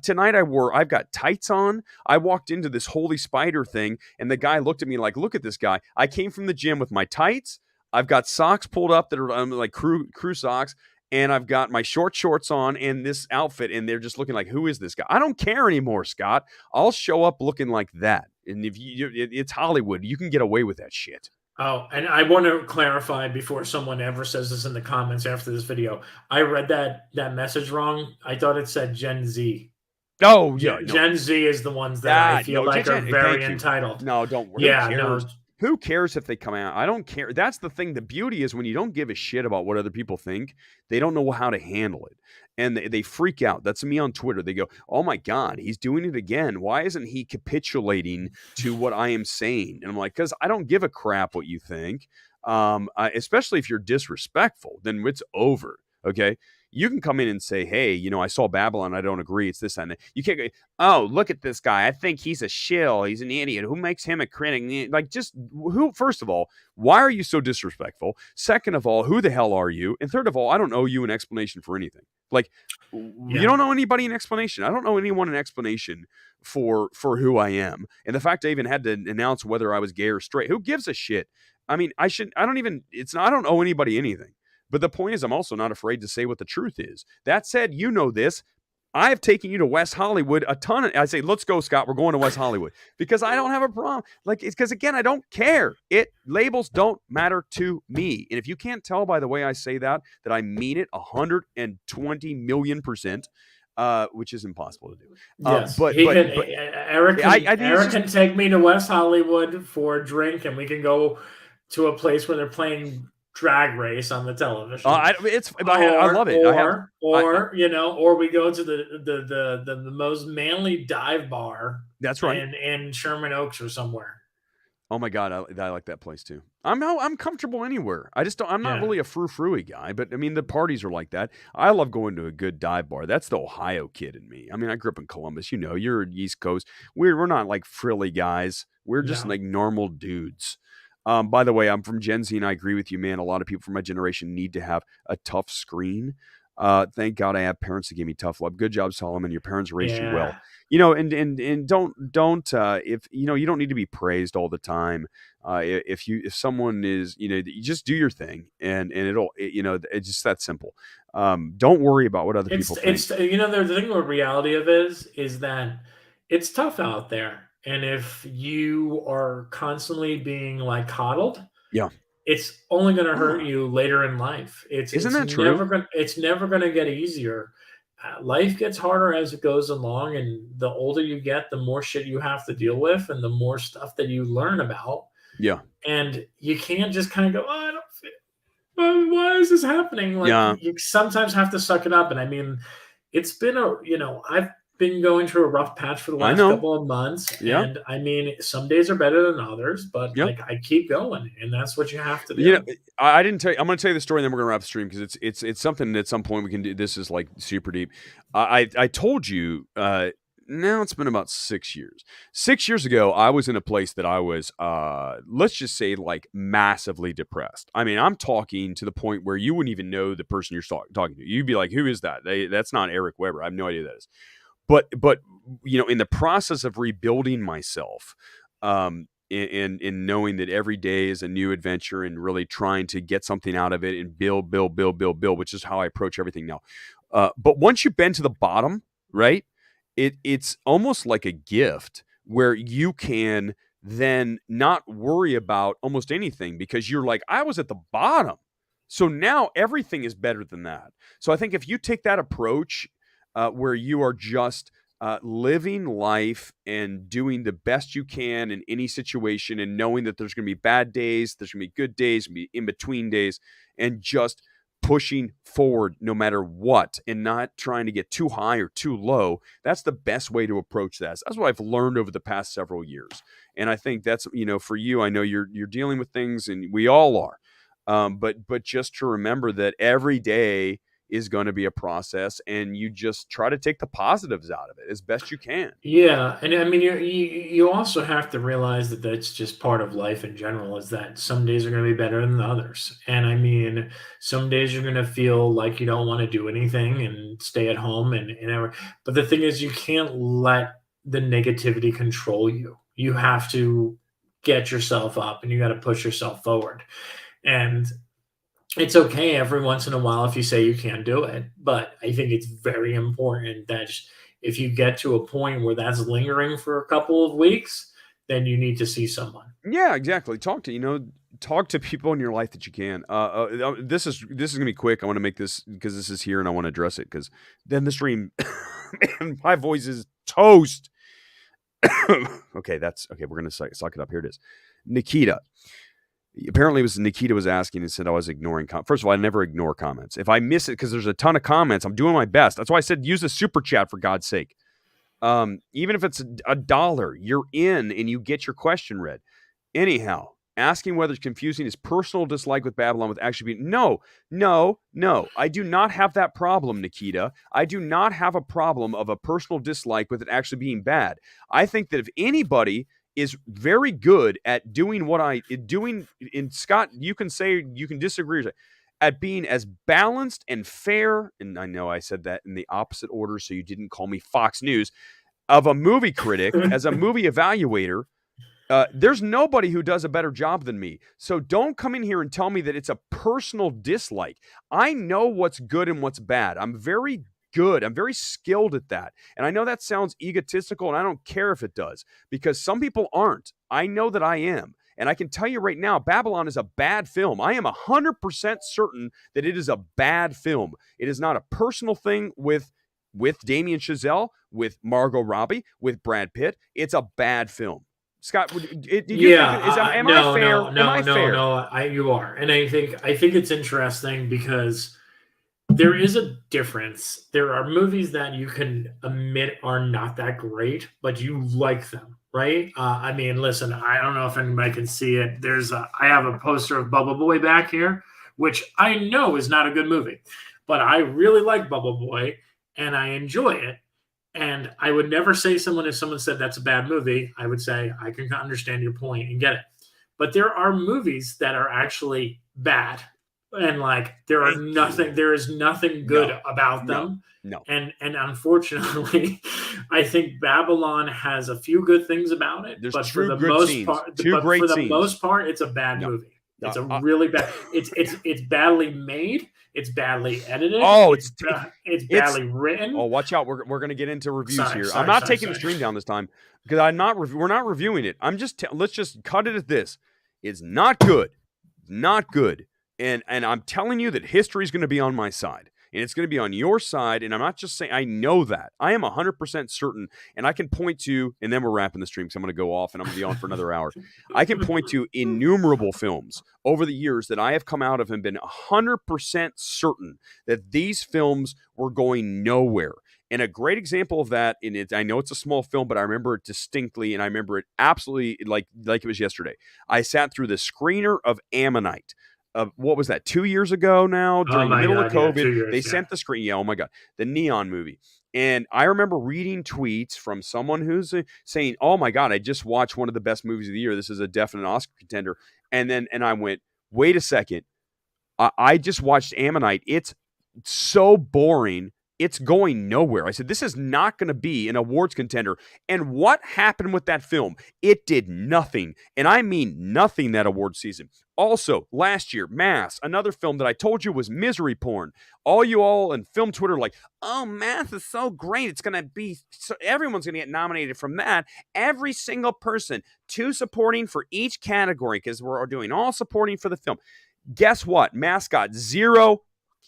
Tonight I've got tights on. I walked into this Holy Spider thing and the guy looked at me like, look at this guy. I came from the gym with my tights. I've got socks pulled up that are like crew socks. And I've got my shorts on and this outfit. And they're just looking like, who is this guy? I don't care anymore, Scott. I'll show up looking like that. And it's Hollywood. You can get away with that shit. Oh, and I want to clarify before someone ever says this in the comments after this video. I read that message wrong. I thought it said Gen Z. Oh, yeah. Gen Z is the ones that I feel like are very entitled. No, don't worry. Yeah, Who cares if they come out? I don't care. That's the thing. The beauty is when you don't give a shit about what other people think, they don't know how to handle it. And they freak out. That's me on Twitter. They go, oh my God, he's doing it again. Why isn't he capitulating to what I am saying? And I'm like, because I don't give a crap what you think. Especially if you're disrespectful, then it's over. Okay. You can come in and say, hey, I saw Babylon. I don't agree. It's this and that. You can't go, oh, look at this guy. I think he's a shill. He's an idiot. Who makes him a critic? Like, just who? First of all, why are you so disrespectful? Second of all, who the hell are you? And third of all, I don't owe you an explanation for anything. Like, you don't owe anybody an explanation. I don't owe anyone an explanation for who I am. And the fact I even had to announce whether I was gay or straight, who gives a shit? I mean, I don't owe anybody anything. But the point is, I'm also not afraid to say what the truth is. That said, you know this. I've taken you to West Hollywood a ton. I say, let's go, Scott. We're going to West Hollywood because I don't have a problem. Like, it's because, again, I don't care. Labels don't matter to me. And if you can't tell by the way I say that I mean it 120 million%, which is impossible to do. Yes, Erick can take me to West Hollywood for a drink, and we can go to a place where they're playing Drag Race on the television. I love it. Or we go to the most manly dive bar. That's right. In Sherman Oaks or somewhere. Oh my God, I like that place too. I'm comfortable anywhere. I'm not really a frou-frou-y guy, but I mean the parties are like that. I love going to a good dive bar. That's the Ohio kid in me. I mean, I grew up in Columbus. You're East Coast. We're not like frilly guys. We're just like normal dudes. By the way, I'm from Gen Z, and I agree with you, man. A lot of people from my generation need to have a tough screen. Thank God I have parents that gave me tough love. Good job, Solomon. Your parents raised you well. And don't if you don't need to be praised all the time. If someone is, you just do your thing, and it's just that simple. Don't worry about what other people think. The thing with reality of is that it's tough out there. And if you are constantly being like coddled, it's only going to hurt you later in life. Isn't that true? It's never going to get easier. Life gets harder as it goes along, and the older you get, the more shit you have to deal with, and the more stuff that you learn about. Yeah, and you can't just kind of go, "Oh, I don't feel. Why is this happening?" Like you sometimes have to suck it up. And I mean, it's been been going through a rough patch for the last couple of months. Yeah. And I mean, some days are better than others, but like I keep going, and that's what you have to do. You know, I didn't tell you. I'm going to tell you the story, and then we're going to wrap the stream because it's something that at some point we can do. This is like super deep. I told you. Now it's been about 6 years. 6 years ago, I was in a place that I was, let's just say, like massively depressed. I mean, I'm talking to the point where you wouldn't even know the person you're talking to. You'd be like, "Who is that? That's not Erick Weber. I have no idea who that is." But you know, in the process of rebuilding myself, in knowing that every day is a new adventure and really trying to get something out of it and build, which is how I approach everything now. But once you've been to the bottom, right? It's almost like a gift where you can then not worry about almost anything because you're like, I was at the bottom. So now everything is better than that. So I think if you take that approach where you are just living life and doing the best you can in any situation and knowing that there's going to be bad days, there's going to be good days, be in-between days, and just pushing forward no matter what and not trying to get too high or too low. That's the best way to approach that. That's what I've learned over the past several years. And I think that's, you know, for you, I know you're dealing with things and we all are. But just to remember that every day is going to be a process and you just try to take the positives out of it as best you can. Yeah. And I mean, you also have to realize that that's just part of life in general, is that some days are going to be better than others. And I mean, some days you're going to feel like you don't want to do anything and stay at home and everything. But the thing is, you can't let the negativity control you. You have to get yourself up and you got to push yourself forward. And it's okay every once in a while if you say you can't do it, but I think it's very important that if you get to a point where that's lingering for a couple of weeks, then you need to see someone. Yeah, exactly. Talk to people in your life that you can. This is gonna be quick. I want to make this because this is here and I want to address it because then the stream, man, my voice is toast. Okay, we're gonna suck it up. Here it is. Nikita. Apparently, Nikita was asking and said I was ignoring comments. First of all, I never ignore comments. If I miss it because there's a ton of comments, I'm doing my best. That's why I said use the super chat for God's sake. Even if it's $1, you're in and you get your question read. Anyhow, asking whether it's confusing his personal dislike with Babylon with actually being no. I do not have that problem, Nikita. I do not have a problem of a personal dislike with it actually being bad. I think that if anybody is very good at doing what I doing in Scott, you can disagree at being as balanced and fair. And I know I said that in the opposite order, so you didn't call me Fox News of a movie critic as a movie evaluator. There's nobody who does a better job than me. So don't come in here and tell me that it's a personal dislike. I know what's good and what's bad. I'm very good. I'm very skilled at that. And I know that sounds egotistical, and I don't care if it does, because some people aren't. I know that I am. And I can tell you right now, Babylon is a bad film. I am 100% certain that it is a bad film. It is not a personal thing with Damien Chazelle, with Margot Robbie, with Brad Pitt. It's a bad film. Scott, you am I fair? No, you are. And I think it's interesting because there is a difference. There are movies that you can admit are not that great, but you like them, right? I mean, listen, I don't know if anybody can see it. I have a poster of Bubble Boy back here, which I know is not a good movie, but I really like Bubble Boy and I enjoy it. And I would never say if someone said that's a bad movie, I would say, I can understand your point and get it. But there are movies that are actually bad. And like there is nothing good about them. No. And unfortunately, I think Babylon has a few good things about it. There's but for the most part, it's a bad movie. It's a really bad. It's badly made. It's badly edited. Oh, it's badly written. Oh, watch out! We're going to get into reviews here. I'm not taking the stream down this time because we're not reviewing it. Let's just cut it at this. It's not good. Not good. And I'm telling you that history is going to be on my side. And it's going to be on your side. And I'm not just saying, I know that. I am 100% certain. And I can point to, and then we're wrapping the stream because I'm going to go off and I'm going to be on for another hour. I can point to innumerable films over the years that I have come out of and been 100% certain that these films were going nowhere. And a great example of that, and I know it's a small film, but I remember it distinctly, and I remember it absolutely like it was yesterday. I sat through the screener of Ammonite. What was that, 2 years ago now, during the middle of COVID? Yeah, 2 years, they sent the screen. Yeah, oh my God. The Neon movie. And I remember reading tweets from someone who's saying, oh my God, I just watched one of the best movies of the year. This is a definite Oscar contender. And I went, wait a second. I just watched Ammonite. It's so boring. It's going nowhere. I said, this is not going to be an awards contender. And what happened with that film? It did nothing. And I mean nothing that award season. Also, last year, Mass, another film that I told you was misery porn. All in film Twitter like, oh, Mass is so great. It's going to be, everyone's going to get nominated from that. Every single person, 2 supporting for each category because we're doing all supporting for the film. Guess what? Mass got 0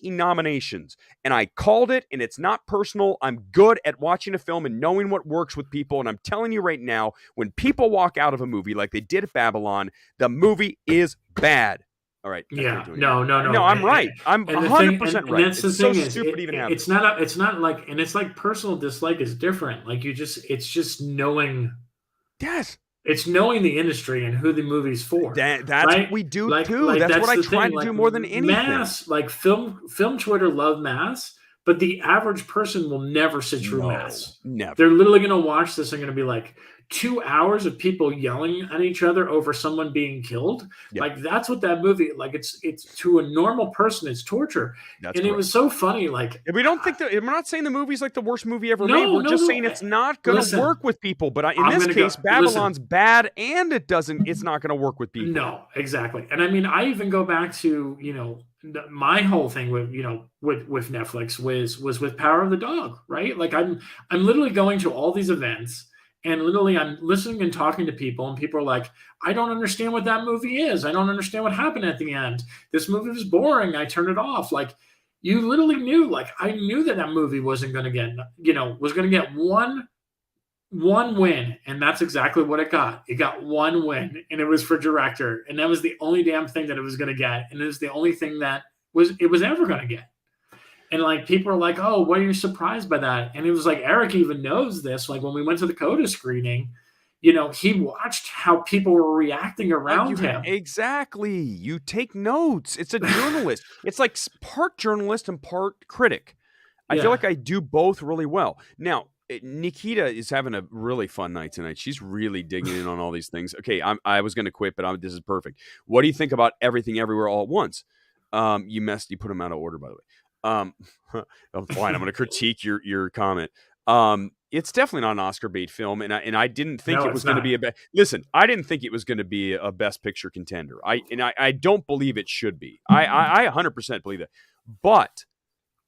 nominations, and I called it, and it's not personal. I'm good at watching a film and knowing what works with people, and I'm telling you right now, when people walk out of a movie like they did at Babylon, the movie is bad. All right. Yeah. No. I'm right. I'm 100% right. That's it's so stupid even having. It's not like, and it's like personal dislike is different. Like it's just knowing. Yes. It's knowing the industry and who the movie's for. That's right? What we do too. That's what I try to do more than anything. Mass, like film Twitter love Mass, but the average person will never sit through Mass. Never. They're literally going to watch this and going to be like 2 hours of people yelling at each other over someone being killed. Yep. Like that's what that movie. Like it's to a normal person, it's torture. That's and correct. It was so funny. Like we don't think that we're not saying the movie's like the worst movie ever made. We're just saying it's not going to work with people. But in this case, Babylon's bad, and it's not going to work with people. No, exactly. And I mean, I even go back to my whole thing with with Netflix was with Power of the Dog, right? Like I'm literally going to all these events. And literally, I'm listening and talking to people, and people are like, I don't understand what that movie is. I don't understand what happened at the end. This movie was boring. I turned it off. Like, you literally knew, like, I knew that movie wasn't going to get, was going to get one win. And that's exactly what it got. It got one win, and it was for director. And that was the only damn thing that it was going to get. And it was the only thing that it was ever going to get. And like people are like, oh, why are you surprised by that? And it was like Erick even knows this. Like when we went to the Coda screening, he watched how people were reacting around him. Exactly. You take notes. It's a journalist. It's like part journalist and part critic. I feel like I do both really well. Now, Nikita is having a really fun night tonight. She's really digging in on all these things. Okay, I was going to quit, but this is perfect. What do you think about Everything Everywhere All at Once? You put them out of order, by the way. I'm fine. I'm going to critique your comment. It's definitely not an Oscar bait film, and I didn't think it was going to be listen. I didn't think it was going to be a Best Picture contender. I don't believe it should be. I 100% believe that, but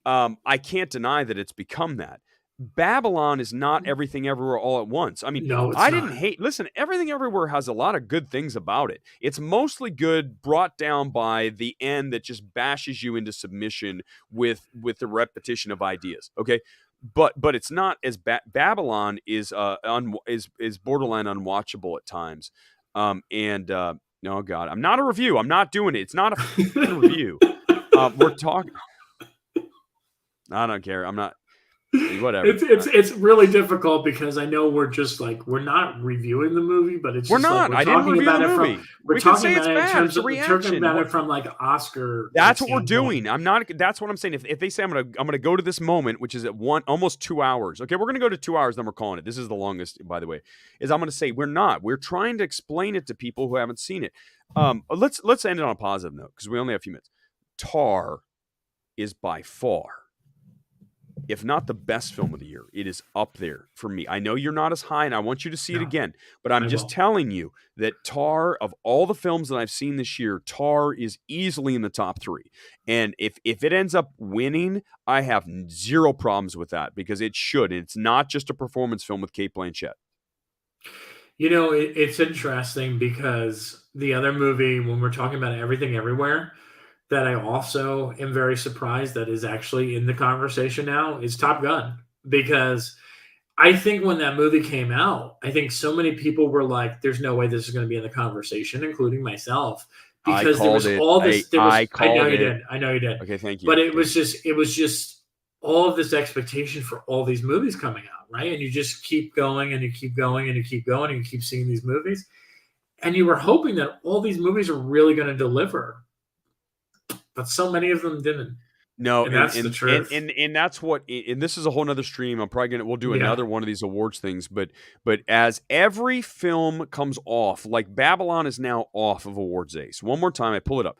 I can't deny that it's become that. Babylon is not Everything Everywhere All at Once. I mean, listen, Everything Everywhere has a lot of good things about it. It's mostly good, brought down by the end that just bashes you into submission with the repetition of ideas. Okay. But it's not as Babylon is borderline unwatchable at times. Oh God, I'm not a review. I'm not doing it. It's not a review. We're talking. I don't care. I'm not. Whatever. It's really difficult because I know we're just like we're not reviewing the movie, but it's we're not. I didn't review the movie. We're talking about it from like Oscar. That's what we're doing. I'm not. That's what I'm saying. If they say I'm gonna go to this moment, which is at almost 2 hours. Okay, we're gonna go to 2 hours. Then we're calling it. This is the longest, by the way. Is I'm gonna say we're not. We're trying to explain it to people who haven't seen it. Let's end it on a positive note because we only have a few minutes. Tar is by far, if not the best film of the year, it is up there for me. I know you're not as high, and I want you to see it again, but I'm just telling you that Tar, of all the films that I've seen this year, Tar is easily in the top 3. And if it ends up winning, I have 0 problems with that because it should. It's not just a performance film with Cate Blanchett. It's interesting because the other movie, when we're talking about Everything Everywhere, that I also am very surprised that is actually in the conversation now is Top Gun. Because I think when that movie came out, I think so many people were like, there's no way this is going to be in the conversation, including myself. Because there was all this. I know you did. Okay, thank you. But it was just all of this expectation for all these movies coming out, right? And you just keep going and you keep going and you keep going and you keep seeing these movies. And you were hoping that all these movies are really going to deliver. But so many of them didn't. No, and that's the truth. And that's what. And this is a whole nother stream. I'm probably we'll do another one of these awards things. But as every film comes off, like Babylon is now off of Awards Ace. One more time, I pull it up.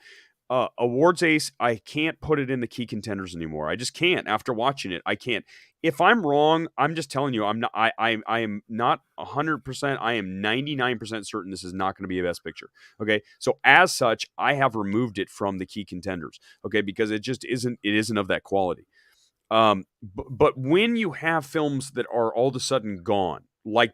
Awards Ace, I can't put it in the key contenders anymore. I just can't. After watching it, I can't. If I'm wrong, I'm just telling you, I'm not. I am not 100%. I am 99% certain this is not going to be a Best Picture. Okay, so as such, I have removed it from the key contenders. Okay, because it just isn't. It isn't of that quality. But when you have films that are all of a sudden gone, like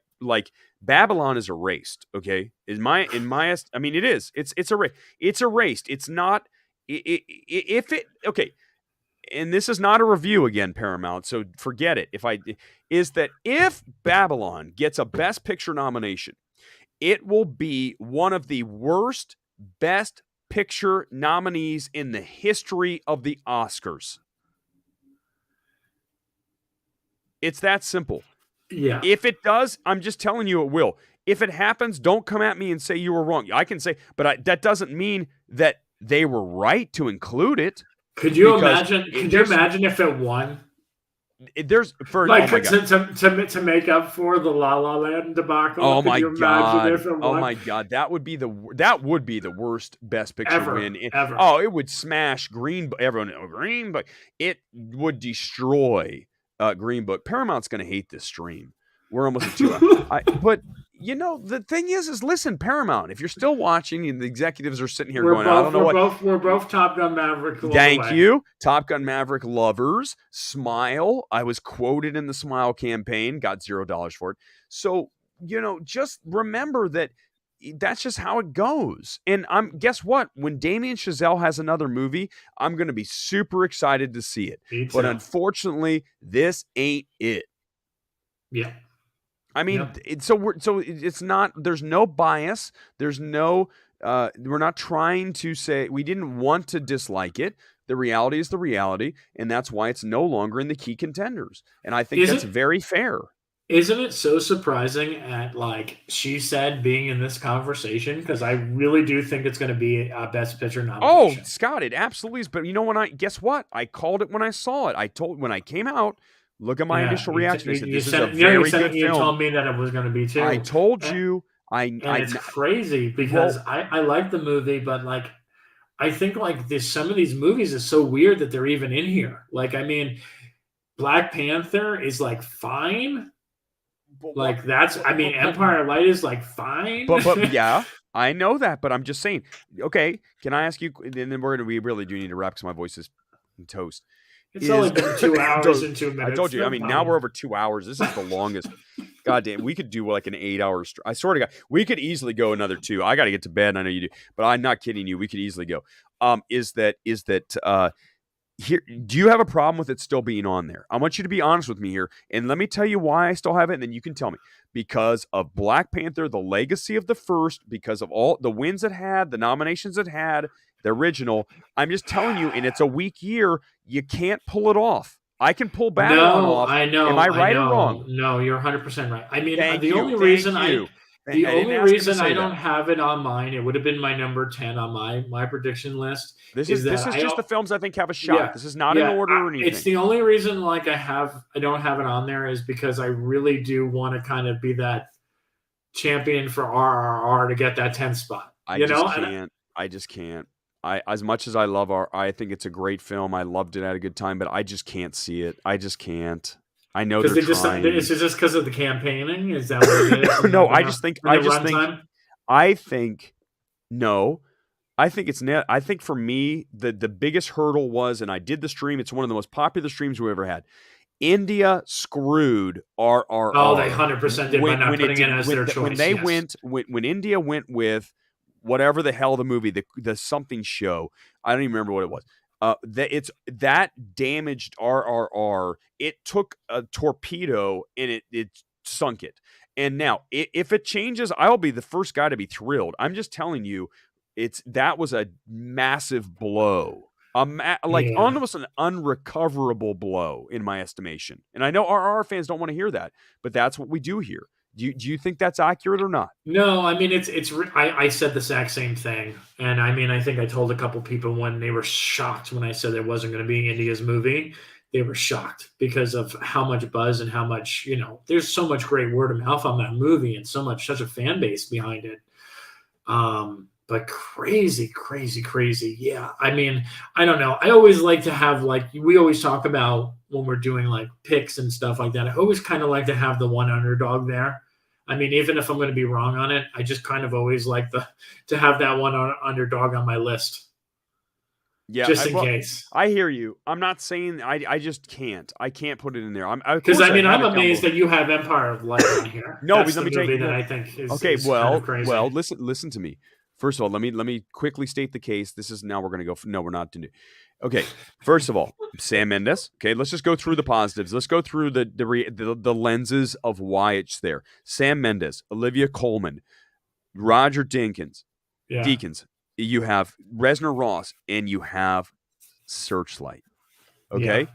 Babylon is erased. Okay, I mean, it is. It's erased. It's erased. It's not. If it okay. And this is not a review again, Paramount, so forget it. If Babylon gets a Best Picture nomination, it will be one of the worst Best Picture nominees in the history of the Oscars. It's that simple. Yeah. If it does, I'm just telling you it will. If it happens, don't come at me and say you were wrong. I can say, but that doesn't mean that they were right to include it. Could you imagine? Could you imagine if it won? To make up for the La La Land debacle. Oh my god! Oh my god! That would be the worst Best Picture win ever. Oh, it would smash Green Book. Everyone, Green Book. It would destroy Green Book. Paramount's going to hate this stream. We're almost at 2 hours. But you know, the thing is listen, Paramount, if you're still watching and the executives are sitting here I don't know what. We're both Top Gun Maverick lovers. Thank you. Top Gun Maverick lovers. Smile. I was quoted in the Smile campaign, got $0 for it. So, you know, just remember that that's just how it goes. And guess what? When Damien Chazelle has another movie, I'm going to be super excited to see it. But unfortunately, this ain't it. Yeah. I mean, so it's not. There's no bias. There's no. We're not trying to say we didn't want to dislike it. The reality is the reality, and that's why it's no longer in the key contenders. And I think that's very fair. Isn't it so surprising at she said being in this conversation? Because I really do think it's going to be a Best Picture nomination. Oh, Scott, it absolutely is. But you know guess what? I called it when I saw it. When I came out. Look at my initial reaction. I said, this is a very good film. You told me that it was going to be too. I told you. It's crazy because I like the movie, but I think some of these movies is so weird that they're even in here. I mean, Black Panther is fine. Empire Light is fine. But yeah, I know that. But I'm just saying. Okay, can I ask you? And then we really do need to wrap because my voice is toast. It's only been 2 hours and 2 minutes. I told you. I mean, now we're over 2 hours. This is the longest. God damn, we could do an 8 hour. I swear to God, we could easily go another 2. I got to get to bed. I know you do, but I'm not kidding you. We could easily go. Is that here? Do you have a problem with it still being on there? I want you to be honest with me here, and let me tell you why I still have it, and then you can tell me. Because of Black Panther, the legacy of the first, because of all the wins it had, the nominations it had. The original, I'm just telling you, and it's a weak year, you can't pull it off. I can pull Babylon off. I know. Am I right or wrong? No, you're 100% right. I mean, the only reason I don't have it on mine, it would have been my number 10 on my prediction list. This is just the films I think have a shot. Yeah, this is not in order or anything. It's the only reason I don't have it on there is because I really do want to kind of be that champion for RRR to get that 10th spot. I just can't. As much as I love I think it's a great film. I loved it. I had a good time, but I just can't see it. I just can't. I know they're trying. Is it just because of the campaigning? Is that what it is? No, I think for me, the biggest hurdle was, and I did the stream. It's one of the most popular streams we ever had. India screwed RRR. Oh, they 100% did by not putting it as their choice. When India went with whatever the hell the movie, the something show, I don't even remember what it was. That damaged RRR. It took a torpedo and it sunk it. And now, if it changes, I'll be the first guy to be thrilled. I'm just telling you, that was a massive blow. Almost an unrecoverable blow in my estimation. And I know our fans don't want to hear that, but that's what we do here. Do you think that's accurate or not? No, I mean I said the exact same thing, and I mean I think I told a couple people when they were shocked when I said there wasn't going to be India's movie. They were shocked because of how much buzz and how much there's so much great word of mouth on that movie and such a fan base behind it. But crazy. Yeah. I mean, I don't know. I always like to have, like, we always talk about when we're doing like picks and stuff like that. I always kind of like to have the one underdog there. I mean, even if I'm going to be wrong on it, I just kind of always like to have that one underdog on my list. Yeah, just in case. I hear you. I'm not saying I just can't. I can't put it in there. Because I'm amazed that you have Empire of Light on here. No, that's let me the movie that I think is okay. Is well, kind of crazy. Well, listen to me. First of all, let me quickly state the case. This is now we're going to go. No, we're not doing it. Okay. First of all, Sam Mendes. Okay, let's just go through the positives. Let's go through the lenses of why it's there. Sam Mendes, Olivia Colman, Roger Deakins. You have Reznor Ross, and you have Searchlight. Okay,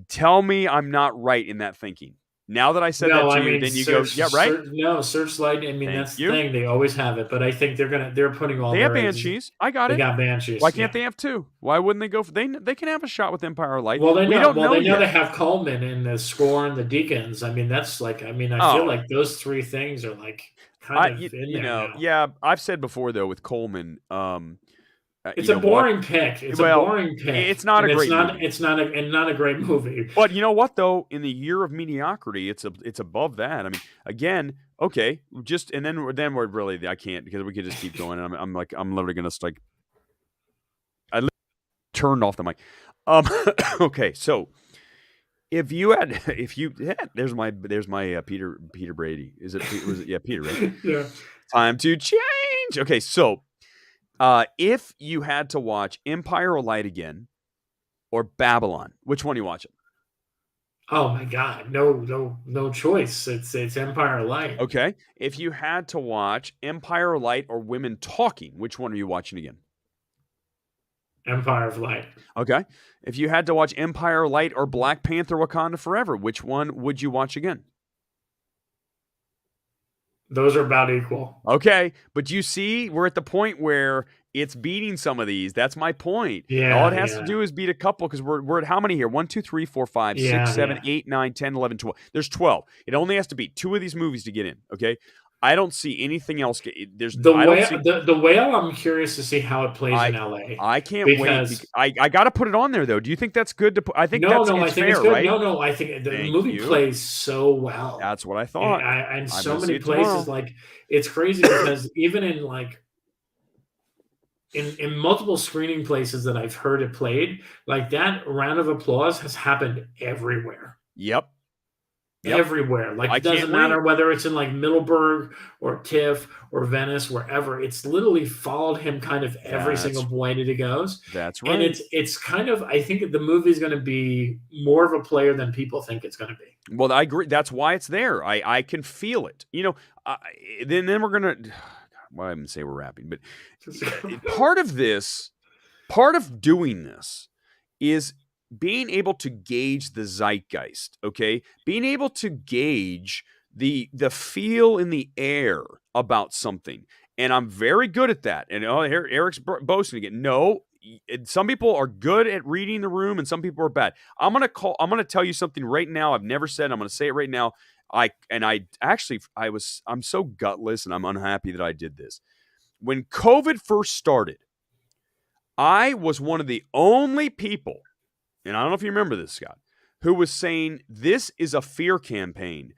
tell me I'm not right in that thinking. Now that I said that to you, then you go, yeah, right? No, Searchlight. I mean, that's the thing. They always have it, but I think they're putting all. They have Banshees. I got it. They got Banshees. Why can't they have two? Why wouldn't they go for? They can have a shot with Empire Light. Well, they know. They know they have Coleman in the score and the Deacons. I mean, that's like. I mean, I feel like those three things are like kind of in there now. Yeah, I've said before though with Coleman. It's a boring pick. It's a boring pick. It's not a great movie. It's not a great movie. But you know what though? In the year of mediocrity, it's above that. I mean, again, okay, just and then we're really I can't because we could just keep going. And I'm literally gonna like I turned off the mic. Okay, so if you had there's my Peter Brady. Was it Peter, right? Yeah. Time to change. Okay, so if you had to watch Empire of Light again or Babylon, which one are you watching? Oh my God, no choice. It's Empire of Light. Okay. If you had to watch Empire of Light or Women Talking, which one are you watching again? Empire of Light. Okay. If you had to watch Empire of Light or Black Panther Wakanda Forever, which one would you watch again? Those are about equal. Okay, but you see, we're at the point where it's beating some of these. That's my point. Yeah, all it has to do is beat a couple because we're at how many here? 1, 2, 3, 4, 5, 6, 7, 8, 9, 10, 11, 12. There's 12. It only has to beat 2 of these movies to get in. Okay, I don't see anything else. There's the Whale. I'm curious to see how it plays in LA. I can't wait. I got to put it on there though. Do you think that's good to put? I think I think fair, it's good. Right? No, I think the movie plays so well. That's what I thought. And so many places, like it's crazy because even in like in multiple screening places that I've heard it played, like that round of applause has happened everywhere. Yep. Everywhere. Like it doesn't matter whether it's in like Middleburg or TIFF or Venice, wherever. It's literally followed him kind of every single point that he goes. That's right. And it's kind of, I think the movie's going to be more of a player than people think it's going to be. Well, I agree. That's why it's there. I can feel it. You know, then we're going to, well, I didn't say we're rapping, but part of doing this is being able to gauge the zeitgeist, okay? Being able to gauge the feel in the air about something. And I'm very good at that. And here Erick's boasting again. No, some people are good at reading the room and some people are bad. I'm going to tell you something right now I've never said. I'm going to say it right now. I'm so gutless and I'm unhappy that I did this. When COVID first started, I was one of the only people, and I don't know if you remember this, Scott, who was saying this is a fear campaign.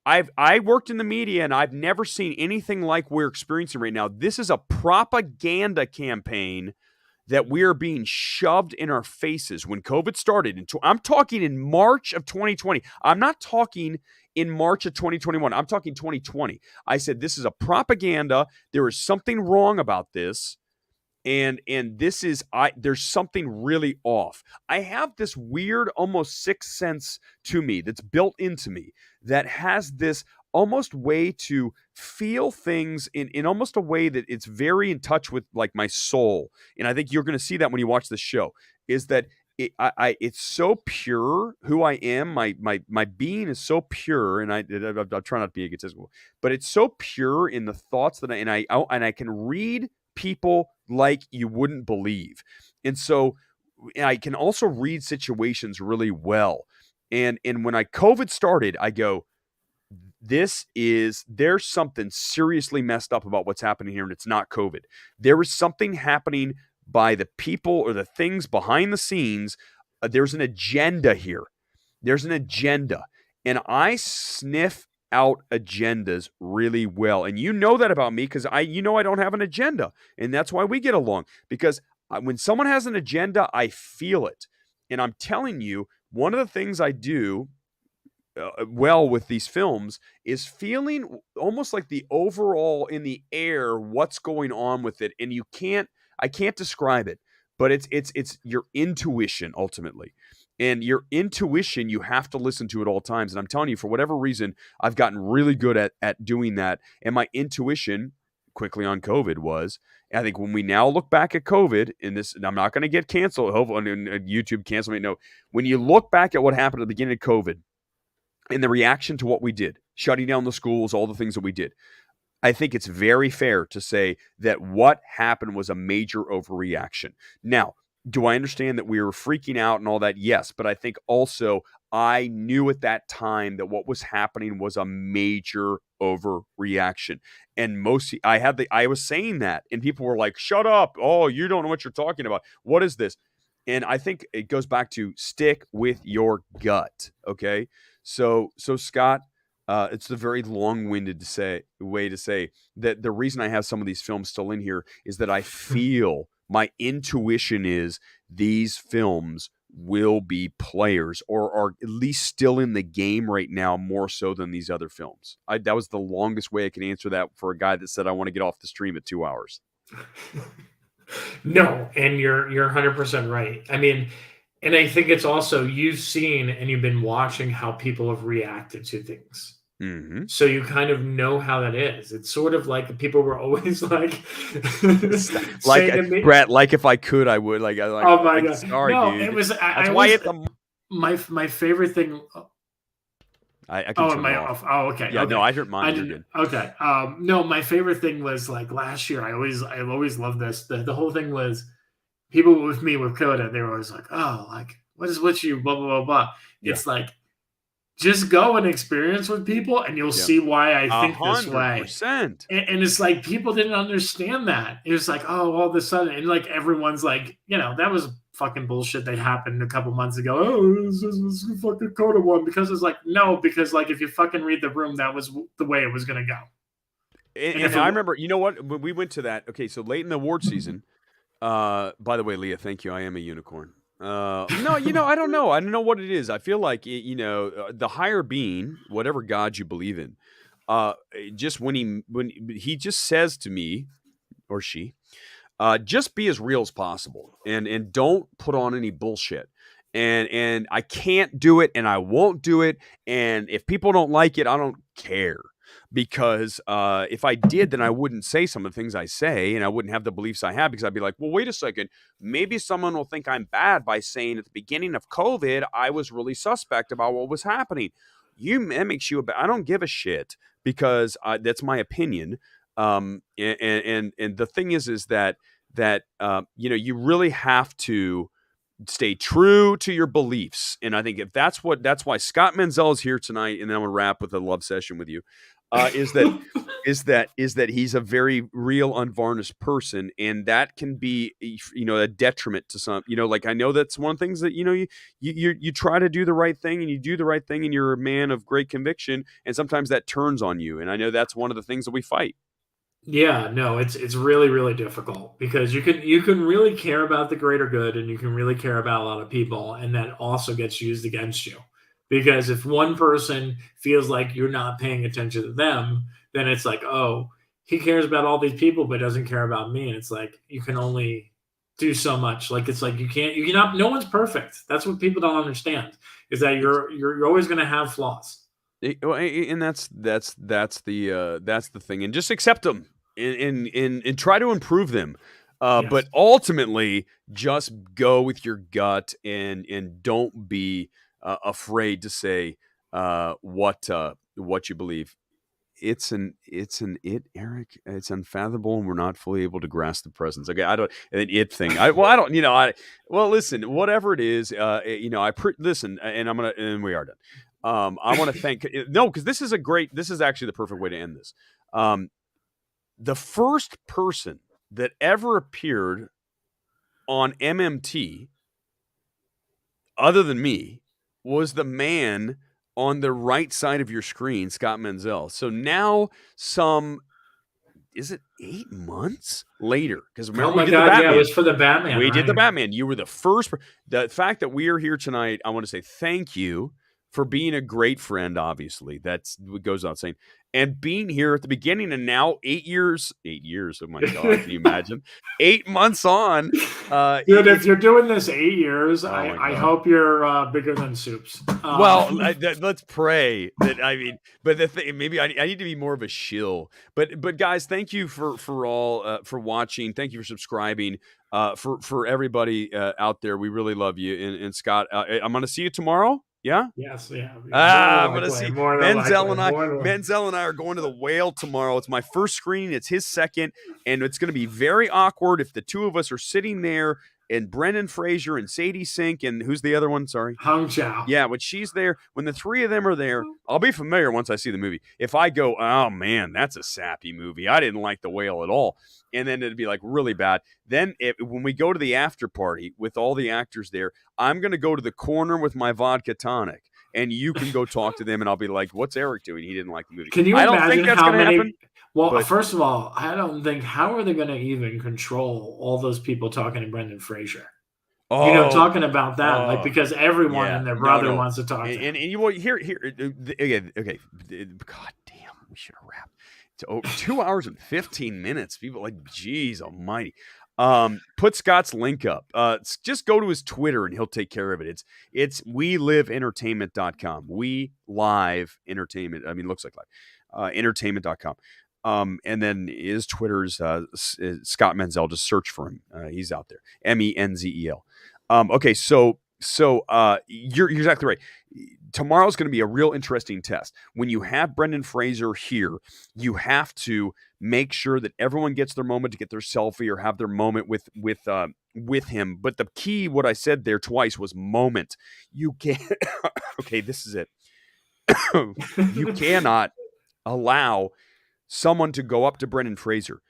I worked in the media and I've never seen anything like we're experiencing right now. This is a propaganda campaign that we are being shoved in our faces. When COVID started, I'm talking in March of 2020. I'm not talking in March of 2021. I'm talking 2020. I said, this is a propaganda. There is something wrong about this. And this is there's something really off. I have this weird, almost sixth sense to me that's built into me that has this almost way to feel things in almost a way that it's very in touch with like my soul. And I think you're going to see that when you watch the show, is that it's so pure who I am. My being is so pure, and I try not to be egotistical, but it's so pure in the thoughts that I can read people like you wouldn't believe. And so I can also read situations really well. And when COVID started, I go, there's something seriously messed up about what's happening here, and it's not COVID. There is something happening by the people or the things behind the scenes. There's an agenda here. There's an agenda. And I sniff out agendas really well. And you know that about me because I don't have an agenda. And that's why we get along. Because when someone has an agenda, I feel it. And I'm telling you, one of the things I do well with these films is feeling almost like the overall in the air, what's going on with it. And I can't describe it, but it's your intuition ultimately. And your intuition, you have to listen to at all times. And I'm telling you, for whatever reason, I've gotten really good at doing that. And my intuition quickly on COVID was, I think when we now look back at COVID in this, and I'm not going to get canceled, hopefully YouTube cancel me. No, when you look back at what happened at the beginning of COVID and the reaction to what we did, shutting down the schools, all the things that we did, I think it's very fair to say that what happened was a major overreaction. Now, do I understand that we were freaking out and all that? Yes, but I think also I knew at that time that what was happening was a major overreaction. And I was saying that, and people were like, "Shut up! Oh, you don't know what you're talking about. What is this?" And I think it goes back to stick with your gut. Okay, so Scott. It's a very long-winded way to say that the reason I have some of these films still in here is that I feel my intuition is these films will be players or are at least still in the game right now more so than these other films. That was the longest way I can answer that for a guy that said I want to get off the stream at 2 hours. No, and you're 100% right. I mean, and I think it's also you've seen and you've been watching how people have reacted to things. Mm-hmm. So you kind of know how that is. It's sort of like people were always like, Brett, like if I could, I would. Oh my God! Sorry, no, dude. it was. That's why my favorite thing. I can turn off. Oh, okay. Yeah, okay. no, I heard mine. You're good. Okay. No, my favorite thing was like last year. I always loved this. The whole thing was people with me with Coda. They were always like, oh, like what is with you? Blah blah blah blah. Yeah. It's like just go and experience with people, and you'll see why I think 100%. This way. And it's like people didn't understand that. It was like, oh, all of a sudden, and like everyone's like, that was fucking bullshit that happened a couple months ago. Oh, this is fucking Coda one because it's like no, because like if you fucking read the room, that was the way it was gonna go. And I remember, you know what? When we went to that, okay, so late in the award season. By the way, Leah, thank you. I am a unicorn. No, I don't know. I don't know what it is. I feel like, the higher being, whatever God you believe in, just when he just says to me or she, just be as real as possible and don't put on any bullshit. And I can't do it and I won't do it. And if people don't like it, I don't care. Because if I did, then I wouldn't say some of the things I say, and I wouldn't have the beliefs I have, because I'd be like, well, wait a second. Maybe someone will think I'm bad by saying at the beginning of COVID, I was really suspect about what was happening. That makes you I don't give a shit, because that's my opinion. And the thing is that you really have to stay true to your beliefs. And I think if that's why Scott Menzel is here tonight, and then I'm gonna wrap with a love session with you. Is that he's a very real, unvarnished person, and that can be, a detriment to some. Like I know that's one of the things that you try to do the right thing, and you do the right thing, and you're a man of great conviction, and sometimes that turns on you, and I know that's one of the things that we fight. Yeah, no, it's really, really difficult, because you can really care about the greater good, and you can really care about a lot of people, and that also gets used against you. Because if one person feels like you're not paying attention to them, then it's like, oh, he cares about all these people but doesn't care about me. And it's like you can only do so much. Like it's like you cannot. No one's perfect. That's what people don't understand, is that you're always going to have flaws. And that's the thing, and just accept them and try to improve them. Yes. But ultimately, just go with your gut and don't be afraid to say what you believe. It's Eric. It's unfathomable, and we're not fully able to grasp the presence. Okay, I don't an it thing. I don't. Listen, whatever it is. Listen, and we are done. I want to thank because this is actually the perfect way to end this. The first person that ever appeared on MMT, other than me, was the man on the right side of your screen, Scott Menzel. So now is it 8 months later? Because remember, we did the Batman. Yeah, it was for the Batman. We did the Batman. You were the first. The fact that we are here tonight, I want to say thank you for being a great friend. Obviously, that's what goes without saying. And being here at the beginning, and now 8 years. 8 years. Oh my God! Can you imagine? 8 months on. Dude, if you're doing this 8 years, I hope you're bigger than Soups. Well, let's pray that. I mean, but the thing, maybe I need to be more of a shill. But guys, thank you for all for watching. Thank you for subscribing. For everybody out there, we really love you. And Scott, I'm going to see you tomorrow. Yeah. Yes. Yeah. I'm going to see Menzel and I. Menzel and I are going to the Whale tomorrow. It's my first screening. It's his second, and it's going to be very awkward if the two of us are sitting there. And Brendan Fraser and Sadie Sink and who's the other one? Sorry, Hong Chow. Yeah, when she's there, when the three of them are there, I'll be familiar once I see the movie. If I go, oh man, that's a sappy movie. I didn't like The Whale at all, and then it'd be like really bad. Then when we go to the after party with all the actors there, I'm gonna go to the corner with my vodka tonic, and you can go talk to them, and I'll be like, "What's Eric doing? He didn't like the movie." Can you imagine I don't think that's gonna happen. Well, first of all, I don't think how are they going to even control all those people talking to Brendan Fraser? Talking about that, because everyone and their brother wants to talk to him. And you will here again. Okay, God damn, we should have wrapped. It's 2 hours and 15 minutes. People are like, geez, almighty. Put Scott's link up. Just go to his Twitter and he'll take care of it. It's weliveentertainment.com. We live entertainment. I mean, looks like live. Entertainment.com. And then his Twitter's Scott Menzel. Just search for him. He's out there. Menzel. Okay, so you're exactly right. Tomorrow's going to be a real interesting test. When you have Brendan Fraser here, you have to make sure that everyone gets their moment to get their selfie or have their moment with him. But the key, what I said there twice, was moment. You can't. Okay, this is it. You cannot allow someone to go up to Brendan Fraser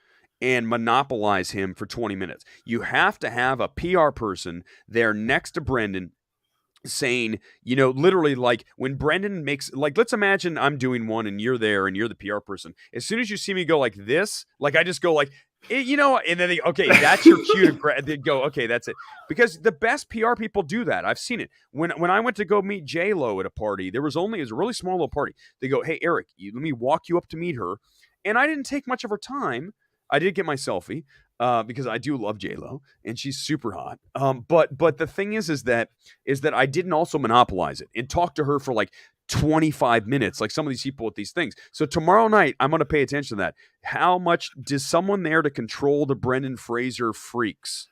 and monopolize him for 20 minutes. You have to have a PR person there next to Brendan saying, literally, like when Brendan makes, like, let's imagine I'm doing one and you're there and you're the PR person. As soon as you see me go like this, like I just go like, and then they, okay, that's your cue to they go, okay, that's it. Because the best PR people do that. I've seen it. When I went to go meet J-Lo at a party, it was a really small little party. They go, hey, Eric, let me walk you up to meet her. And I didn't take much of her time. I did get my selfie because I do love J-Lo and she's super hot. But the thing is that I didn't also monopolize it and talk to her for like 25 minutes, like some of these people with these things. So tomorrow night, I'm going to pay attention to that. How much does someone there to control the Brendan Fraser freaks?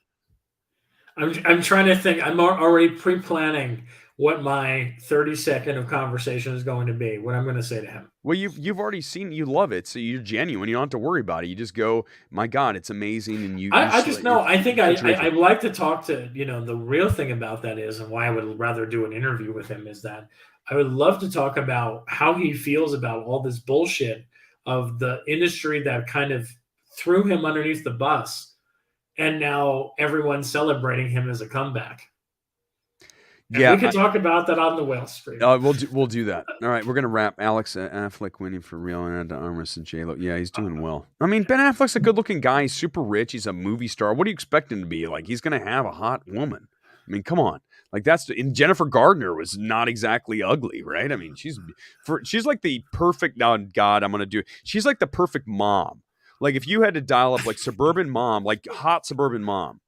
I'm trying to think. I'm already pre-planning what my 30-second of conversation is going to be, what I'm going to say to him. Well, you've already seen, you love it, so you're genuine. You don't have to worry about it. You just go, my God, it's amazing. And I just know, I think I'd like to talk to, the real thing about that is, and why I would rather do an interview with him is that I would love to talk about how he feels about all this bullshit of the industry that kind of threw him underneath the bus. And now everyone's celebrating him as a comeback. And we can talk about that on the Whale Stream. We'll do that. All right, we're gonna wrap. Alex Affleck winning for real and Ana de Armas and J-Lo. Yeah, he's doing well. I mean, Ben Affleck's a good-looking guy. He's super rich. He's a movie star. What do you expect him to be? Like, he's gonna have a hot woman. I mean, come on. Like and Jennifer Gardner was not exactly ugly, right? I mean, she's like the perfect. Now, God, I'm gonna do. She's like the perfect mom. Like if you had to dial up like suburban mom, like hot suburban mom.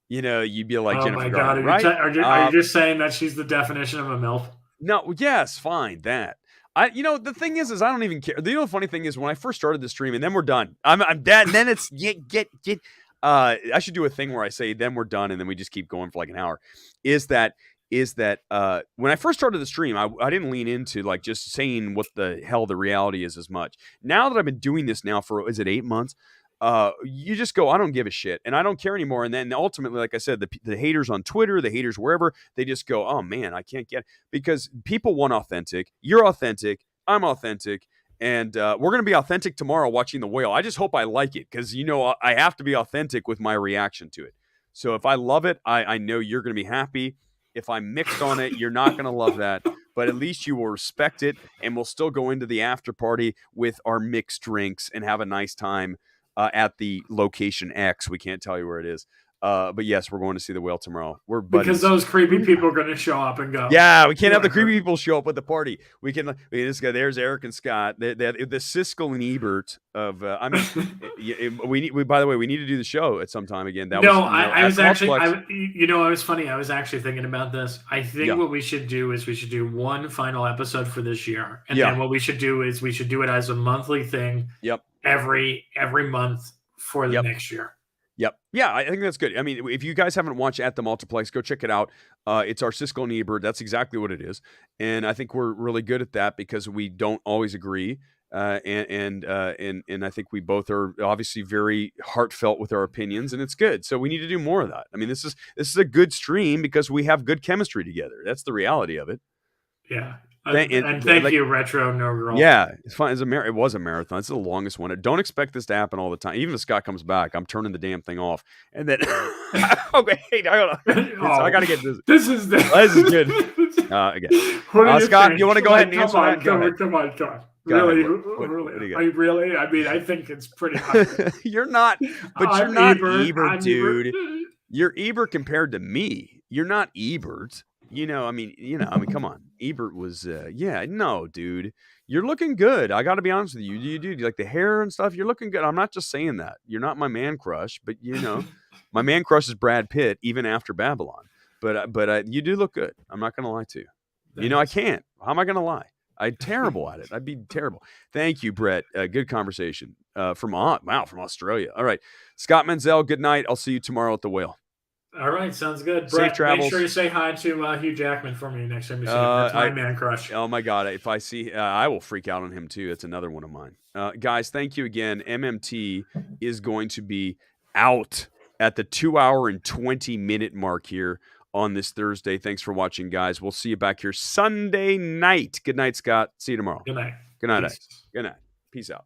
You'd be like Jennifer Gardner, right? Are you just saying that she's the definition of a MILF? No, yes, fine, that. The thing is I don't even care. The funny thing is when I first started the stream, and then we're done. I'm dead, and then it's get. I should do a thing where I say then we're done, and then we just keep going for like an hour. Is that when I first started the stream, I didn't lean into like just saying what the hell the reality is as much. Now that I've been doing this now for 8 months, you just go, I don't give a shit, and I don't care anymore. And then ultimately, like I said, the haters on Twitter, the haters wherever, they just go, oh man, I can't get it. Because people want authentic. You're authentic. I'm authentic. And we're going to be authentic tomorrow watching The Whale. I just hope I like it because, I have to be authentic with my reaction to it. So if I love it, I know you're going to be happy. If I'm mixed on it, you're not going to love that. But at least you will respect it, and we'll still go into the after party with our mixed drinks and have a nice time at the location X. We can't tell you where it is. But yes, we're going to see The Whale tomorrow. We're buddies. Because those creepy people are going to show up and go. Yeah, we can't have the creepy people show up at the party. We can. This guy, there's Erick and Scott. The Siskel and Ebert of. We by the way, we need to do the show at some time again. I was actually. It was funny. I was actually thinking about this. I think what we should do is we should do one final episode for this year, and then what we should do is we should do it as a monthly thing. Yep. Every month for the next year. Yep. Yeah, I think that's good. I mean, if you guys haven't watched At the Multiplex, go check it out. It's our Siskel and Ebert. That's exactly what it is. And I think we're really good at that because we don't always agree. And I think we both are obviously very heartfelt with our opinions, and it's good. So we need to do more of that. I mean, this is a good stream because we have good chemistry together. That's the reality of it. Yeah. Thank you, Retro No Girl. Yeah, it's fine. It was a marathon. It's the longest one. Don't expect this to happen all the time. Even if Scott comes back, I'm turning the damn thing off. And then, okay, I got to get this. This is good. Again, Scott, you want to go ahead and answer that? Come on. Really? I mean, I think it's pretty high. You're not, but you're not Ebert, dude. You're Ebert compared to me. You're not Ebert. Come on. Ebert was, dude, you're looking good. I got to be honest with you. You do like the hair and stuff. You're looking good. I'm not just saying that. You're not my man crush, but my man crush is Brad Pitt even after Babylon. But you do look good. I'm not going to lie to you. Thanks. I can't. How am I going to lie? I'm terrible at it. I'd be terrible. Thank you, Brett. Good conversation from Australia. All right. Scott Menzel, good night. I'll see you tomorrow at the Whale. All right, sounds good. Safe Brett, travels. Make sure you say hi to Hugh Jackman for me next time you see him. That's my man crush. Oh, my God. If I see I will freak out on him, too. It's another one of mine. Guys, thank you again. MMT is going to be out at the 2 hour and 20-minute mark here on this Thursday. Thanks for watching, guys. We'll see you back here Sunday night. Good night, Scott. See you tomorrow. Good night. Good night. Peace out.